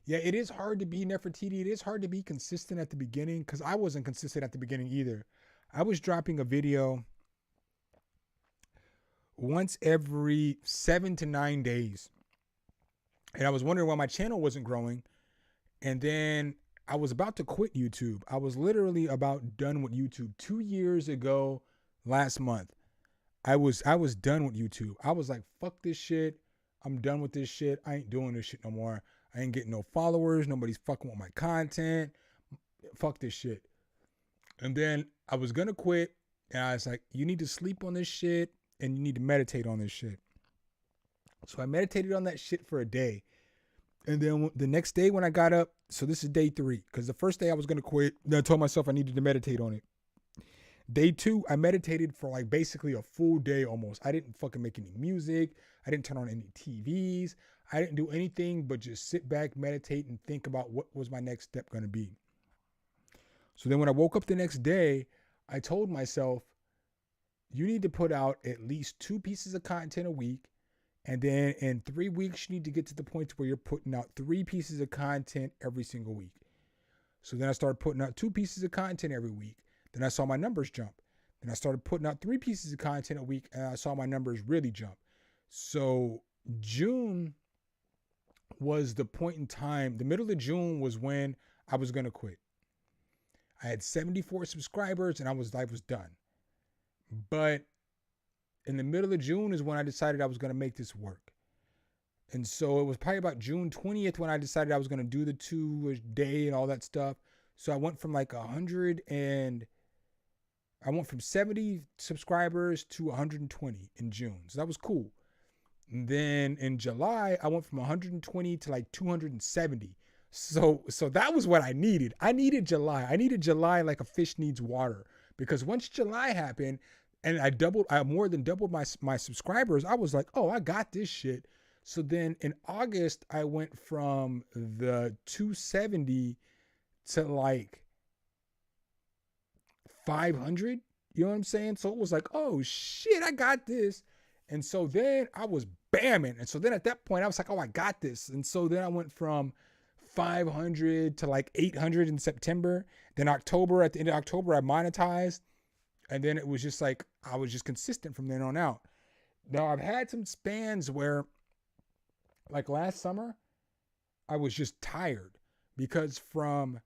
Yeah, it is hard to be Nefertiti. It is hard to be consistent at the beginning because I wasn't consistent at the beginning either. I was dropping a video once every 7 to 9 days. And I was wondering why my channel wasn't growing. And then I was about to quit YouTube. I was literally about done with YouTube 2 years ago last month. I was done with YouTube. I was like, fuck this shit. I'm done with this shit. I ain't doing this shit no more. I ain't getting no followers. Nobody's fucking with my content. Fuck this shit. And then I was going to quit. And I was like, you need to sleep on this shit. And you need to meditate on this shit. So I meditated on that shit for a day. And then the next day when I got up, so this is day 3. Because the first day I was going to quit. Then I told myself I needed to meditate on it. Day 2, I meditated for like basically a full day almost. I didn't fucking make any music. I didn't turn on any TVs. I didn't do anything but just sit back, meditate, and think about what was my next step going to be. So then when I woke up the next day, I told myself, you need to put out at least 2 pieces of content a week. And then in 3 weeks, you need to get to the point where you're putting out 3 pieces of content every single week. So then I started putting out 2 pieces of content every week. Then I saw my numbers jump. Then I started putting out 3 pieces of content a week, and I saw my numbers really jump. So June was the point in time. The middle of June was when I was going to quit. I had 74 subscribers, and I was done. But in the middle of June is when I decided I was going to make this work. And so it was probably about June 20th when I decided I was going to do the 2 a day and all that stuff. So I went from like 100 and I went from 70 subscribers to 120 in June. So that was cool. And then in July, I went from 120 to like 270. So that was what I needed. I needed July like a fish needs water, because once July happened and I more than doubled my subscribers, I was like, oh, I got this shit. So then in August, I went from the 270 to like 500. You know what I'm saying? So it was like, oh shit, I got this. And so then I was bamming. And so then at that point I was like, oh, I got this. And so then I went from 500 to like 800 in September. Then October, at the end of October, I monetized. And then it was just like, I was just consistent from then on out. Now I've had some spans where, like last summer, I was just tired because from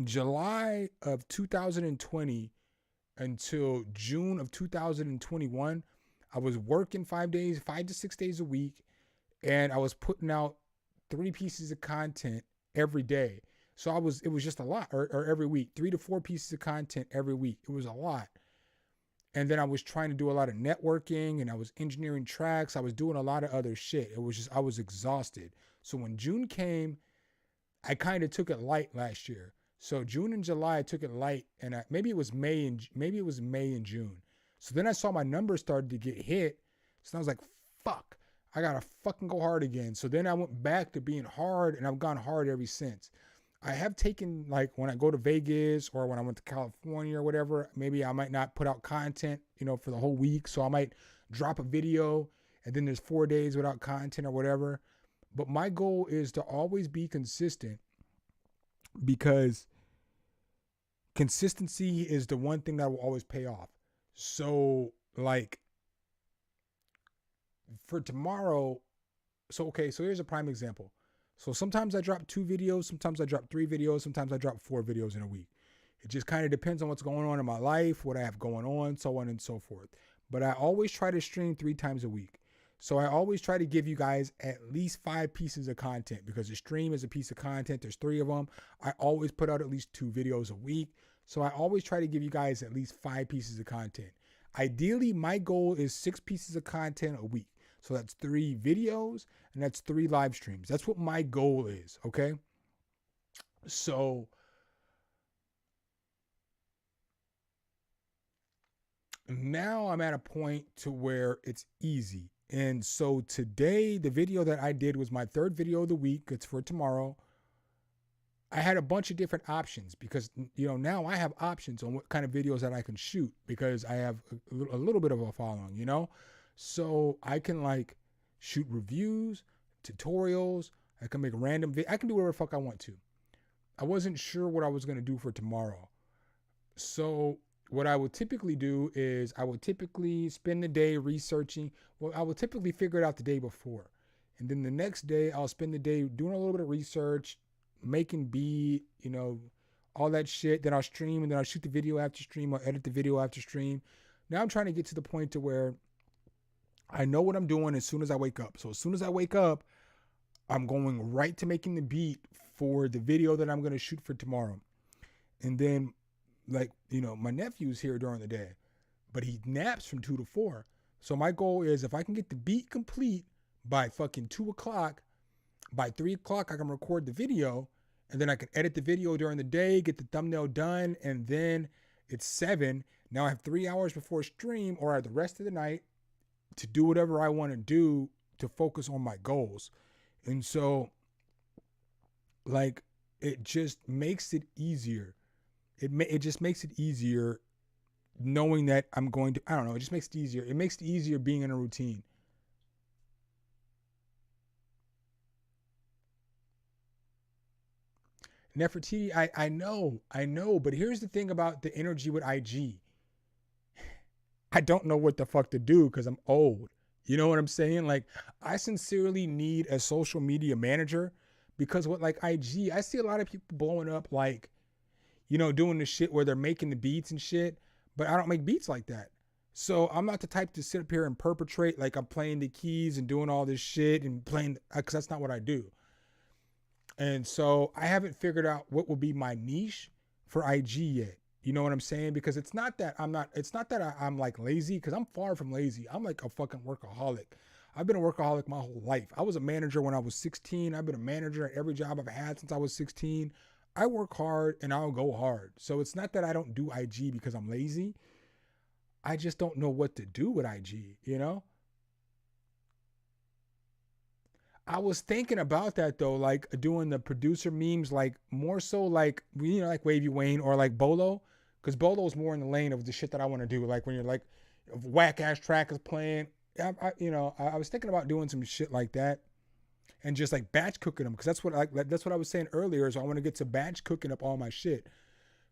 July of 2020 until June of 2021, I was working 5 to 6 days a week, and I was putting out 3 pieces of content every day. So it was just a lot, or every week, 3 to 4 pieces of content every week. It was a lot. And then I was trying to do a lot of networking, and I was engineering tracks. I was doing a lot of other shit. It was just, I was exhausted. So when June came, I kind of took it light last year. So June and July, I took it light, and maybe it was May and June. So then I saw my numbers started to get hit. So I was like, fuck, I gotta fucking go hard again. So then I went back to being hard, and I've gone hard ever since. I have taken, like, when I go to Vegas or when I went to California or whatever, maybe I might not put out content, for the whole week. So I might drop a video and then there's 4 days without content or whatever. But my goal is to always be consistent, because consistency is the one thing that will always pay off. So like for tomorrow, so here's a prime example. So sometimes I drop 2 videos, sometimes I drop 3 videos, sometimes I drop 4 videos in a week. It just kind of depends on what's going on in my life, what I have going on, so on and so forth. But I always try to stream 3 times a week. So I always try to give you guys at least 5 pieces of content, because the stream is a piece of content. There's 3 of them. I always put out at least 2 videos a week. So I always try to give you guys at least 5 pieces of content. Ideally, my goal is 6 pieces of content a week. So that's 3 videos and that's 3 live streams. That's what my goal is, okay? So now I'm at a point to where it's easy. And so today, the video that I did was my 3rd video of the week. It's for tomorrow. I had a bunch of different options because, now I have options on what kind of videos that I can shoot, because I have a little bit of a following, So I can like shoot reviews, tutorials. I can make random I can do whatever the fuck I want to. I wasn't sure what I was going to do for tomorrow. So what I would typically do is I would typically spend the day researching. Well, I would typically figure it out the day before. And then the next day I'll spend the day doing a little bit of research, making beat, all that shit. Then I'll stream, and then I'll shoot the video after stream, or edit the video after stream. Now I'm trying to get to the point to where I know what I'm doing as soon as I wake up. So as soon as I wake up, I'm going right to making the beat for the video that I'm going to shoot for tomorrow. And then, my nephew's here during the day, but he naps from 2 to 4. So my goal is, if I can get the beat complete by fucking 2 o'clock, by 3 o'clock, I can record the video, and then I can edit the video during the day, get the thumbnail done, and then it's 7. Now I have 3 hours before stream, or the rest of the night, to do whatever I want to do to focus on my goals. And so, it just makes it easier. It just makes it easier knowing that I'm going to, I don't know, it just makes it easier. It makes it easier being in a routine. Nefertiti, I know, but here's the thing about the energy with IG. I don't know what the fuck to do because I'm old. You know what I'm saying? I sincerely need a social media manager, because with IG, I see a lot of people blowing up, doing the shit where they're making the beats and shit, but I don't make beats like that. So I'm not the type to sit up here and perpetrate like I'm playing the keys and doing all this shit and playing, because that's not what I do. And so I haven't figured out what will be my niche. for IG yet. You know what I'm saying? Because it's not that I'm like lazy, because I'm far from lazy. I'm like a fucking workaholic. I've been a workaholic my whole life. I was a manager when I was 16. I've been a manager at every job I've had since I was 16. I work hard and I'll go hard. So it's not that I don't do IG because I'm lazy. I just don't know what to do with IG, you know? I was thinking about that though, like doing the producer memes, like more so like, you know, like Wavy Wayne or like Bolo, because Bolo's more in the lane of the shit that I want to do. Like when you're like, whack ass track is playing, I was thinking about doing some shit like that and just like batch cooking them, because that's what I was saying earlier, is I want to get to batch cooking up all my shit.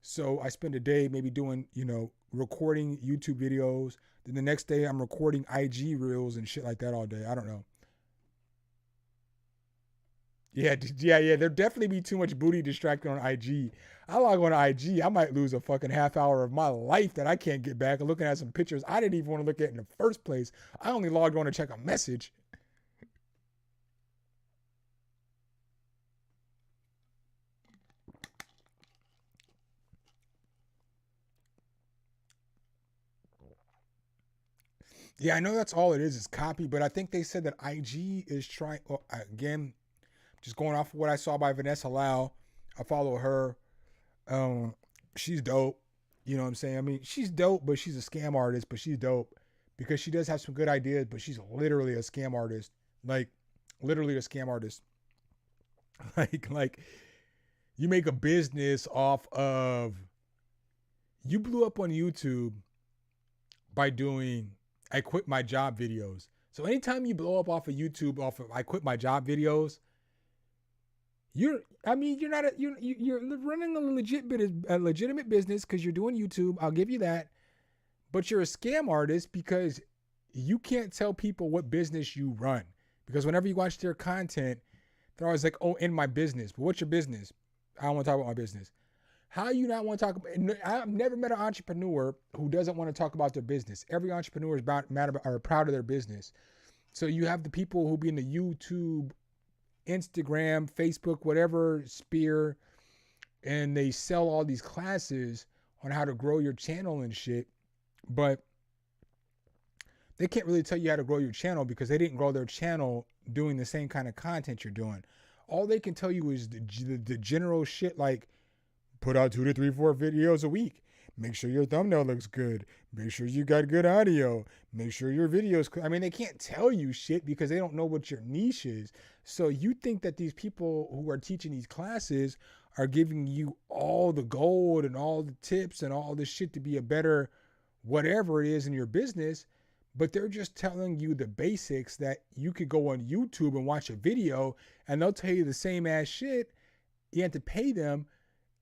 So I spend a day maybe doing, you know, recording YouTube videos. Then the next day I'm recording IG reels and shit like that all day. I don't know. Yeah. There'd definitely be too much booty distracted on IG. I log on to IG, I might lose a fucking half hour of my life that I can't get back, and looking at some pictures I didn't even want to look at in the first place. I only logged on to check a message. Yeah, I know that's all it is copy, but I think they said that IG is trying, again, just going off of what I saw by Vanessa Lau. I follow her. She's dope. You know what I'm saying? I mean, she's dope, but she's a scam artist, but she's dope because she does have some good ideas, but she's literally a scam artist. Like, literally a scam artist. Like you make a business off of, you blew up on YouTube by doing I quit my job videos. So anytime you blow up off of YouTube off of I quit my job videos, you're running a legitimate business because you're doing YouTube. I'll give you that. But you're a scam artist because you can't tell people what business you run. Because whenever you watch their content, they're always like, oh, in my business. But what's your business? I don't want to talk about my business. How you not want to talk about? I've never met an entrepreneur who doesn't want to talk about their business. Every entrepreneur is proud of their business. So you have the people who be in the YouTube, Instagram, Facebook, whatever sphere, and they sell all these classes on how to grow your channel and shit, but they can't really tell you how to grow your channel because they didn't grow their channel doing the same kind of content you're doing. All they can tell you is the general shit, like put out 2 to 3, 4 videos a week. Make sure your thumbnail looks good. Make sure you got good audio. Make sure your videos. I mean, they can't tell you shit because they don't know what your niche is. So you think that these people who are teaching these classes are giving you all the gold and all the tips and all this shit to be a better whatever it is in your business, but they're just telling you the basics that you could go on YouTube and watch a video and they'll tell you the same ass shit. You have to pay them.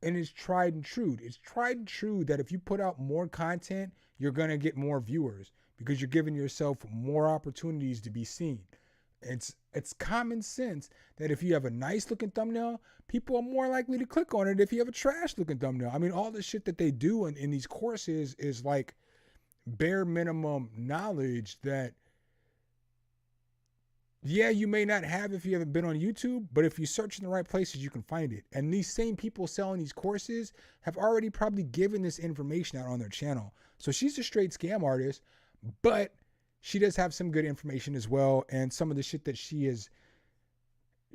And it's tried and true. It's tried and true that if you put out more content, you're going to get more viewers because you're giving yourself more opportunities to be seen. It's common sense that if you have a nice looking thumbnail, people are more likely to click on it if you have a trash looking thumbnail. I mean, all the shit that they do in these courses is like bare minimum knowledge that, yeah, you may not have if you haven't been on YouTube, but if you search in the right places, you can find it. And these same people selling these courses have already probably given this information out on their channel. So she's a straight scam artist, but she does have some good information as well. And some of the shit that she has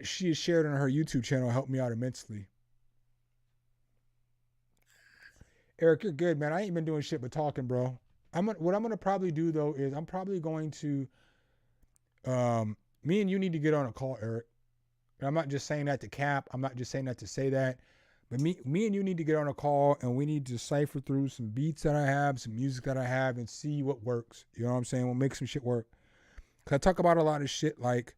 shared on her YouTube channel helped me out immensely. Eric, you're good, man. I ain't been doing shit but talking, bro. What I'm going to probably do though is I'm probably going to, me and you need to get on a call, Eric. And I'm not just saying that to cap. I'm not just saying that to say that. But me and you need to get on a call and we need to cipher through some beats that I have, some music that I have, and see what works. You know what I'm saying? We'll make some shit work. Because I talk about a lot of shit like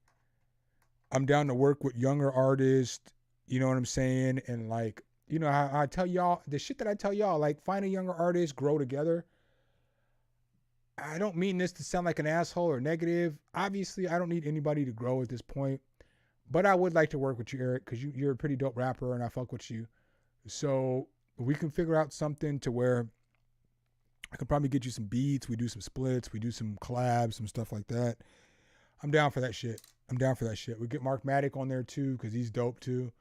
I'm down to work with younger artists. You know what I'm saying? And like, you know, I tell y'all, the shit that I tell y'all, like find a younger artist, grow together. I don't mean this to sound like an asshole or negative. Obviously, I don't need anybody to grow at this point. But I would like to work with you, Eric, because you're a pretty dope rapper and I fuck with you. So we can figure out something to where I could probably get you some beats. We do some splits. We do some collabs, some stuff like that. I'm down for that shit. We get Mark Matic on there too because he's dope too.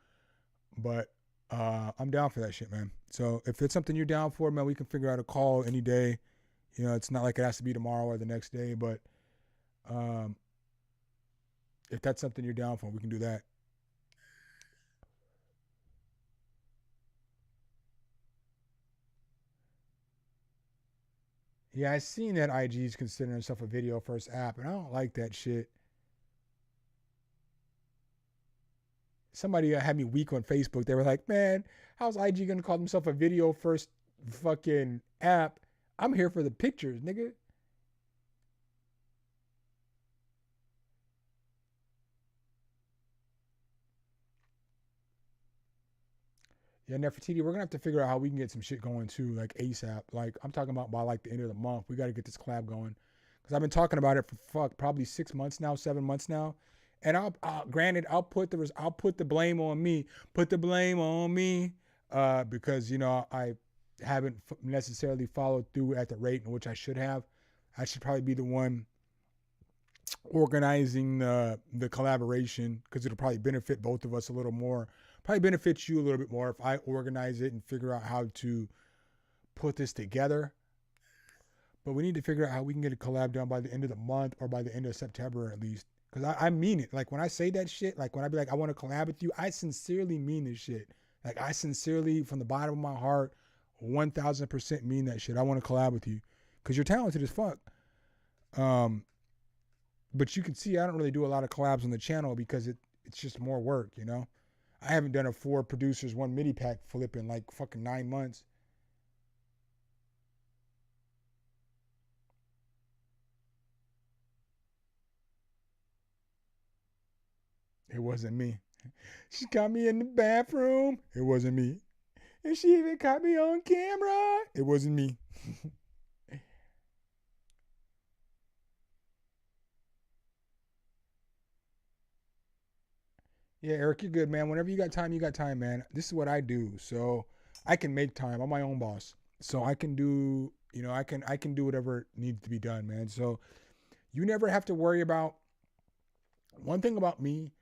But I'm down for that shit, man. So if it's something you're down for, man, we can figure out a call any day. You know, it's not like it has to be tomorrow or the next day, but if that's something you're down for, we can do that. Yeah, I seen that IG's considering himself a video first app, and I don't like that shit. Somebody had me weak on Facebook. They were like, man, how's IG gonna call himself a video first fucking app? I'm here for the pictures, nigga. Yeah, Nefertiti, we're gonna have to figure out how we can get some shit going too, like ASAP. Like I'm talking about by like the end of the month, we got to get this collab going. Because I've been talking about it for probably 6 months now, 7 months now. And granted, I'll put the blame on me. Put the blame on me, because you know I haven't necessarily followed through at the rate in which I should have. I should probably be the one organizing the collaboration, because it'll probably benefit both of us a little more. Probably benefits you a little bit more if I organize it and figure out how to put this together. But we need to figure out how we can get a collab done by the end of the month or by the end of September at least. Because I mean it. Like when I say that shit, like when I be like, I want to collab with you, I sincerely mean this shit. Like I sincerely, from the bottom of my heart, 1000% mean that shit. I want to collab with you because you're talented as fuck. But you can see I don't really do a lot of collabs on the channel because it's just more work, you know? I haven't done a 4 producers, 1 MIDI pack flip in like fucking 9 months. It wasn't me. She got me in the bathroom. It wasn't me. And she even caught me on camera. It wasn't me. Yeah, Eric, you're good, man. Whenever you got time, man. This is what I do. So I can make time. I'm my own boss. So I can do, you know, I can do whatever needs to be done, man. So you never have to worry about. One thing about me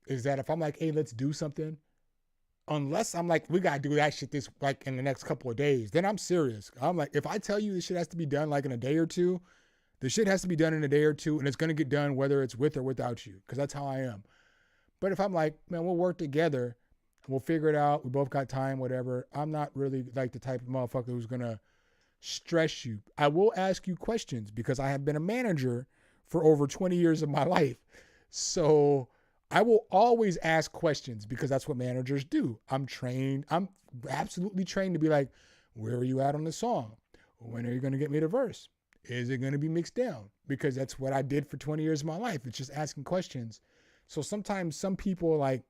is that if I'm like, hey, let's do something, unless I'm like, we got to do that shit this like in the next couple of days, then I'm serious. I'm like, if I tell you this shit has to be done like in a day or two, the shit has to be done in a day or two, and it's going to get done whether it's with or without you, because that's how I am. But if I'm like, man, we'll work together, we'll figure it out, we both got time, whatever, I'm not really like the type of motherfucker who's going to stress you. I will ask you questions because I have been a manager for over 20 years of my life. So I will always ask questions because that's what managers do. I'm trained. I'm absolutely trained to be like, where are you at on the song? When are you going to get me the verse? Is it going to be mixed down? Because that's what I did for 20 years of my life. It's just asking questions. So sometimes some people like,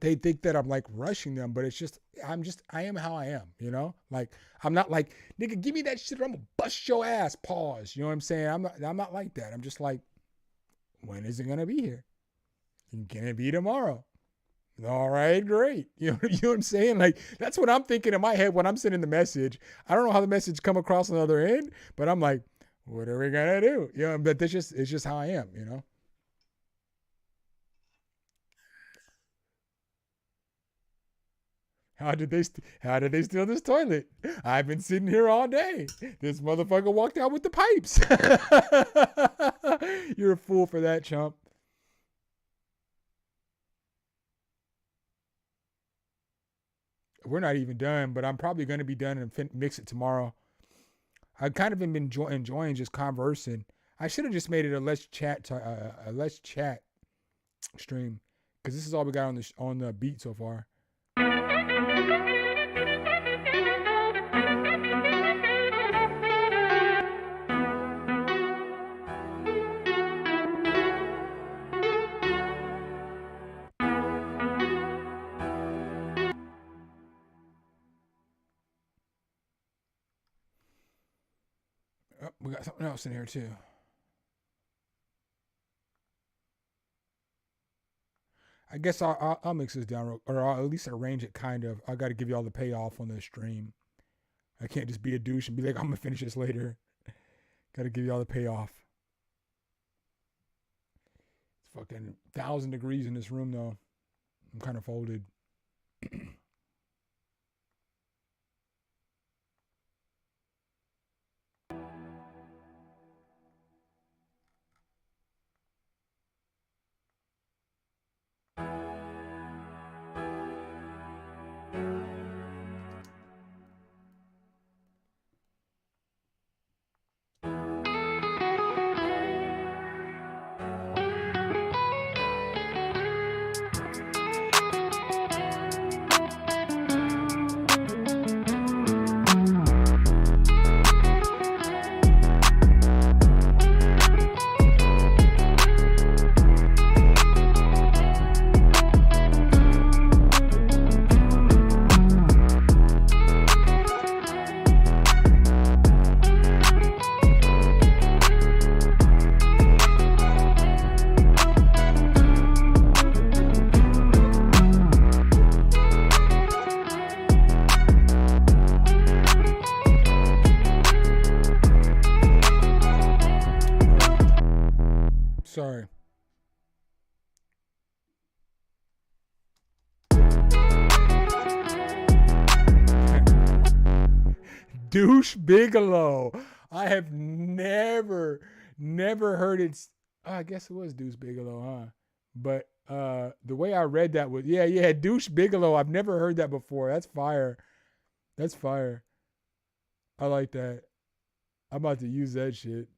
they think that I'm like rushing them, but it's just, I am how I am, you know? Like, I'm not like, nigga, give me that shit or I'm gonna bust your ass, pause. You know what I'm saying? I'm not like that. I'm just like, when is it gonna be here? Can it be tomorrow? All right, great. You know what I'm saying? Like, that's what I'm thinking in my head when I'm sending the message. I don't know how the message come across on the other end, but I'm like, what are we gonna do? You know, but it's just how I am, you know? How did they steal this toilet? I've been sitting here all day. This motherfucker walked out with the pipes. You're a fool for that, chump. We're not even done, but I'm probably going to be done and mix it tomorrow. I've kind of been enjoying just conversing. I should have just made it a less chat stream, because this is all we got on the beat so far. Oh, we got something else in here too. I guess I'll mix this down, or I'll at least arrange it kind of. I got to give you all the payoff on the stream. I can't just be a douche and be like, I'm going to finish this later. Got to give you all the payoff. It's fucking 1,000 degrees in this room, though. I'm kind of folded. Douche Bigelow. I have never heard it. I guess it was Deuce Bigelow, huh? But the way I read that was, yeah, Douche Bigelow. I've never heard that before. That's fire. That's fire. I like that. I'm about to use that shit.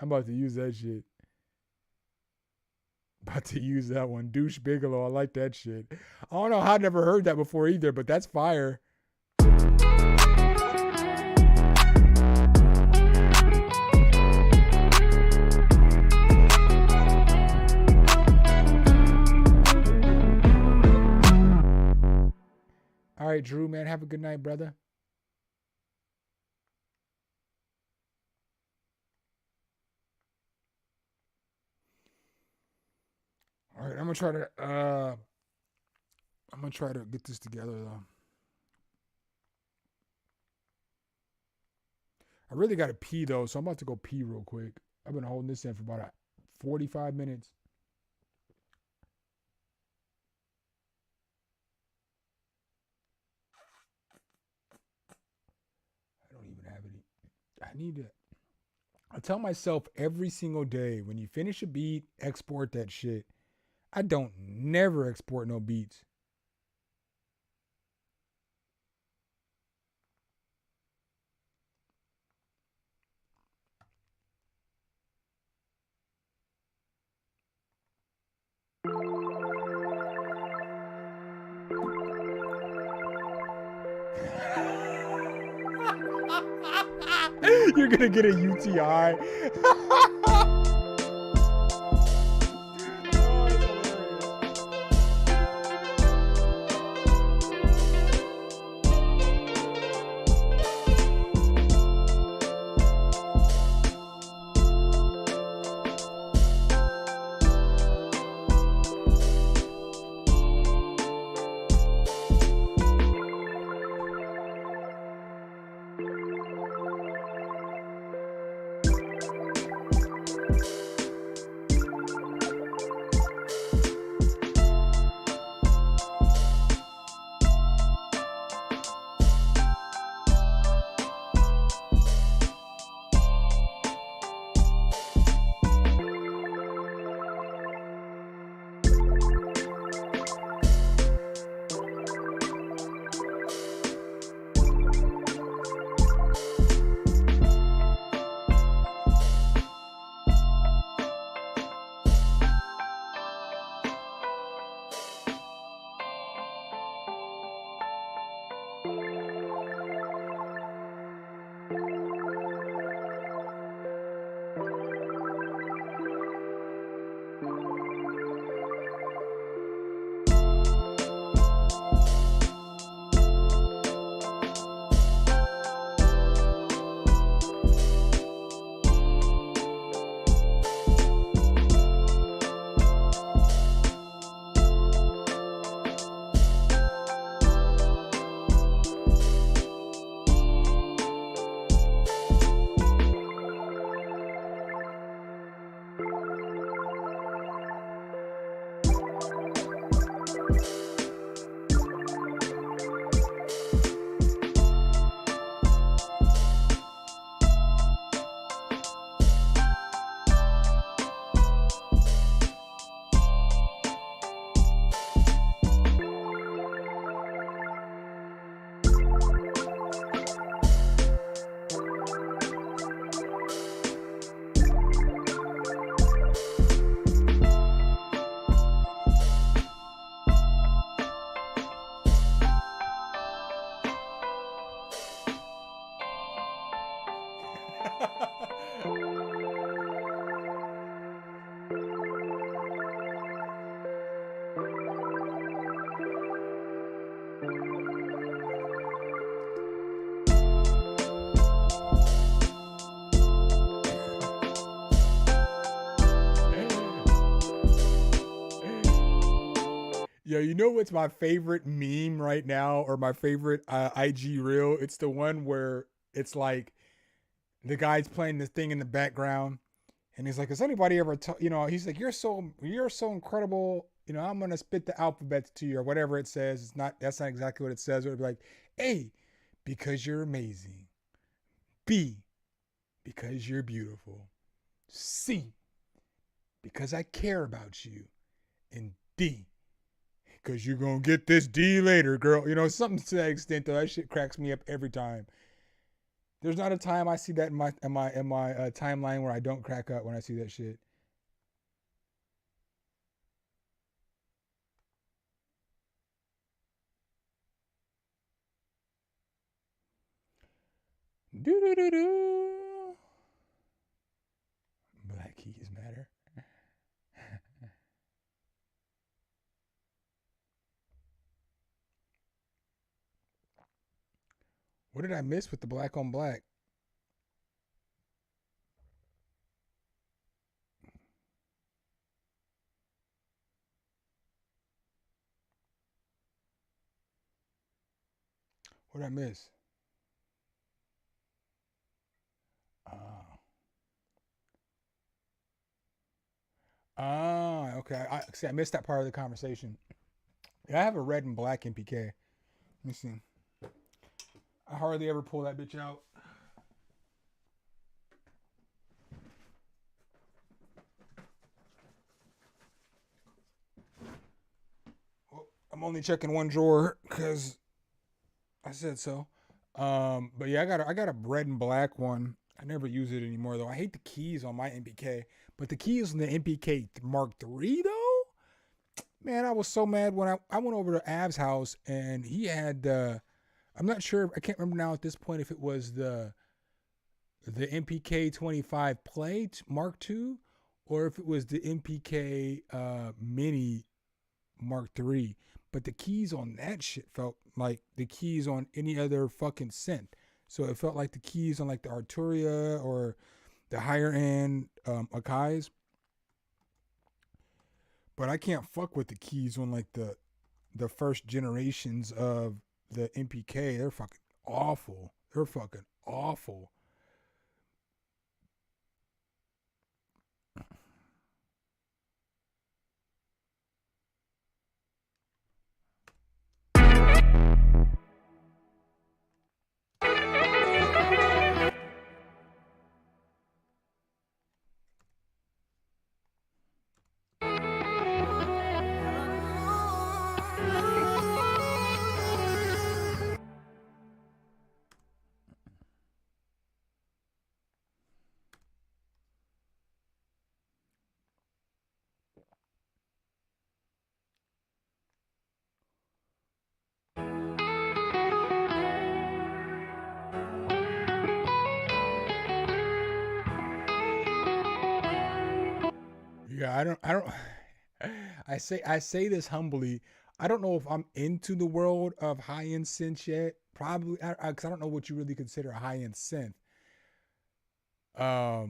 About to use that one. Douche Bigelow. I like that shit. I don't know how I never heard that before either, but that's fire. All right, Drew, man, have a good night, brother. All right, I'm gonna try to get this together though. I really gotta pee though, so I'm about to go pee real quick. I've been holding this in for about 45 minutes. I don't even have any. I need to. I tell myself every single day, when you finish a beat, export that shit. I don't never export no beats. You're gonna get a UTI. Yo, you know what's my favorite meme right now, or my favorite IG reel? It's the one where it's like the guy's playing this thing in the background, and he's like, "Has anybody ever, he's like, you're so incredible You know, I'm gonna spit the alphabet to you or whatever it says. That's not exactly what it says. It would be like A, because you're amazing. B, because you're beautiful. C, because I care about you. And D, because you're gonna get this D later, girl. You know, something to that extent though. That shit cracks me up every time. There's not a time I see that in my timeline where I don't crack up when I see that shit. Do do do do. Black keys matter. What did I miss with the black on black? What did I miss? Okay. I missed that part of the conversation. Yeah, I have a red and black MPK. Let me see. I hardly ever pull that bitch out. Well, I'm only checking one drawer because I said so. But yeah, I got a red and black one. I never use it anymore though. I hate the keys on my MPK, but the keys on the MPK Mark III though, man, I was so mad when I went over to Av's house and he had I'm not sure, I can't remember now at this point if it was the MPK 25 Play Mark II or if it was the MPK Mini Mark III. But the keys on that shit felt like the keys on any other fucking synth. So it felt like the keys on like the Arturia or the higher end Akai's. But I can't fuck with the keys on like the first generations of the MPK. They're fucking awful. They're fucking awful. Yeah, I don't I say this humbly. I don't know if I'm into the world of high-end synths yet. Probably because I don't know what you really consider a high-end synth. I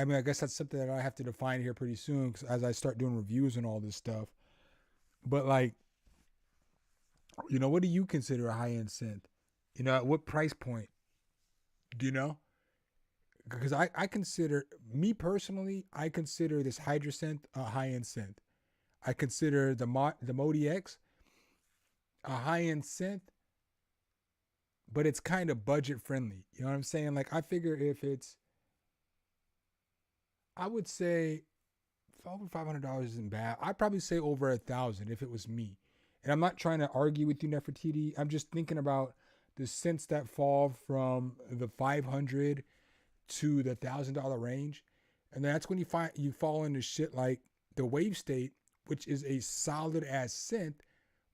mean, I guess that's something that I have to define here pretty soon because as I start doing reviews and all this stuff. But like, you know, what do you consider a high-end synth? You know, at what price point? Do you know? Because I consider, me personally, I consider this Hydrasynth a high-end synth. I consider the Modi X a high-end synth, but it's kind of budget friendly. You know what I'm saying? Like, I figure if it's, I would say over $500 isn't bad. I'd probably say over $1,000 if it was me. And I'm not trying to argue with you, Nefertiti. I'm just thinking about the synths that fall from the $500 to the $1,000 range. And that's when you fall into shit like the Wave State, which is a solid ass synth,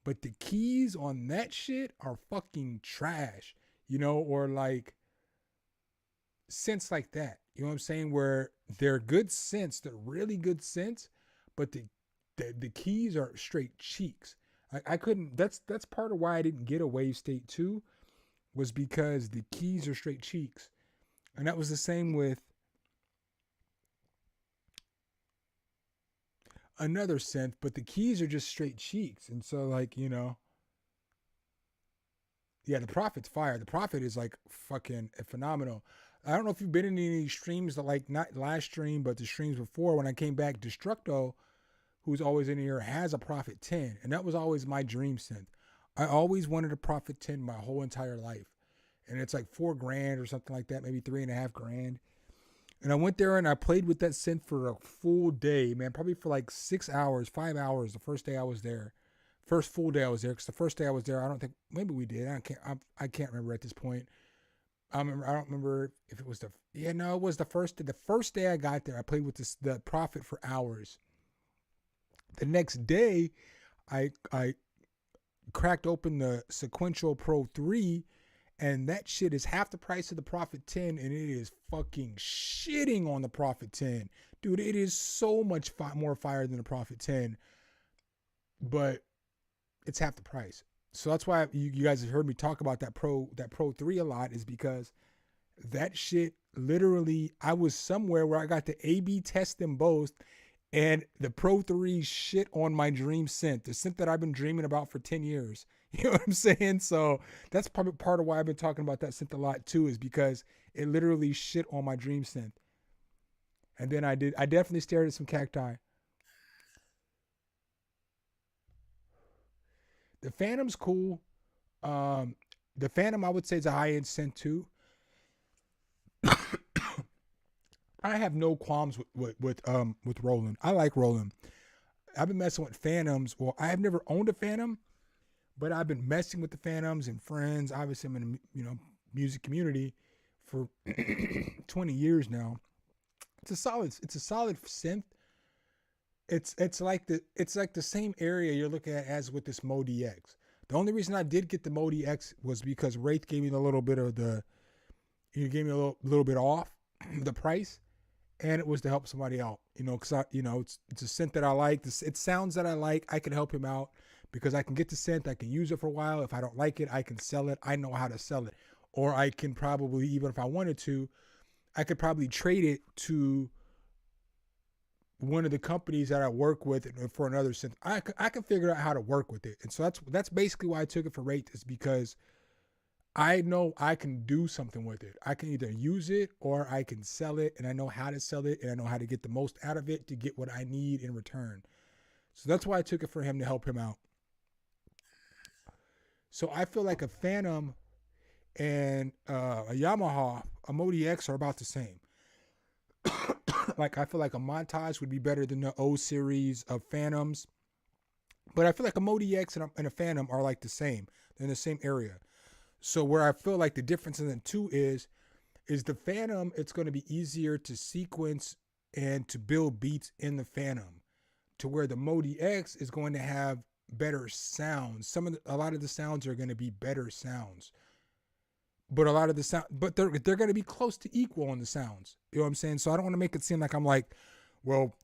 but the keys on that shit are fucking trash, you know, or like synths like that, you know what I'm saying, where they're good synths, they're really good synths, but the keys are straight cheeks. I couldn't, that's part of why I didn't get a Wave State 2 was because the keys are straight cheeks. And that was the same with another synth, but the keys are just straight cheeks. And so, like, you know, yeah, the Prophet's fire. The Prophet is like fucking phenomenal. I don't know if you've been in any streams that, like, not last stream, but the streams before when I came back, Destructo who's always in here, has a Prophet 10, and that was always my dream synth. I always wanted a Prophet 10 my whole entire life, and it's like $4,000 or something like that, maybe $3,500. And I went there and I played with that synth for a full day, man, probably for like 6 hours, 5 hours. The first day I was there, first full day I was there, because the first day I was there, I don't think, maybe we did. I can't remember at this point. I don't remember if it was it was the first day I got there. I played with the Prophet for hours. The next day, I cracked open the Sequential Pro 3, and that shit is half the price of the Prophet 10, and it is fucking shitting on the Prophet 10. Dude, it is so much more fire than the Prophet 10, but it's half the price. So that's why you guys have heard me talk about that Pro 3 a lot, is because that shit, literally, I was somewhere where I got to A/B test them both, and the Pro 3 shit on my dream synth, the synth that I've been dreaming about for 10 years. You know what I'm saying? So that's probably part of why I've been talking about that synth a lot too, is because it literally shit on my dream synth. And then I definitely stared at some cacti. The Phantom's cool. The Phantom, I would say, is a high-end synth too. I have no qualms with Roland. I like Roland. I've been messing with Phantoms. Well, I have never owned a Phantom, but I've been messing with the Phantoms and friends. Obviously, I'm in the music community for 20 years now. It's a solid synth. It's like the same area you're looking at as with this Modi X. The only reason I did get the Modi X was because Wraith gave me a little bit off the price, and it was to help somebody out. Because it's a synth that I like. It's sounds that I like. I can help him out because I can get the synth. I can use it for a while. If I don't like it, I can sell it. I know how to sell it, or I can probably, even if I wanted to, I could probably trade it to one of the companies that I work with for another synth. I can figure out how to work with it. And so that's basically why I took it for Wraith, is because I know I can do something with it. I can either use it or I can sell it, and I know how to sell it, and I know how to get the most out of it to get what I need in return. So that's why I took it for him, to help him out. So I feel like a Phantom and a Yamaha, a Modi X, are about the same. Like, I feel like a Montage would be better than the O series of Phantoms, but I feel like a Modi X and a Phantom are like the same. They're in the same area. So where I feel like the difference in the two is the Phantom, it's going to be easier to sequence and to build beats in the Phantom, to where the Modi X is going to have better sounds. A lot of the sounds are going to be better sounds. But a lot of the sound, but they're going to be close to equal on the sounds. You know what I'm saying? So I don't want to make it seem like I'm like, well,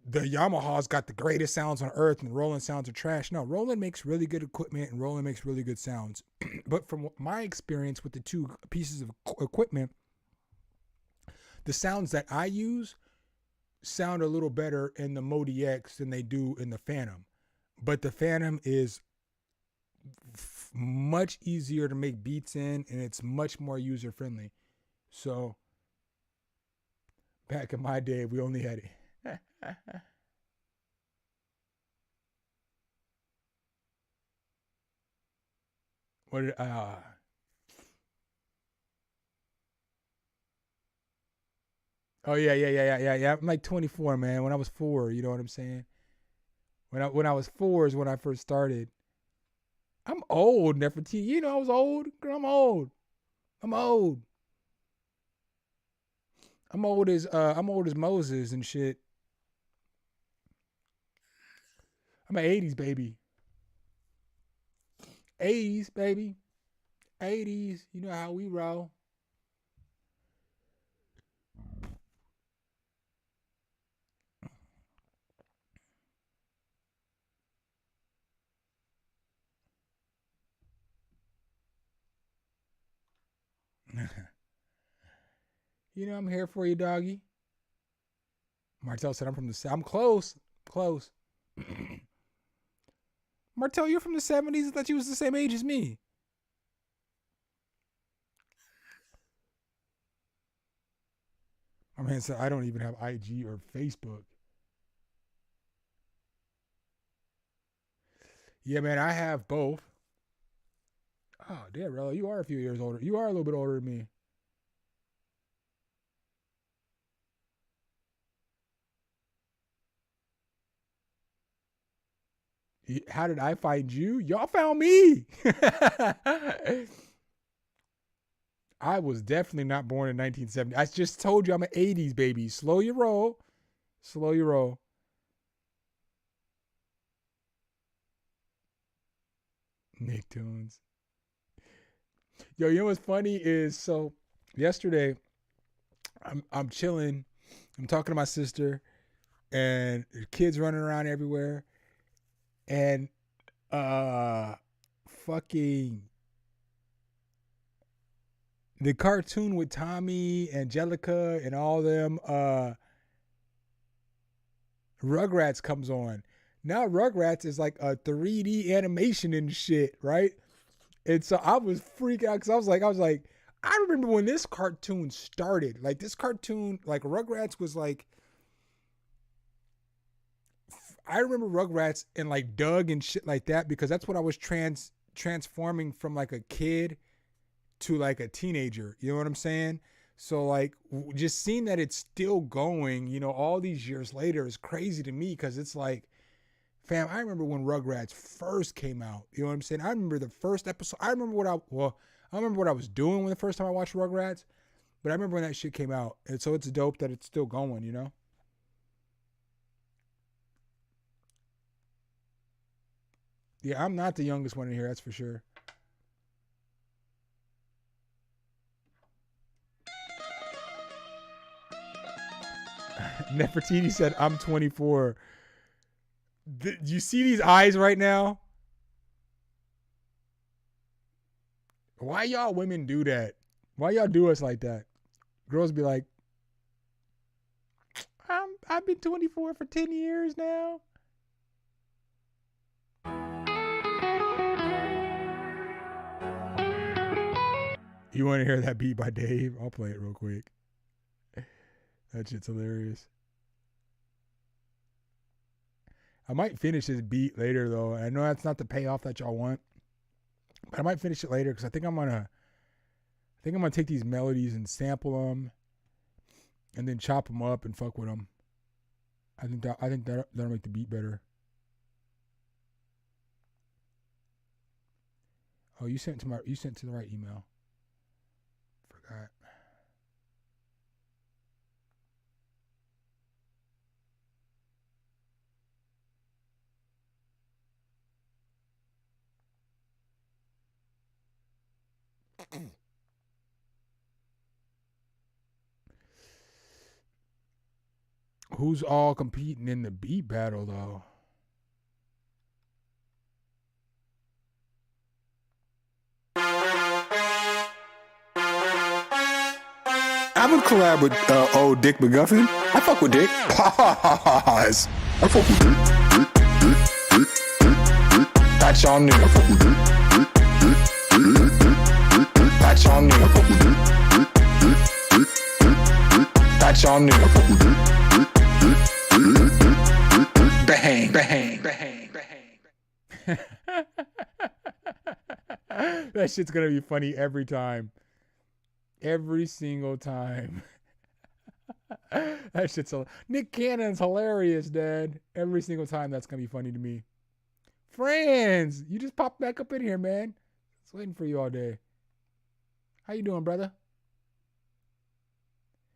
the Yamaha's got the greatest sounds on earth and Roland sounds are trash. No, Roland makes really good equipment and Roland makes really good sounds. But from my experience with the two pieces of equipment, the sounds that I use sound a little better in the Modi X than they do in the Phantom. But the Phantom is much easier to make beats in, and it's much more user friendly. So back in my day, we only had it. Oh yeah. I'm like 24, man. When I was 4, you know what I'm saying? When I was 4 is when I first started. I'm old, Nefertiti. I was old. Girl, I'm old. I'm old as Moses and shit. I'm an 80s baby. 80s, baby. 80s. You know how we roll. I'm here for you, doggy. Martel said I'm from the... I'm close. Close. Martel, you're from the 70s? I thought you was the same age as me. My man said I don't even have IG or Facebook. Yeah, man, I have both. Oh, damn, Rello, you are a few years older. You are a little bit older than me. How did I find you? Y'all found me. I was definitely not born in 1970. I just told you I'm an 80s baby. Slow your roll. Slow your roll. Nicktoons. Yo, you know what's funny is, so yesterday I'm chilling. I'm talking to my sister and the kids running around everywhere. And fucking the cartoon with Tommy, Angelica, and all them Rugrats comes on. Now Rugrats is like a 3D animation and shit, right? And so I was freaking out because I was like, I remember when this cartoon started. Like this cartoon, like Rugrats was like, I remember Rugrats and like Doug and shit like that because that's what I was transforming from like a kid to like a teenager. You know what I'm saying? So like just seeing that it's still going, you know, all these years later is crazy to me because it's like, fam, I remember when Rugrats first came out. You know what I'm saying? I remember the first episode. I don't remember what I was doing when the first time I watched Rugrats, but I remember when that shit came out. And so it's dope that it's still going, you know? Yeah, I'm not the youngest one in here, that's for sure. Nefertiti said, I'm 24. Do you see these eyes right now? Why y'all women do that? Why y'all do us like that? Girls be like, I've been 24 for 10 years now. You want to hear that beat by Dave? I'll play it real quick. That shit's hilarious. I might finish this beat later though. I know that's not the payoff that y'all want, but I might finish it later because I think I'm gonna take these melodies and sample them, and then chop them up and fuck with them. I think that'll make the beat better. Oh, you sent to the right email. Forgot. Who's all competing in the beat battle though? I would collab with old Dick McGuffin. I fuck with Dick. Pause. I fuck with Dick. That's y'all new. I fuck with Dick. That's y'all new. I fuck with Dick. That's y'all new. I fuck with Dick. Bang, bang, bang, bang. That shit's gonna be funny every time. Every single time. That shit's Nick Cannon's hilarious, Dad. Every single time that's gonna be funny to me. Friends, you just popped back up in here, man. I was waiting for you all day. How you doing, brother?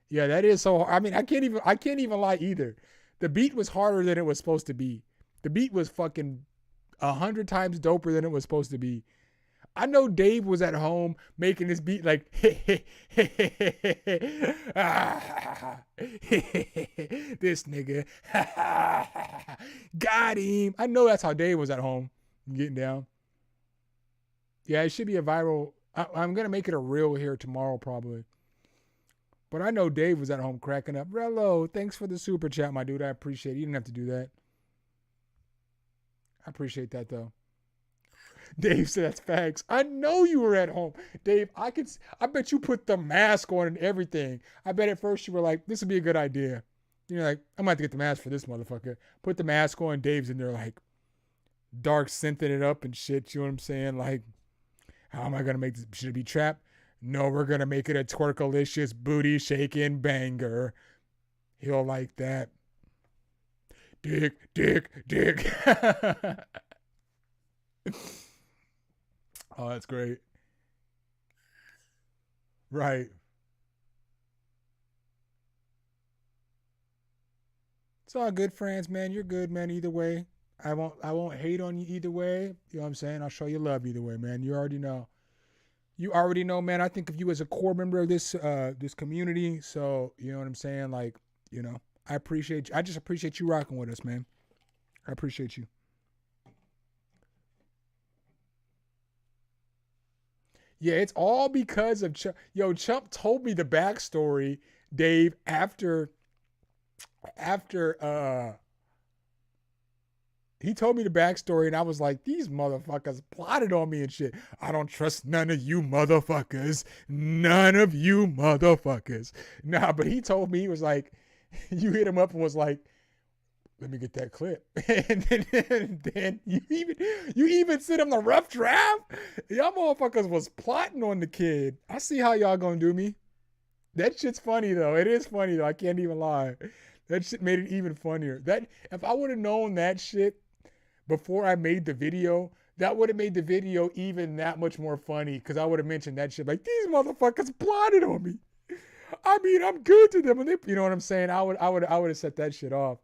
Yeah, that is so. I mean, I can't even lie either. The beat was harder than it was supposed to be. The beat was fucking 100 times doper than it was supposed to be. I know Dave was at home making this beat like, this nigga, got him. I know that's how Dave was at home getting down. Yeah, it should be a viral. I'm going to make it a reel here tomorrow probably. But I know Dave was at home cracking up. Rello, thanks for the super chat, my dude. I appreciate it. You didn't have to do that. I appreciate that, though. Dave said that's facts. I know you were at home. Dave, I bet you put the mask on and everything. I bet at first you were like, this would be a good idea. You're like, I'm going to have to get the mask for this motherfucker. Put the mask on. Dave's in there like, dark synthing it up and shit. You know what I'm saying? Like, how am I gonna make this? Should it be trap? No, we're gonna make it a twerkalicious booty shaking banger. He'll like that. Dick. Oh, that's great. Right. It's all good, friends, man. You're good, man. Either way, I won't hate on you either way. You know what I'm saying? I'll show you love either way, man. You already know. You already know, man. I think of you as a core member of this this community. So you know what I'm saying? Like, you know, I appreciate you. I just appreciate you rocking with us, man. I appreciate you. Yeah, it's all because of Chump. Yo, Chump told me the backstory, Dave, after he told me the backstory, and I was like, these motherfuckers plotted on me and shit. I don't trust none of you motherfuckers. None of you motherfuckers. Nah, but he told me, he was like, you hit him up and was like, let me get that clip. And then you even sent him the rough draft. Y'all motherfuckers was plotting on the kid. I see how y'all gonna do me. That shit's funny though. It is funny though. I can't even lie. That shit made it even funnier. That if I would have known that shit before I made the video, that would have made the video even that much more funny, because I would have mentioned that shit. Like, these motherfuckers plotted on me. I mean, I'm good to them, and they, you know what I'm saying? I would have set that shit off.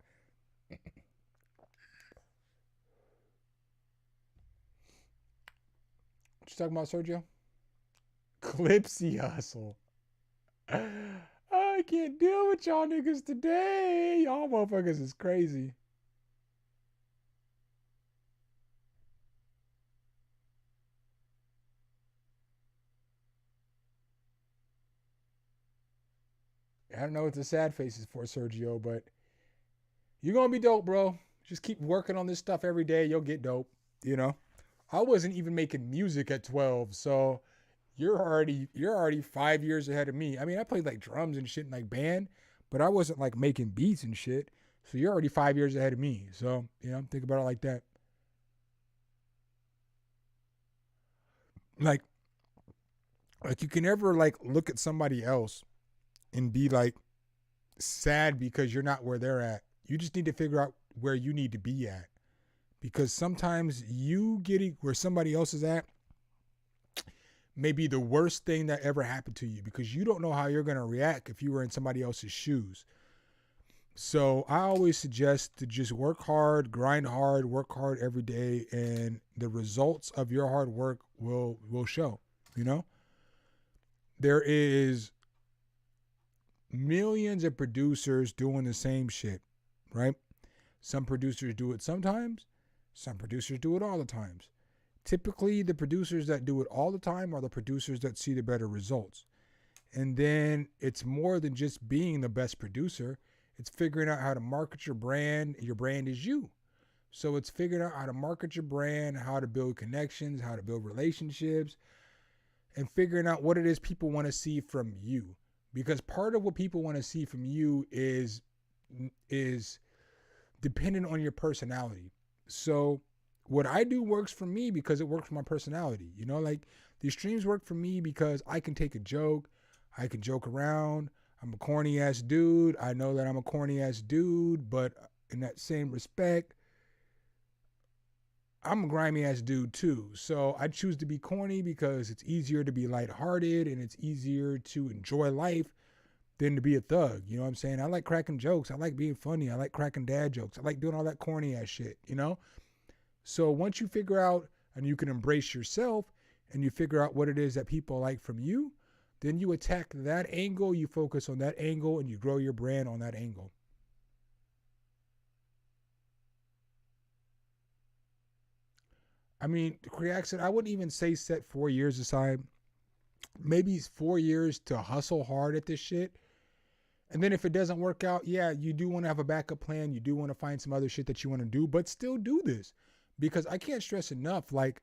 What you talking about, Sergio? Clipsy hustle. I can't deal with y'all niggas today. Y'all motherfuckers is crazy. I don't know what the sad face is for, Sergio, but you're going to be dope, bro. Just keep working on this stuff every day. You'll get dope, you know? I wasn't even making music at 12, so you're already 5 years ahead of me. I mean, I played like drums and shit in like band, but I wasn't like making beats and shit. So you're already 5 years ahead of me. So, you know, think about it like that. Like you can never like look at somebody else and be like sad because you're not where they're at. You just need to figure out where you need to be at. Because sometimes you getting where somebody else is at may be the worst thing that ever happened to you, because you don't know how you're going to react if you were in somebody else's shoes. So I always suggest to just work hard, grind hard, work hard every day, and the results of your hard work will show, you know? There is millions of producers doing the same shit, right? Some producers do it sometimes. Some producers do it all the times. Typically, the producers that do it all the time are the producers that see the better results. And then it's more than just being the best producer. It's figuring out how to market your brand. Your brand is you. So it's figuring out how to market your brand, how to build connections, how to build relationships, and figuring out what it is people want to see from you. Because part of what people want to see from you is dependent on your personality. So what I do works for me because it works for my personality. You know, like these streams work for me because I can take a joke. I can joke around. I'm a corny ass dude. I know that I'm a corny ass dude, but in that same respect, I'm a grimy ass dude too. So I choose to be corny because it's easier to be lighthearted and it's easier to enjoy life than to be a thug. You know what I'm saying? I like cracking jokes. I like being funny. I like cracking dad jokes. I like doing all that corny ass shit, you know? So once you figure out and you can embrace yourself and you figure out what it is that people like from you, then you attack that angle, you focus on that angle, and you grow your brand on that angle. I mean, Creaxon, I wouldn't even say set 4 years aside. Maybe 4 years to hustle hard at this shit. And then if it doesn't work out, yeah, you do want to have a backup plan. You do want to find some other shit that you want to do, but still do this. Because I can't stress enough, like,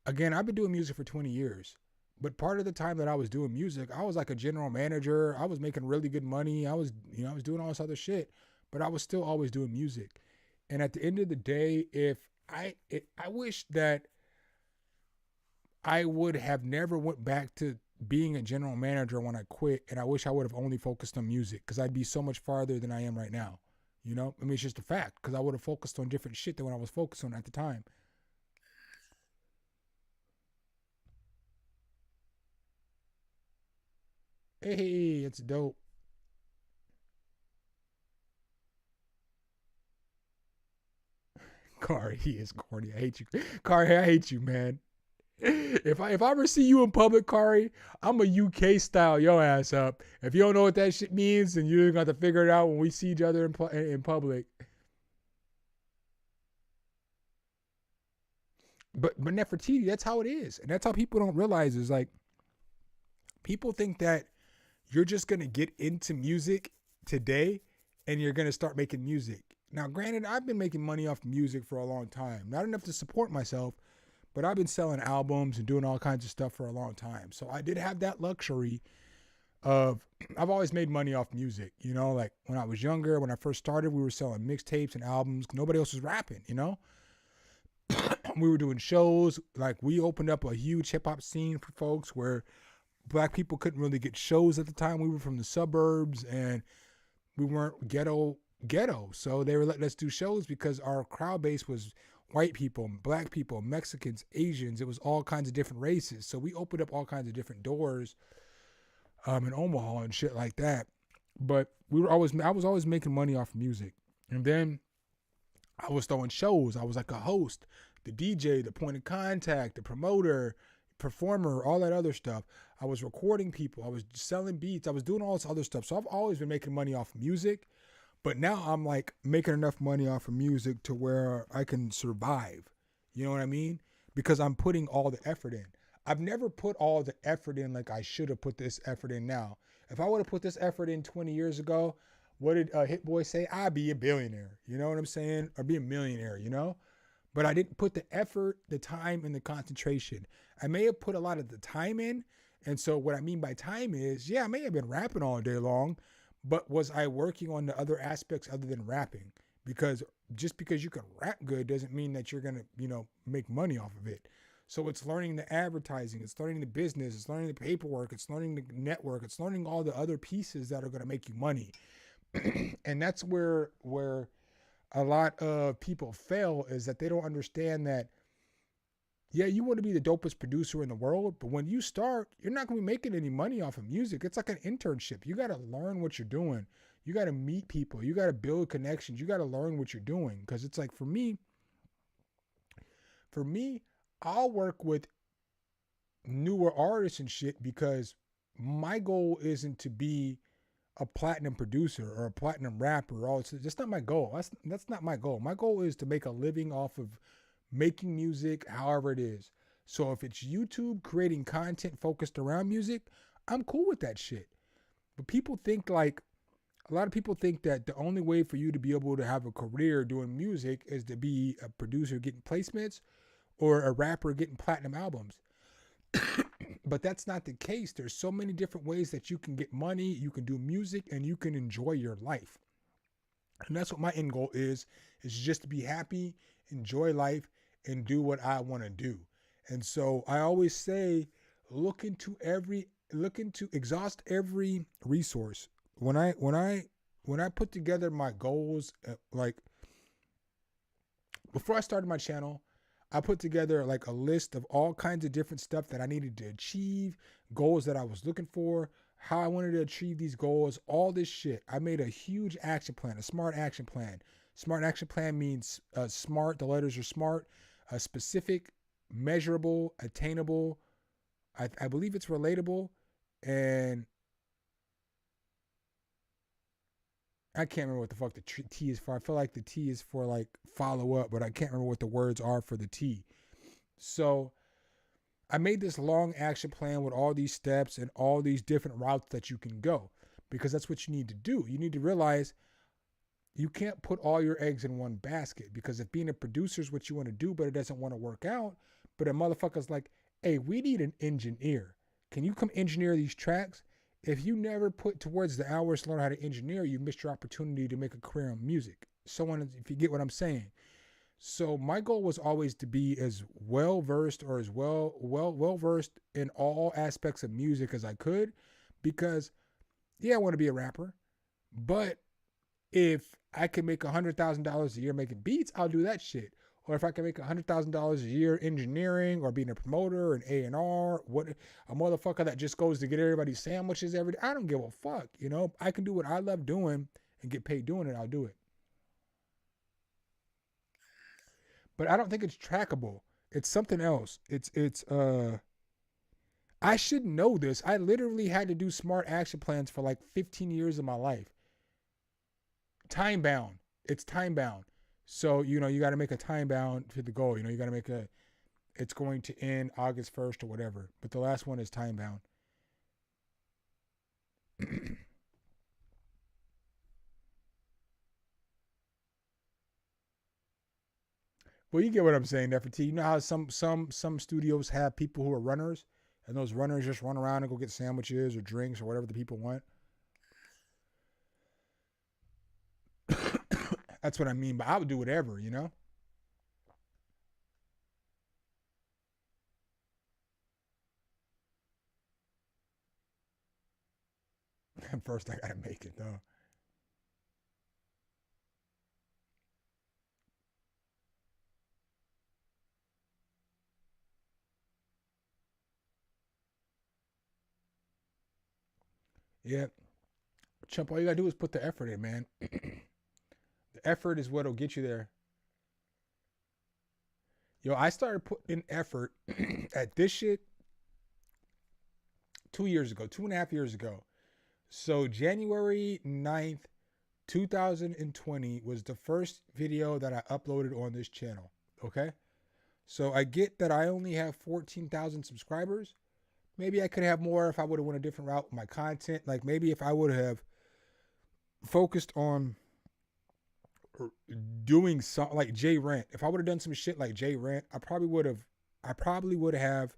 again, I've been doing music for 20 years. But part of the time that I was doing music, I was like a general manager. I was making really good money. I was doing all this other shit. But I was still always doing music. And at the end of the day, if I wish that I would have never went back to being a general manager when I quit, and I wish I would have only focused on music, because I'd be so much farther than I am right now. You know, I mean, it's just a fact, because I would have focused on different shit than what I was focused on at the time. Hey, it's dope. Kari, he is corny. I hate you. Kari, I hate you, man. If I ever see you in public, Kari, I'm a UK style your ass up. If you don't know what that shit means, then you're gonna have to figure it out when we see each other in public. But Nefertiti, that's how it is, and that's how people don't realize is like people think that you're just gonna get into music today and you're gonna start making music. Now, granted, I've been making money off music for a long time, not enough to support myself. But I've been selling albums and doing all kinds of stuff for a long time. So I did have that luxury of, I've always made money off music. You know, like when I was younger, when I first started, we were selling mixtapes and albums. Nobody else was rapping, you know? We were doing shows. Like we opened up a huge hip hop scene for folks where black people couldn't really get shows at the time. We were from the suburbs and we weren't ghetto. So they were letting us do shows because our crowd base was white people, black people, Mexicans, Asians. It was all kinds of different races. So we opened up all kinds of different doors in Omaha and shit like that. But I was always making money off music. And then I was throwing shows. I was like a host, the DJ, the point of contact, the promoter, performer, all that other stuff. I was recording people. I was selling beats. I was doing all this other stuff. So I've always been making money off music. But now I'm like making enough money off of music to where I can survive. You know what I mean? Because I'm putting all the effort in. I've never put all the effort in like I should have put this effort in now. If I would have put this effort in 20 years ago, what did Hit Boy say? I'd be a billionaire. You know what I'm saying? Or be a millionaire, you know? But I didn't put the effort, the time, and the concentration. I may have put a lot of the time in. And so what I mean by time is, yeah, I may have been rapping all day long, but was I working on the other aspects other than rapping? Because just because you can rap good doesn't mean that you're going to, you know, make money off of it. So it's learning the advertising, it's learning the business, it's learning the paperwork, it's learning the network, it's learning all the other pieces that are going to make you money. And that's where a lot of people fail, is that they don't understand that, yeah, you want to be the dopest producer in the world, but when you start, you're not going to be making any money off of music. It's like an internship. You got to learn what you're doing. You got to meet people. You got to build connections. You got to learn what you're doing. Because it's like, for me, I'll work with newer artists and shit because my goal isn't to be a platinum producer or a platinum rapper. That's not my goal. That's not my goal. My goal is to make a living off of making music, however it is. So if it's YouTube creating content focused around music, I'm cool with that shit. But people think like, a lot of people think that the only way for you to be able to have a career doing music is to be a producer getting placements or a rapper getting platinum albums. But that's not the case. There's so many different ways that you can get money, you can do music, and you can enjoy your life. And that's what my end goal is just to be happy, enjoy life, and do what I want to do. And so I always say, exhaust every resource. When I put together my goals, like before I started my channel, I put together like a list of all kinds of different stuff that I needed to achieve, goals that I was looking for, how I wanted to achieve these goals, all this shit. I made a huge action plan, a smart action plan. Smart action plan means smart, the letters are smart, specific, measurable, attainable. I believe it's relatable, and I can't remember what the fuck the T is for. I feel like the T is for like follow up, but I can't remember what the words are for the T. So I made this long action plan with all these steps and all these different routes that you can go, because that's what you need to do. You need to realize you can't put all your eggs in one basket, because if being a producer is what you want to do, but it doesn't want to work out, but a motherfucker's like, hey, we need an engineer. Can you come engineer these tracks? If you never put towards the hours to learn how to engineer, you missed your opportunity to make a career in music. So on, if you get what I'm saying. So my goal was always to be as well versed or as well versed in all aspects of music as I could, because yeah, I want to be a rapper, but if I can make $100,000 a year making beats, I'll do that shit. Or if I can make $100,000 a year engineering or being a promoter and A&R, what a motherfucker that just goes to get everybody sandwiches every day. I don't give a fuck, you know. I can do what I love doing and get paid doing it. I'll do it. But I don't think it's trackable. It's something else. I should know this. I literally had to do smart action plans for like 15 years of my life. Time bound. It's time bound. So, you know, you got to make a time bound to the goal. You know, you got to make it's going to end August 1st or whatever. But the last one is time bound. Well, you get what I'm saying, Nefertiti. You know how some studios have people who are runners, and those runners just run around and go get sandwiches or drinks or whatever the people want. That's what I mean. But I would do whatever, you know. First, I gotta make it though. Yeah. Chump, all you gotta do is put the effort in, man. The effort is what'll get you there. Yo, I started putting effort at this shit 2 years ago, 2.5 years ago. So January 9th, 2020 was the first video that I uploaded on this channel. Okay. So I get that I only have 14,000 subscribers. Maybe I could have more if I would have went a different route with my content. Like maybe if I would have focused on doing something like J Rent. If I would have done some shit like J Rent, I probably would have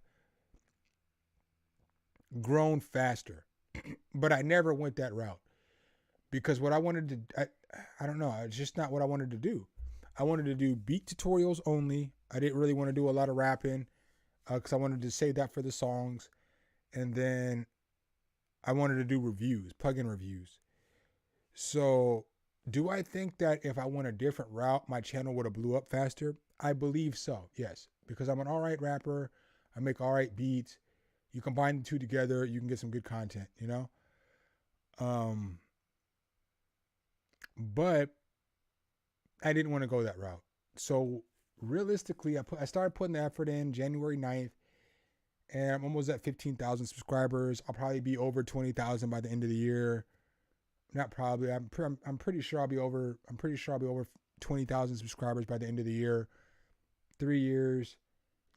grown faster. But I never went that route because what I wanted to, I don't know. It's just not what I wanted to do. I wanted to do beat tutorials only. I didn't really want to do a lot of rapping because I wanted to save that for the songs. And then I wanted to do reviews, plugin reviews. So do I think that if I went a different route, my channel would have blew up faster? I believe so, yes. Because I'm an all right rapper. I make all right beats. You combine the two together, you can get some good content, you know? But I didn't want to go that route. So realistically, I started putting the effort in January 9th. And I'm almost at 15,000 subscribers. I'll probably be over 20,000 by the end of the year. Not probably. I'm pretty sure I'll be over. I'm pretty sure I'll be over 20,000 subscribers by the end of the year. 3 years,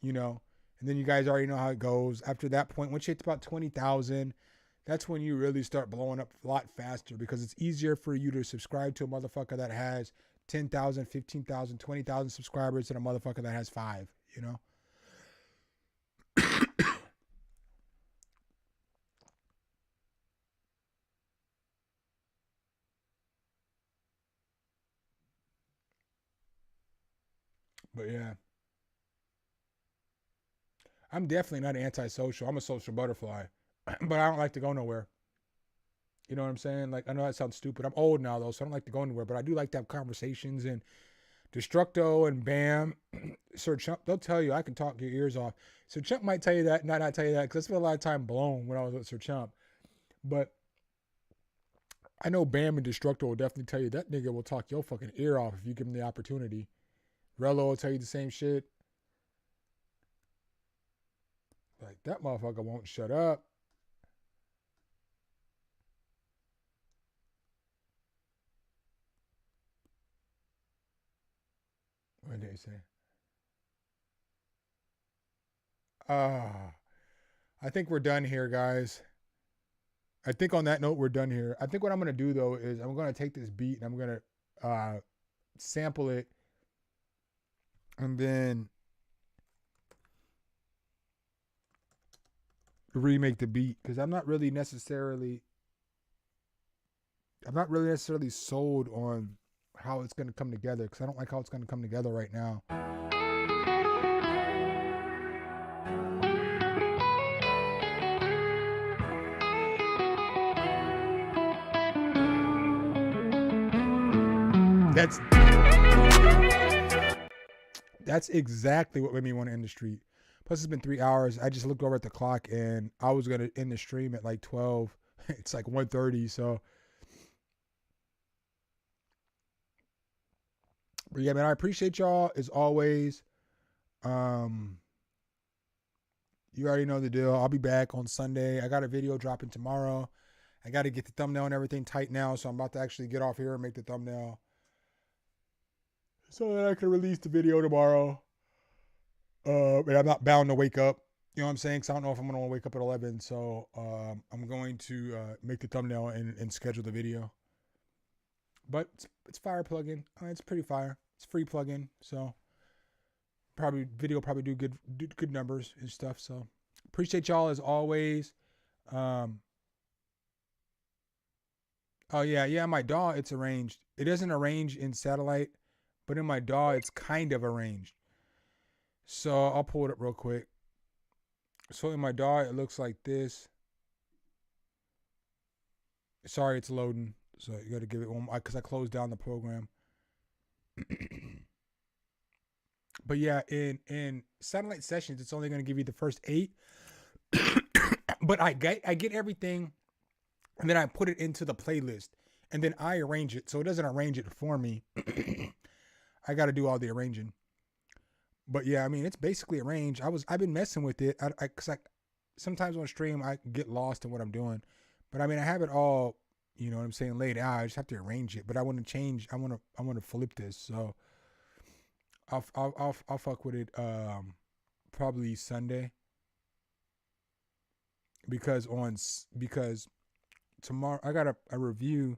you know. And then you guys already know how it goes. After that point, once you hit about 20,000, that's when you really start blowing up a lot faster because it's easier for you to subscribe to a motherfucker that has 10,000, 15,000, 20,000 subscribers than a motherfucker that has 5, you know. But yeah, I'm definitely not antisocial. I'm a social butterfly, but I don't like to go nowhere. You know what I'm saying? Like, I know that sounds stupid. I'm old now though, so I don't like to go anywhere, but I do like to have conversations. And Destructo and Bam, Sir Chump, they'll tell you I can talk your ears off. Sir Chump might tell you that, not tell you that, because I spent a lot of time blown when I was with Sir Chump. But I know Bam and Destructo will definitely tell you that nigga will talk your fucking ear off if you give him the opportunity. Rello will tell you the same shit. Like, that motherfucker won't shut up. What did they say? I think we're done here, guys. I think on that note, we're done here. I think what I'm going to do, though, is I'm going to take this beat and I'm going to sample it and then remake the beat, because I'm not really necessarily sold on how it's going to come together, because I don't like how it's going to come together right now. That's exactly what made me want to end the street. Plus, it's been 3 hours. I just looked over at the clock, and I was going to end the stream at like 12. It's like 1:30, so. But yeah, man, I appreciate y'all as always. You already know the deal. I'll be back on Sunday. I got a video dropping tomorrow. I got to get the thumbnail and everything tight now, so I'm about to actually get off here and make the thumbnail so that I can release the video tomorrow. But I'm not bound to wake up. You know what I'm saying? Because I don't know if I'm going to wake up at 11. So I'm going to make the thumbnail and schedule the video. But it's fire plugin. It's pretty fire. It's free plugin. So video probably do good numbers and stuff. So appreciate y'all as always. Oh yeah, my DAW, it's arranged. It isn't arranged in satellite, but in my DAW, it's kind of arranged. So I'll pull it up real quick. So in my DAW, it looks like this. Sorry, it's loading. So you got to give it one, because I closed down the program. But yeah, in satellite sessions, it's only going to give you the first 8. But I get everything, and then I put it into the playlist, and then I arrange it. So it doesn't arrange it for me. I got to do all the arranging. But yeah, I mean, it's basically arranged. I've been messing with it. Cause sometimes on stream I get lost in what I'm doing. But I mean, I have it all, you know what I'm saying, laid out. I just have to arrange it. But I want to change. I want to flip this. So I'll fuck with it probably Sunday. Because tomorrow I got a review.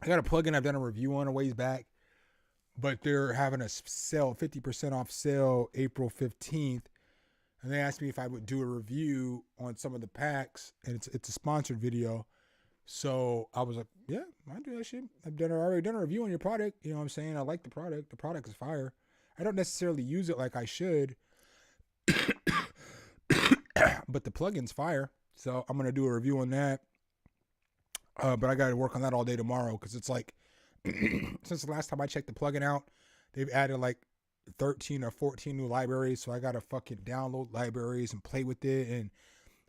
I got a plugin I've done a review on a ways back. But they're having a sale, 50% off sale, April 15th. And they asked me if I would do a review on some of the packs. And it's a sponsored video. So I was like, yeah, I do that shit. I've already done a review on your product. You know what I'm saying? I like the product. The product is fire. I don't necessarily use it like I should. But the plugin's fire. So I'm going to do a review on that. But I got to work on that all day tomorrow. Because it's like, since the last time I checked the plugin out, they've added like 13 or 14 new libraries. So I got to fucking download libraries and play with it. And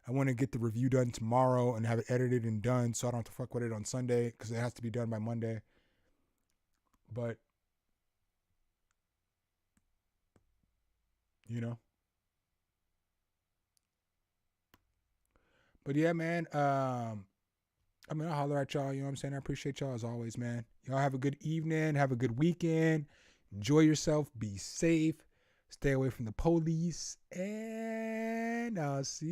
I want to get the review done tomorrow and have it edited and done so I don't have to fuck with it on Sunday because it has to be done by Monday. But, you know. But yeah, man. I mean, I'll holler at y'all. You know what I'm saying? I appreciate y'all as always, man. Y'all have a good evening. Have a good weekend. Enjoy yourself. Be safe. Stay away from the police. And I'll see you.